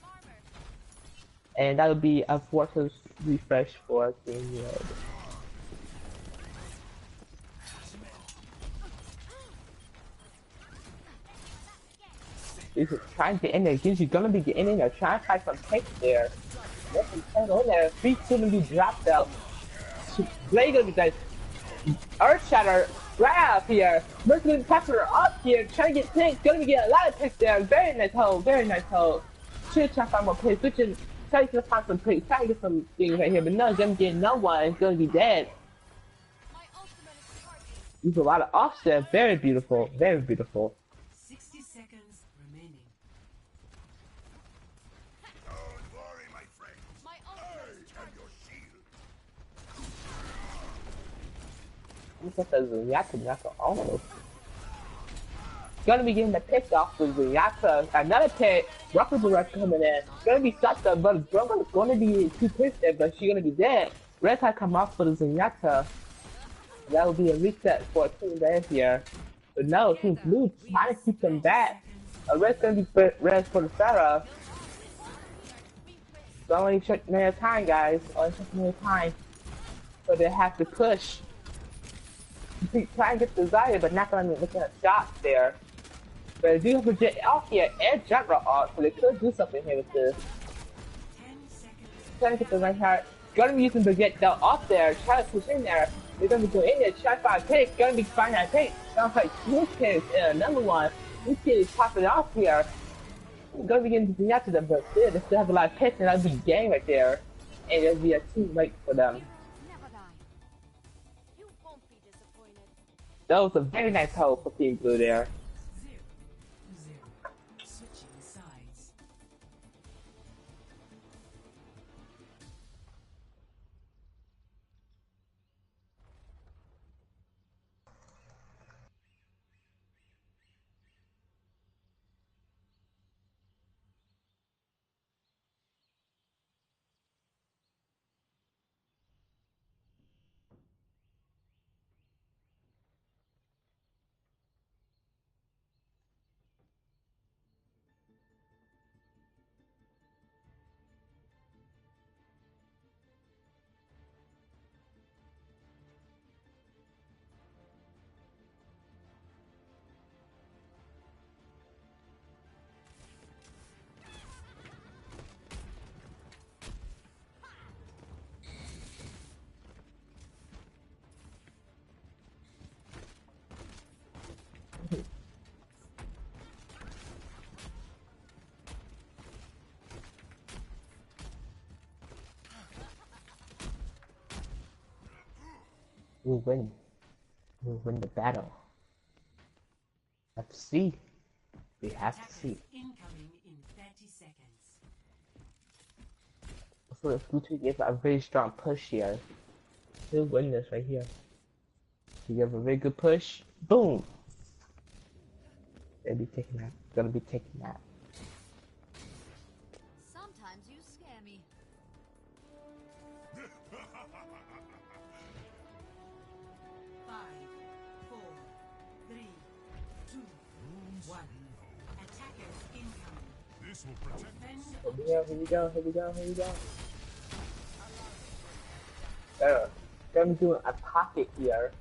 And that would be a forces refresh for game mode. He's trying to get in there. He's gonna be getting in there. Trying to find some picks there. Let him turn in there. Feet's gonna be dropped out. Blade gonna be like Earth Shatter grab here. Mercy's gonna be popping her up here. Trying to get picks. Gonna be getting a lot of picks there. Very nice hole. Very nice hole. Should try to find more picks. Switching. Trying to find some picks. Trying to get some things right here. But no, gonna get no one. It's gonna be dead. My ultimate is charging. There's a lot of offset. Very beautiful. Very beautiful. 60 seconds remaining. Don't worry, my friend. My I ultimate is am charging. your shield. Look at the Zenyatta almost. Gonna be getting the pick off the Zenyatta. Another pick. Rocket Direct coming in. Gonna be sucked up, but Brumman's gonna be two picks there, but she's gonna be dead. Red Tide come off for the Zenyatta. That will be a reset for Team Red here. But no, Team Blue trying to keep them back. Red's gonna be red for the Sarah. So only checking their time, guys. Only checking their time. So they have to push. Try and get the Zaya, but not gonna be looking at shots there. But they do have a jet off here and jump rock off, so they could do something here with this. 10 seconds. Trying to get the right heart. Gonna be using the jet down off there, try to push in there. They're gonna be going in there, try to find a pick, gonna be finding that pick. Sounds like two picks and another one. This kid is popping off here. Gonna be getting the after them, but still, they still have a lot of picks, and that'll be game right there. And it'll be a team right for them. Never die. You won't be disappointed. That was a very nice hold for Team Blue there. 0-0. Switching sides. We'll win. We'll win the battle. Let's see. We have to see. Attackers incoming in 30 seconds. So if Bluetooth gives a very strong push here, he'll win this right here. He give a very good push. Boom! They'll be taking that. Gonna be taking that. Sometimes you scare me. 5, 4, 3, 2, 1. Attackers incoming. This will protect Defend Here we go, here we go, here we go. Gonna be doing a pocket here.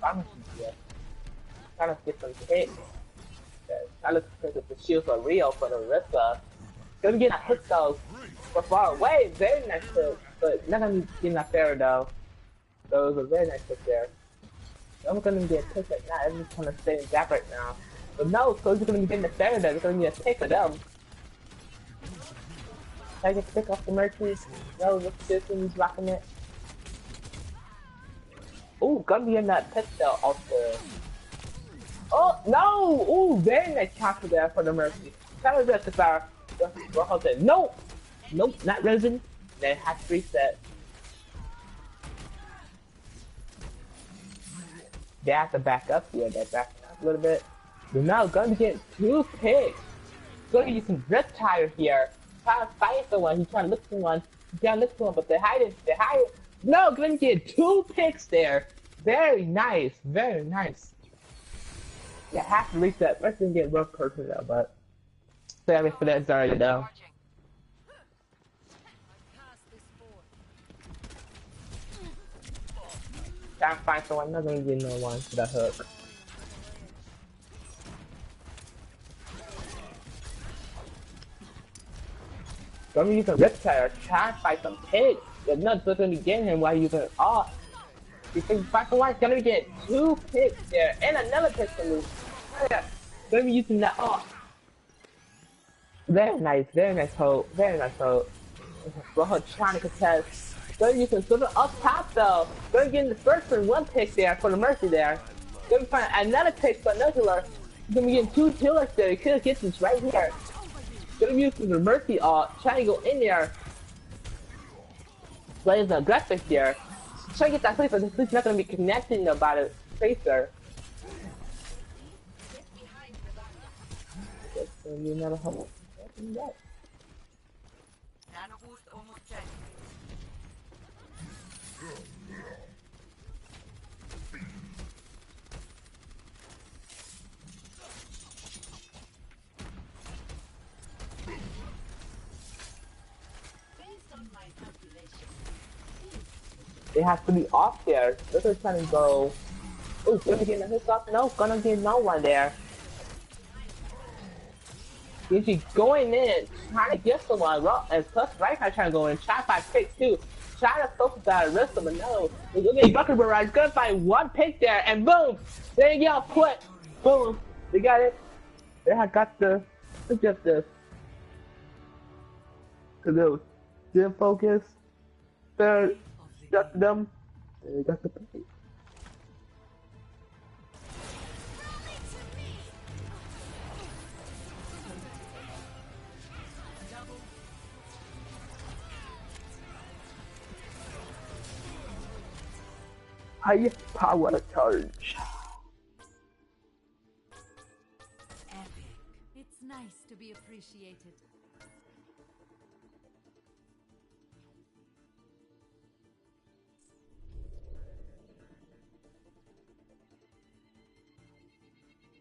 Pharmacy here. Trying to get some hits. Trying to look at the shields are real for the Ripper. Gonna get a hit though. But far away, very nice hit. But not gonna be getting that fair though. So it was a very nice hit there. I'm gonna get a pick right now. Everyone's trying to stay in gap right now. But no, so he's gonna be getting the fair there. It's gonna be a pick of them. Try to get pick off the Mercury. No, look at this when he's rocking it. Ooh, gonna be in that pistol also. Oh, no! Ooh, very nice counter there for the Mercy. Kind of just fire. Nope! Nope, not resin. They have to reset. They have to back up here. They back up a little bit. But now, gonna get two picks. Gonna use some drip tire here. Trying to fight someone. He's trying to look for one. He's trying to look for one, but they're hiding. They're hiding. No, gonna get two picks there. Very nice. Very nice. You have to reset. Let's just get rough person though, but sorry for that, sorry though. I passed this board. Trying to find someone, not gonna get no one for the hook. Don't use a reptile, try to find some pigs. You're not just gonna get him while using it off. You think fight for one's gonna get 2 pigs there and another pig from me. Yeah, gonna be using that off. Very nice hold, very nice hold. Well, trying to contest. Gonna use some sort of up top though. Gonna get in the first one pick there for the Mercy there. Gonna find another pick for another healer. Gonna be getting 2 healers there. You could get this right here. Gonna be using the Mercy trying to go in there. Playing the aggressive here. Trying to get that place, but this is not gonna be connecting by the Tracer. That's gonna be another hole. They have to be off there. They're trying to go. Oh, gonna get a hiccup? No, gonna get no one there. Usually going in, trying to get someone, and plus right now trying to go in, try to find picks too. Try to focus that rest of them, no. They're gonna get Bucket Barrage, gonna find 1 pick there, and boom! There you go, put! Boom! They got it. They have got the, look at this. Cause it was still focus. Third, just them. They got the pick. High power charge. Epic. It's nice to be appreciated.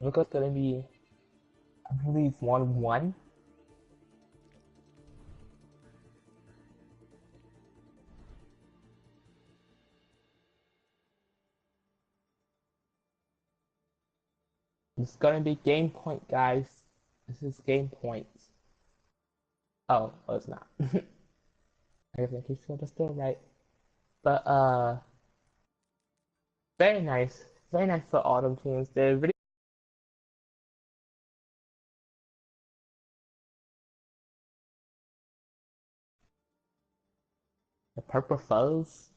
Look, it's gonna be, I believe, 1-1. It's gonna be game point, guys. This is game points. Oh, it's not. I think he's still right. But very nice for autumn teams. They're really the purple foes.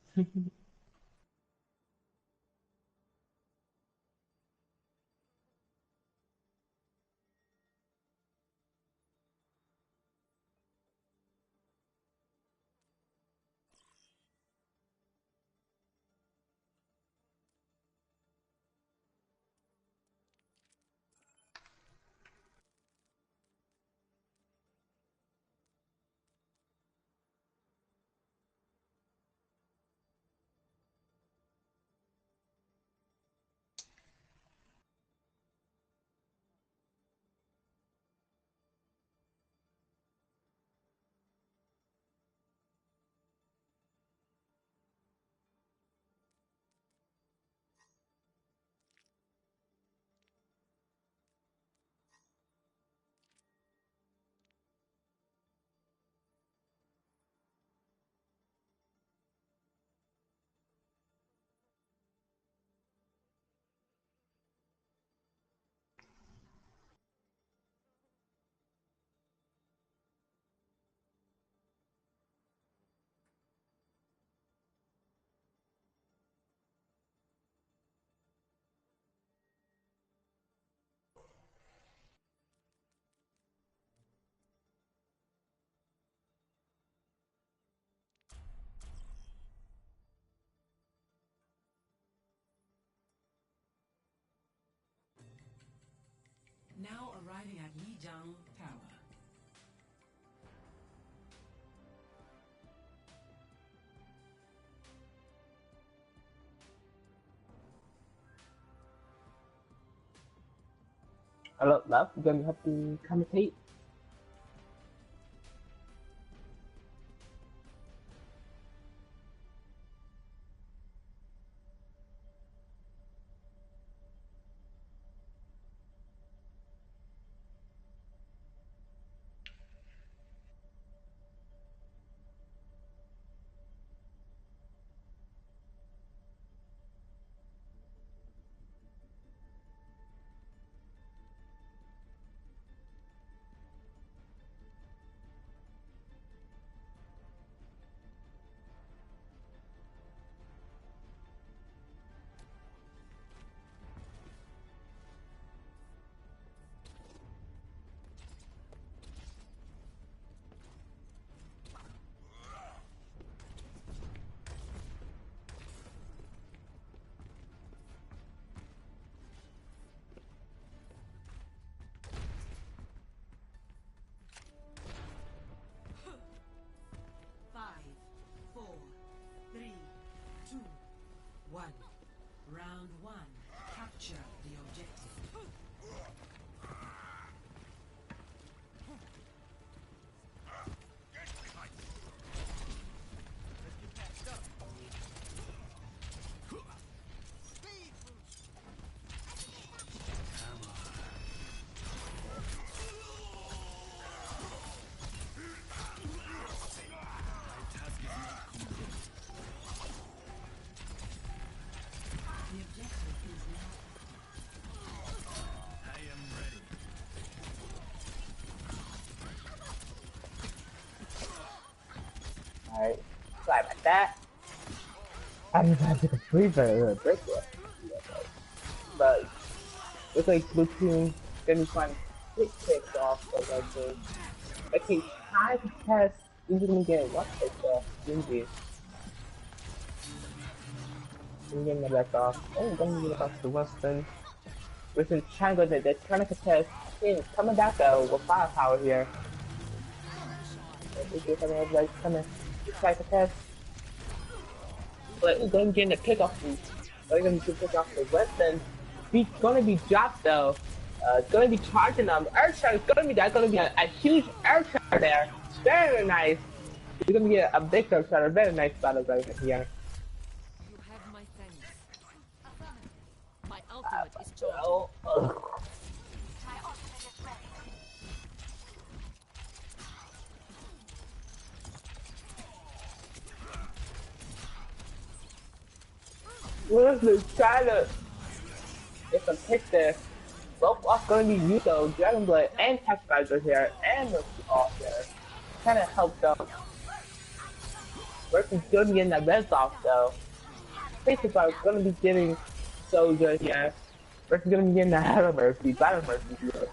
Now arriving at Lijiang Tower. Hello, love. You're gonna have to commentate. Alright, sorry about that. I didn't have to complete the break it. But looks like blue team gonna be trying to picks off of that team. Okay, try to test. He's gonna get one pick off. Indeed. He's getting the back off. Oh, gonna get across to Winston. Winston trying to go there. They're trying to contest. He's coming back though with firepower here. Everybody's coming to try to contest. But he's gonna get in the pick off. They're gonna get pick off the Winston. He's gonna be dropped though. It's gonna be charging them. Earthshot is gonna be that's gonna be a huge Earthshot there. Very nice. You're gonna get a big Earthshot, a very nice battle right here. You have my thanks. My ultimate is charged. Oh, Wilson trying to get some hits there. Both are going to be used though. Dragon Blood and Textizer here, and the off there. Kind of helped them. Versus going to be getting that red off though. Faces are going to be getting Soldier here. Versus going to be getting the Battle Mercy here.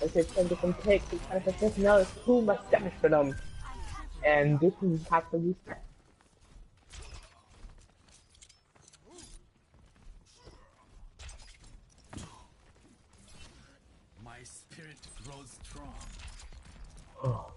Let's just trying to get some picks. He's trying to get another too much damage for them. And this is have to reset. My spirit grows strong. Oh.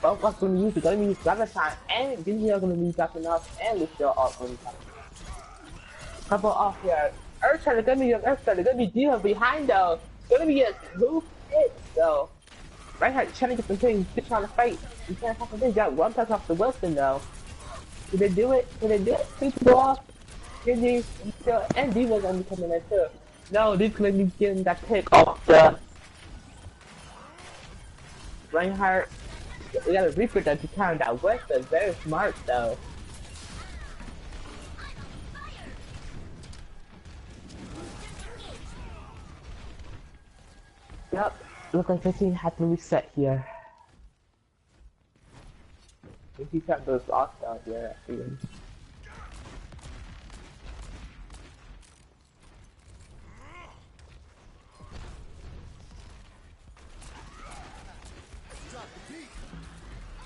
Both of us going to use it. Going to use Graviton and Disney are going to be dropping off, and we're still off going to couple off here. Earthshot is going to be an Earthshot. They're going to be dealing behind though. Going to be a 2 hits though. Right here, trying to get some things. Just trying to fight. You can't have to got one touch off the Wilson though. Did they do it? Did they do it? 2 people off. Disney and D was going to be coming in too. No, they're going to be getting that pick off the Reinhardt. We got a Reaper that to counter that Wilson. Very smart though. Yep, look like 15 had to reset here. I think he's got those locks down here, I think.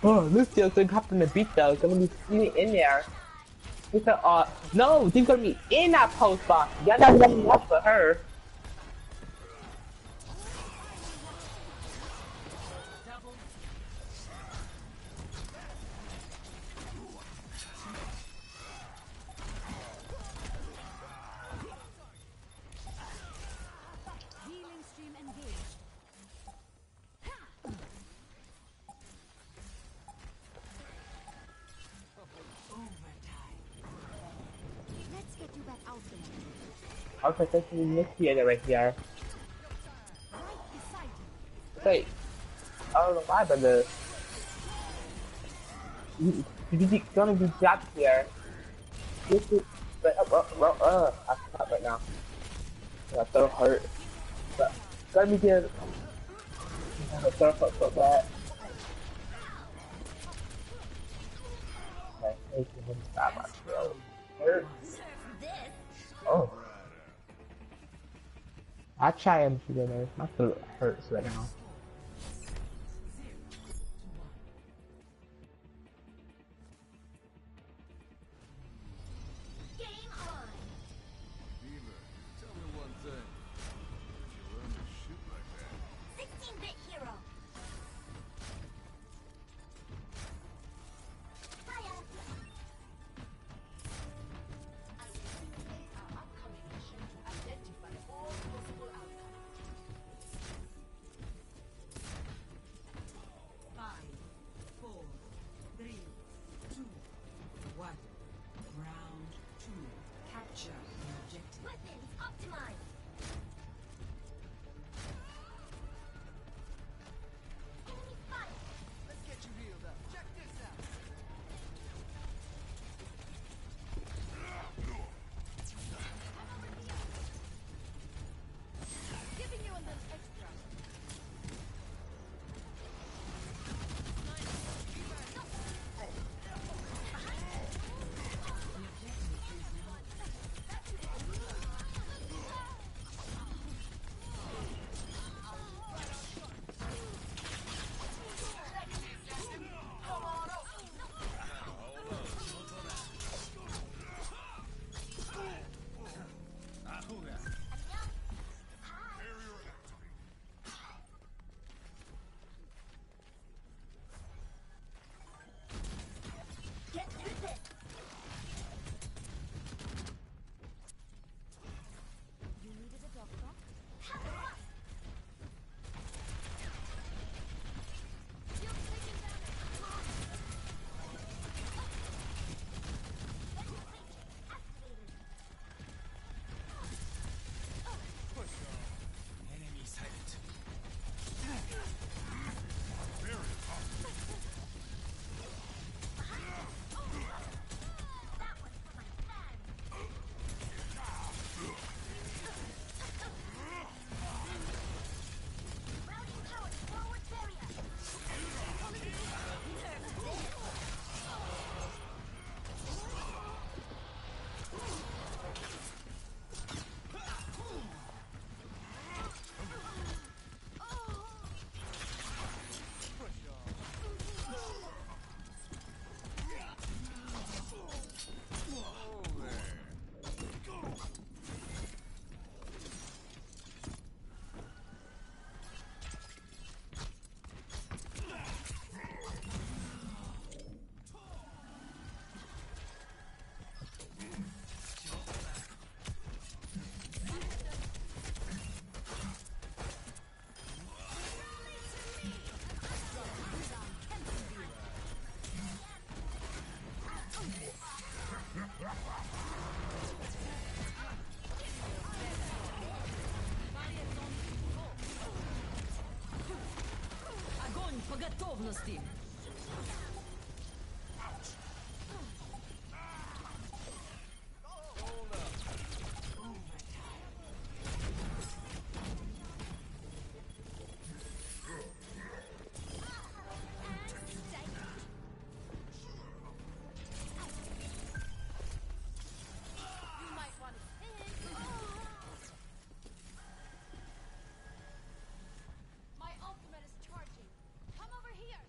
Oh, Lucio's gonna hop in the beat though, gonna be sitting in there. He said, no, he's gonna be in that post box. Y'all not letting up for her. Healing stream engaged. Let's get you back out there. I'll take this initiator right here. Right beside you. Wait, I don't know why, but he's gonna be dropped here. This is, but I stop right now. Yeah, so hurt. But gonna be good. I'm so hurt so bad. Okay, making him stop my throat. Hurts. Oh. I try him to get there. My throat hurts right now. Tell me one thing. You learn to shoot like that. 16-bit hero. Fire. Our upcoming mission to identify all possible outcomes. Готовности! You might want to think. My ultimate is charging. Come over here.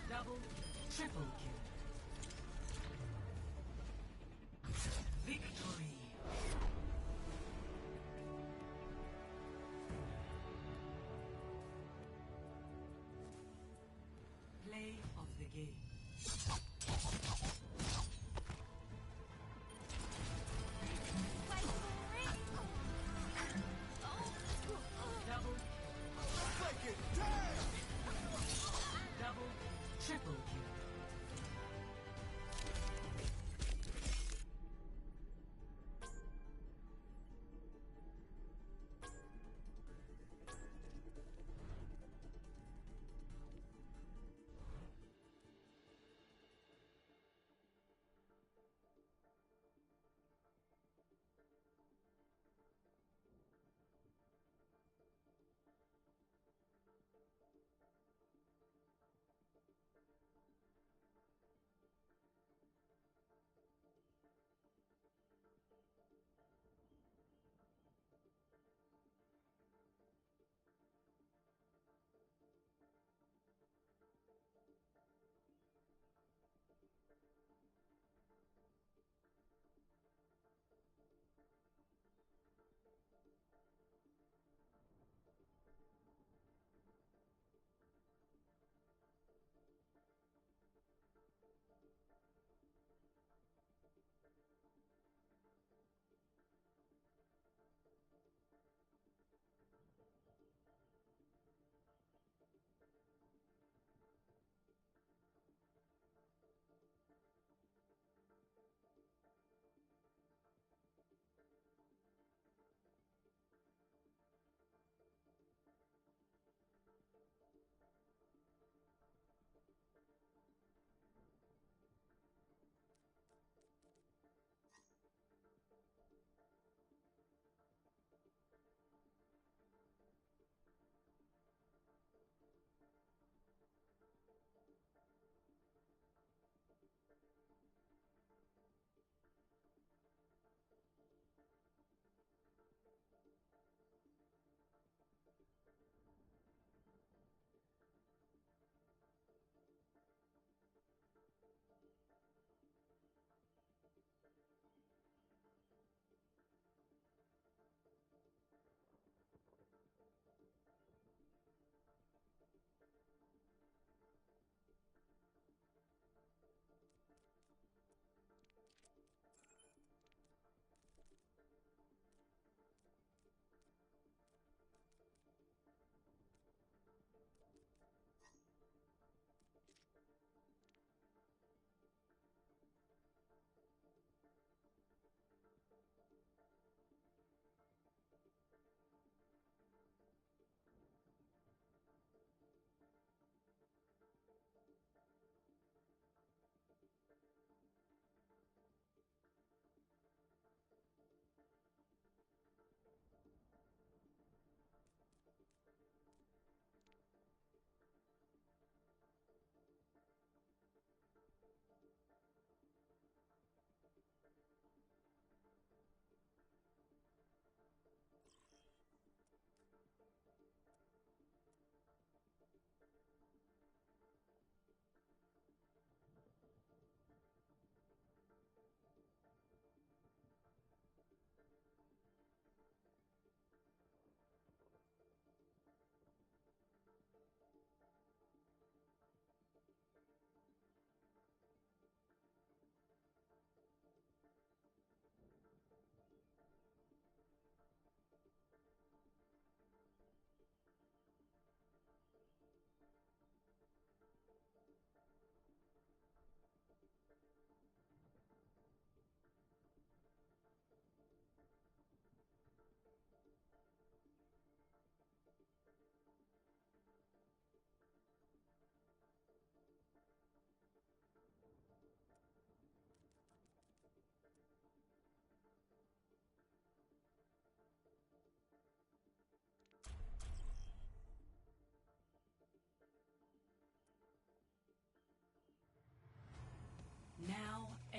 Double, triple kill. Victory. Play of the game. Double, double, triple kill.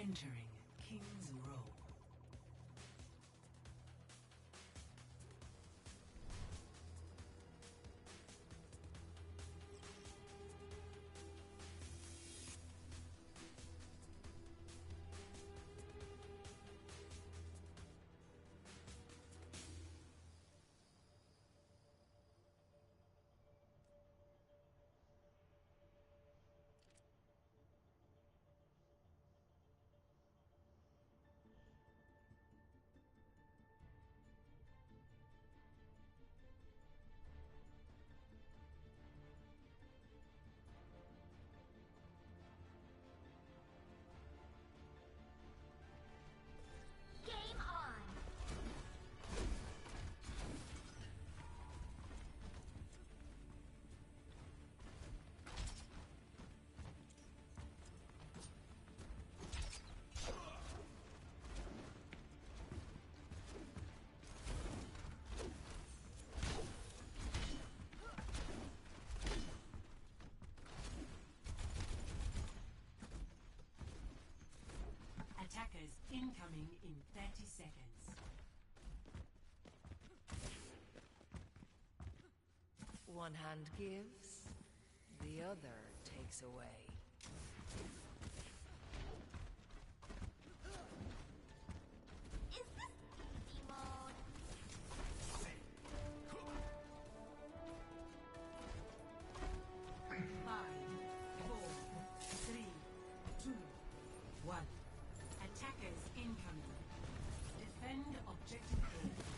Entering King's Row. Game on! Attackers incoming in 30 seconds. One hand gives, the other takes away. Is this easy mode? Five, four, three, two, one. Attackers incoming. Defend objective A.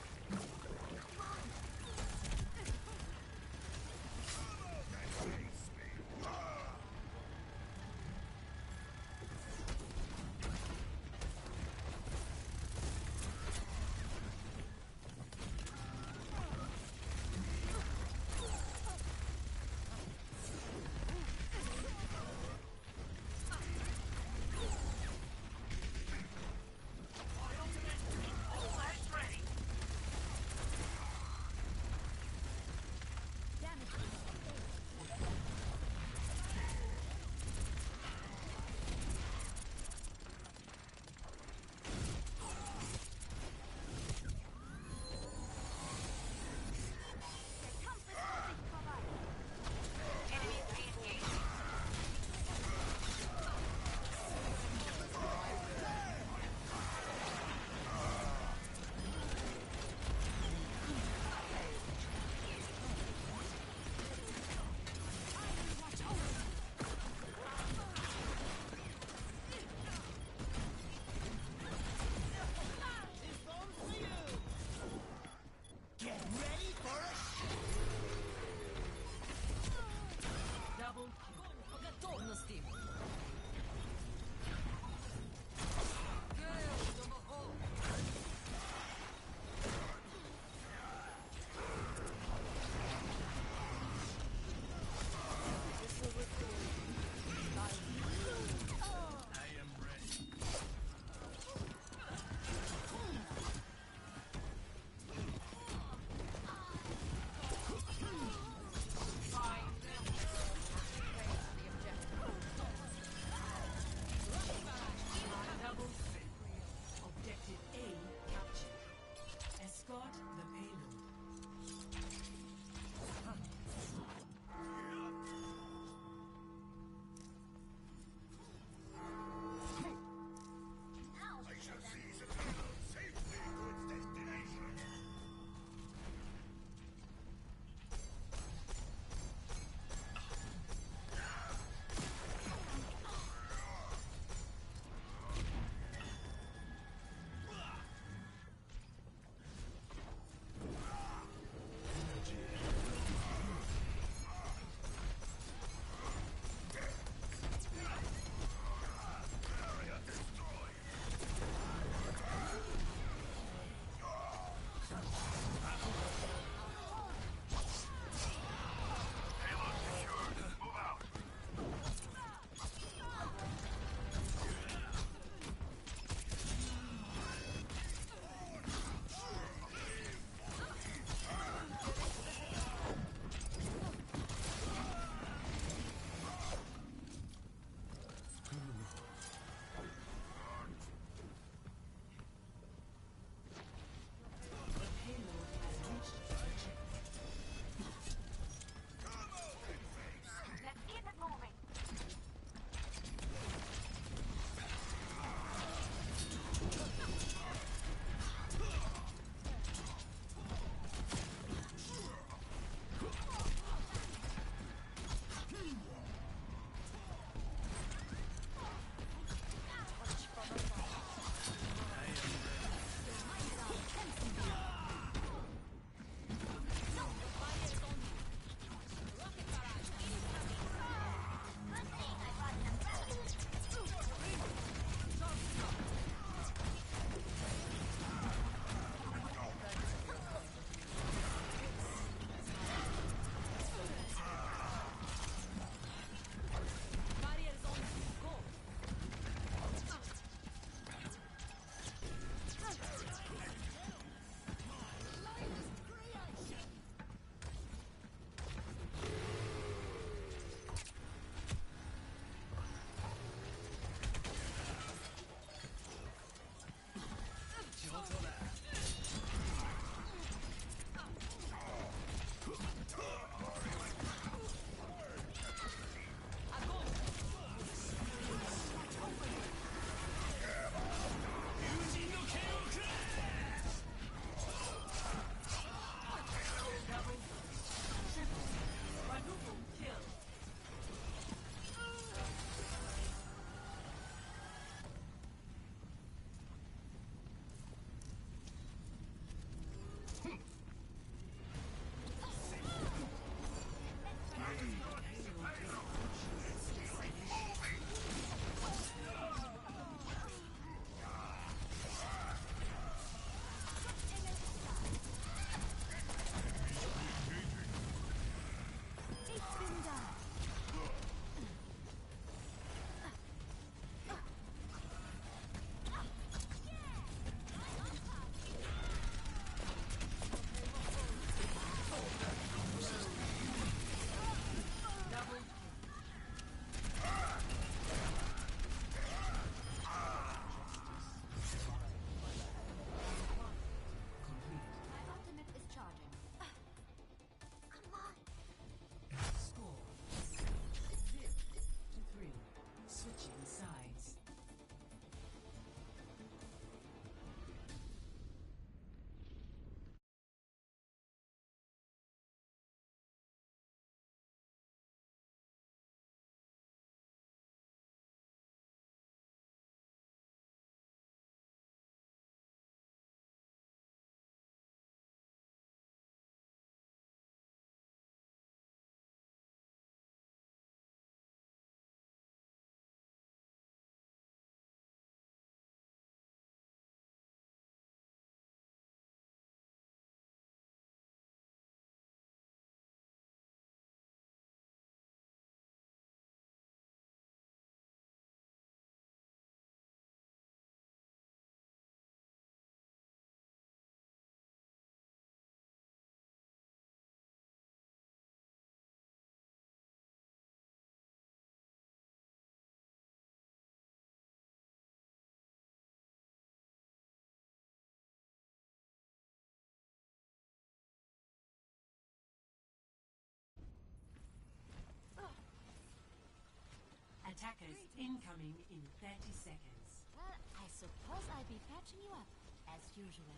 Attackers incoming in 30 seconds. Well, I suppose I'll be patching you up, as usual.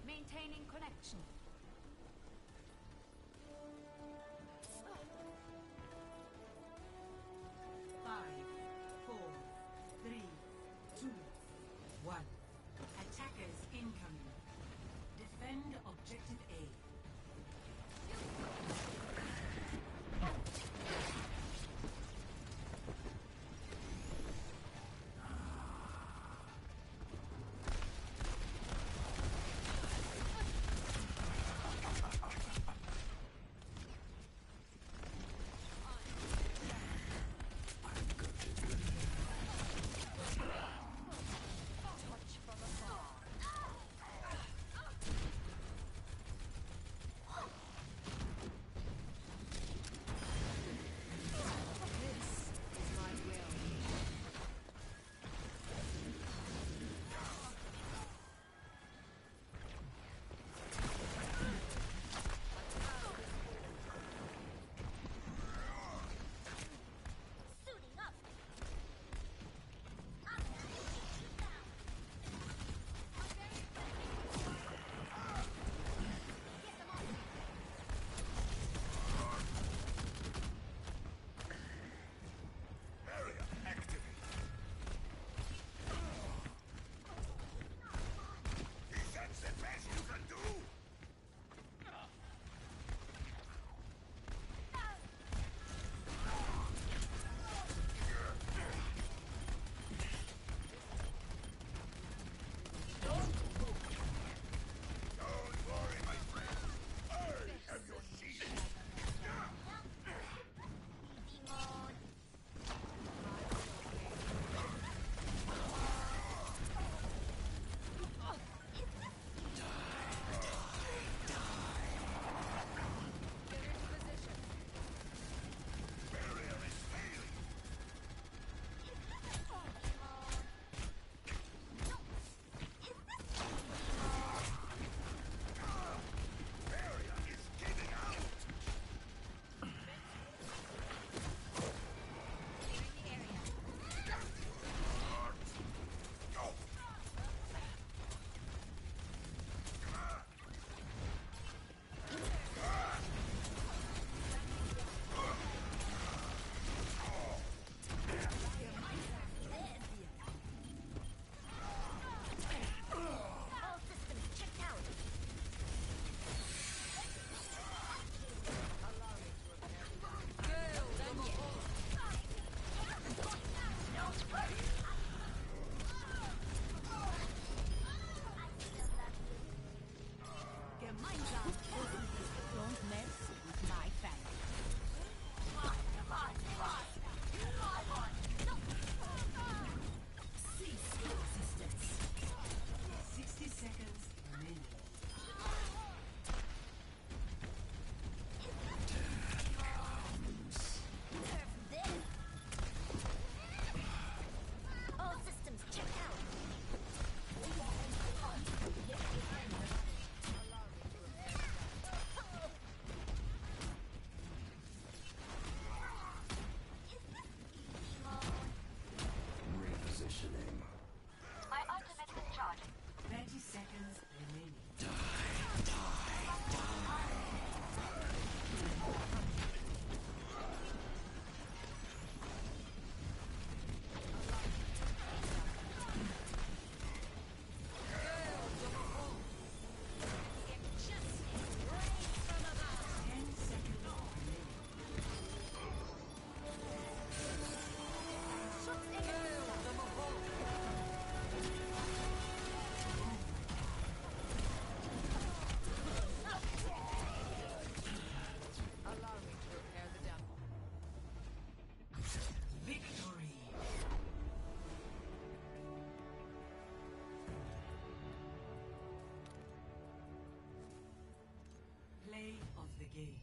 Maintaining connection. Five, four, three, two, one. Attackers incoming. Defend objective A. Play of the game.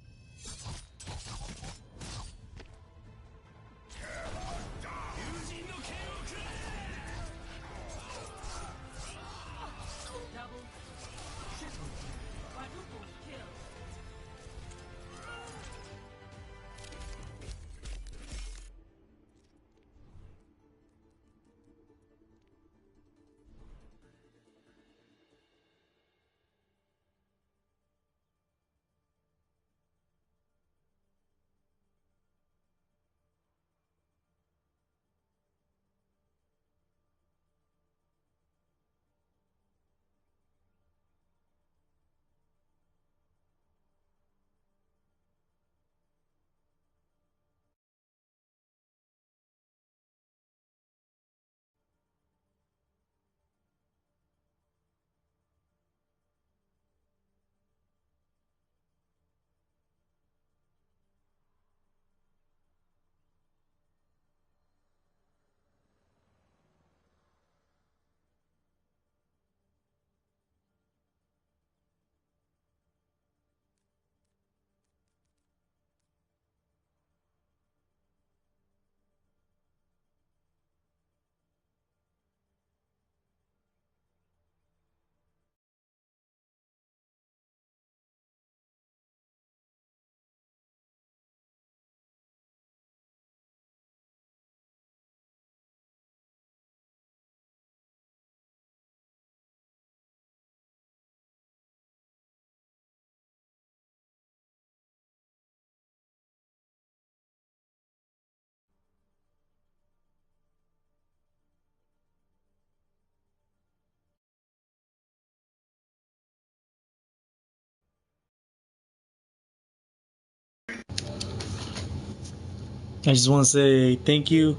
I just want to say thank you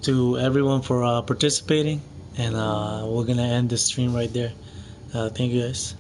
to everyone for participating, and we're gonna end the stream right there. Thank you guys.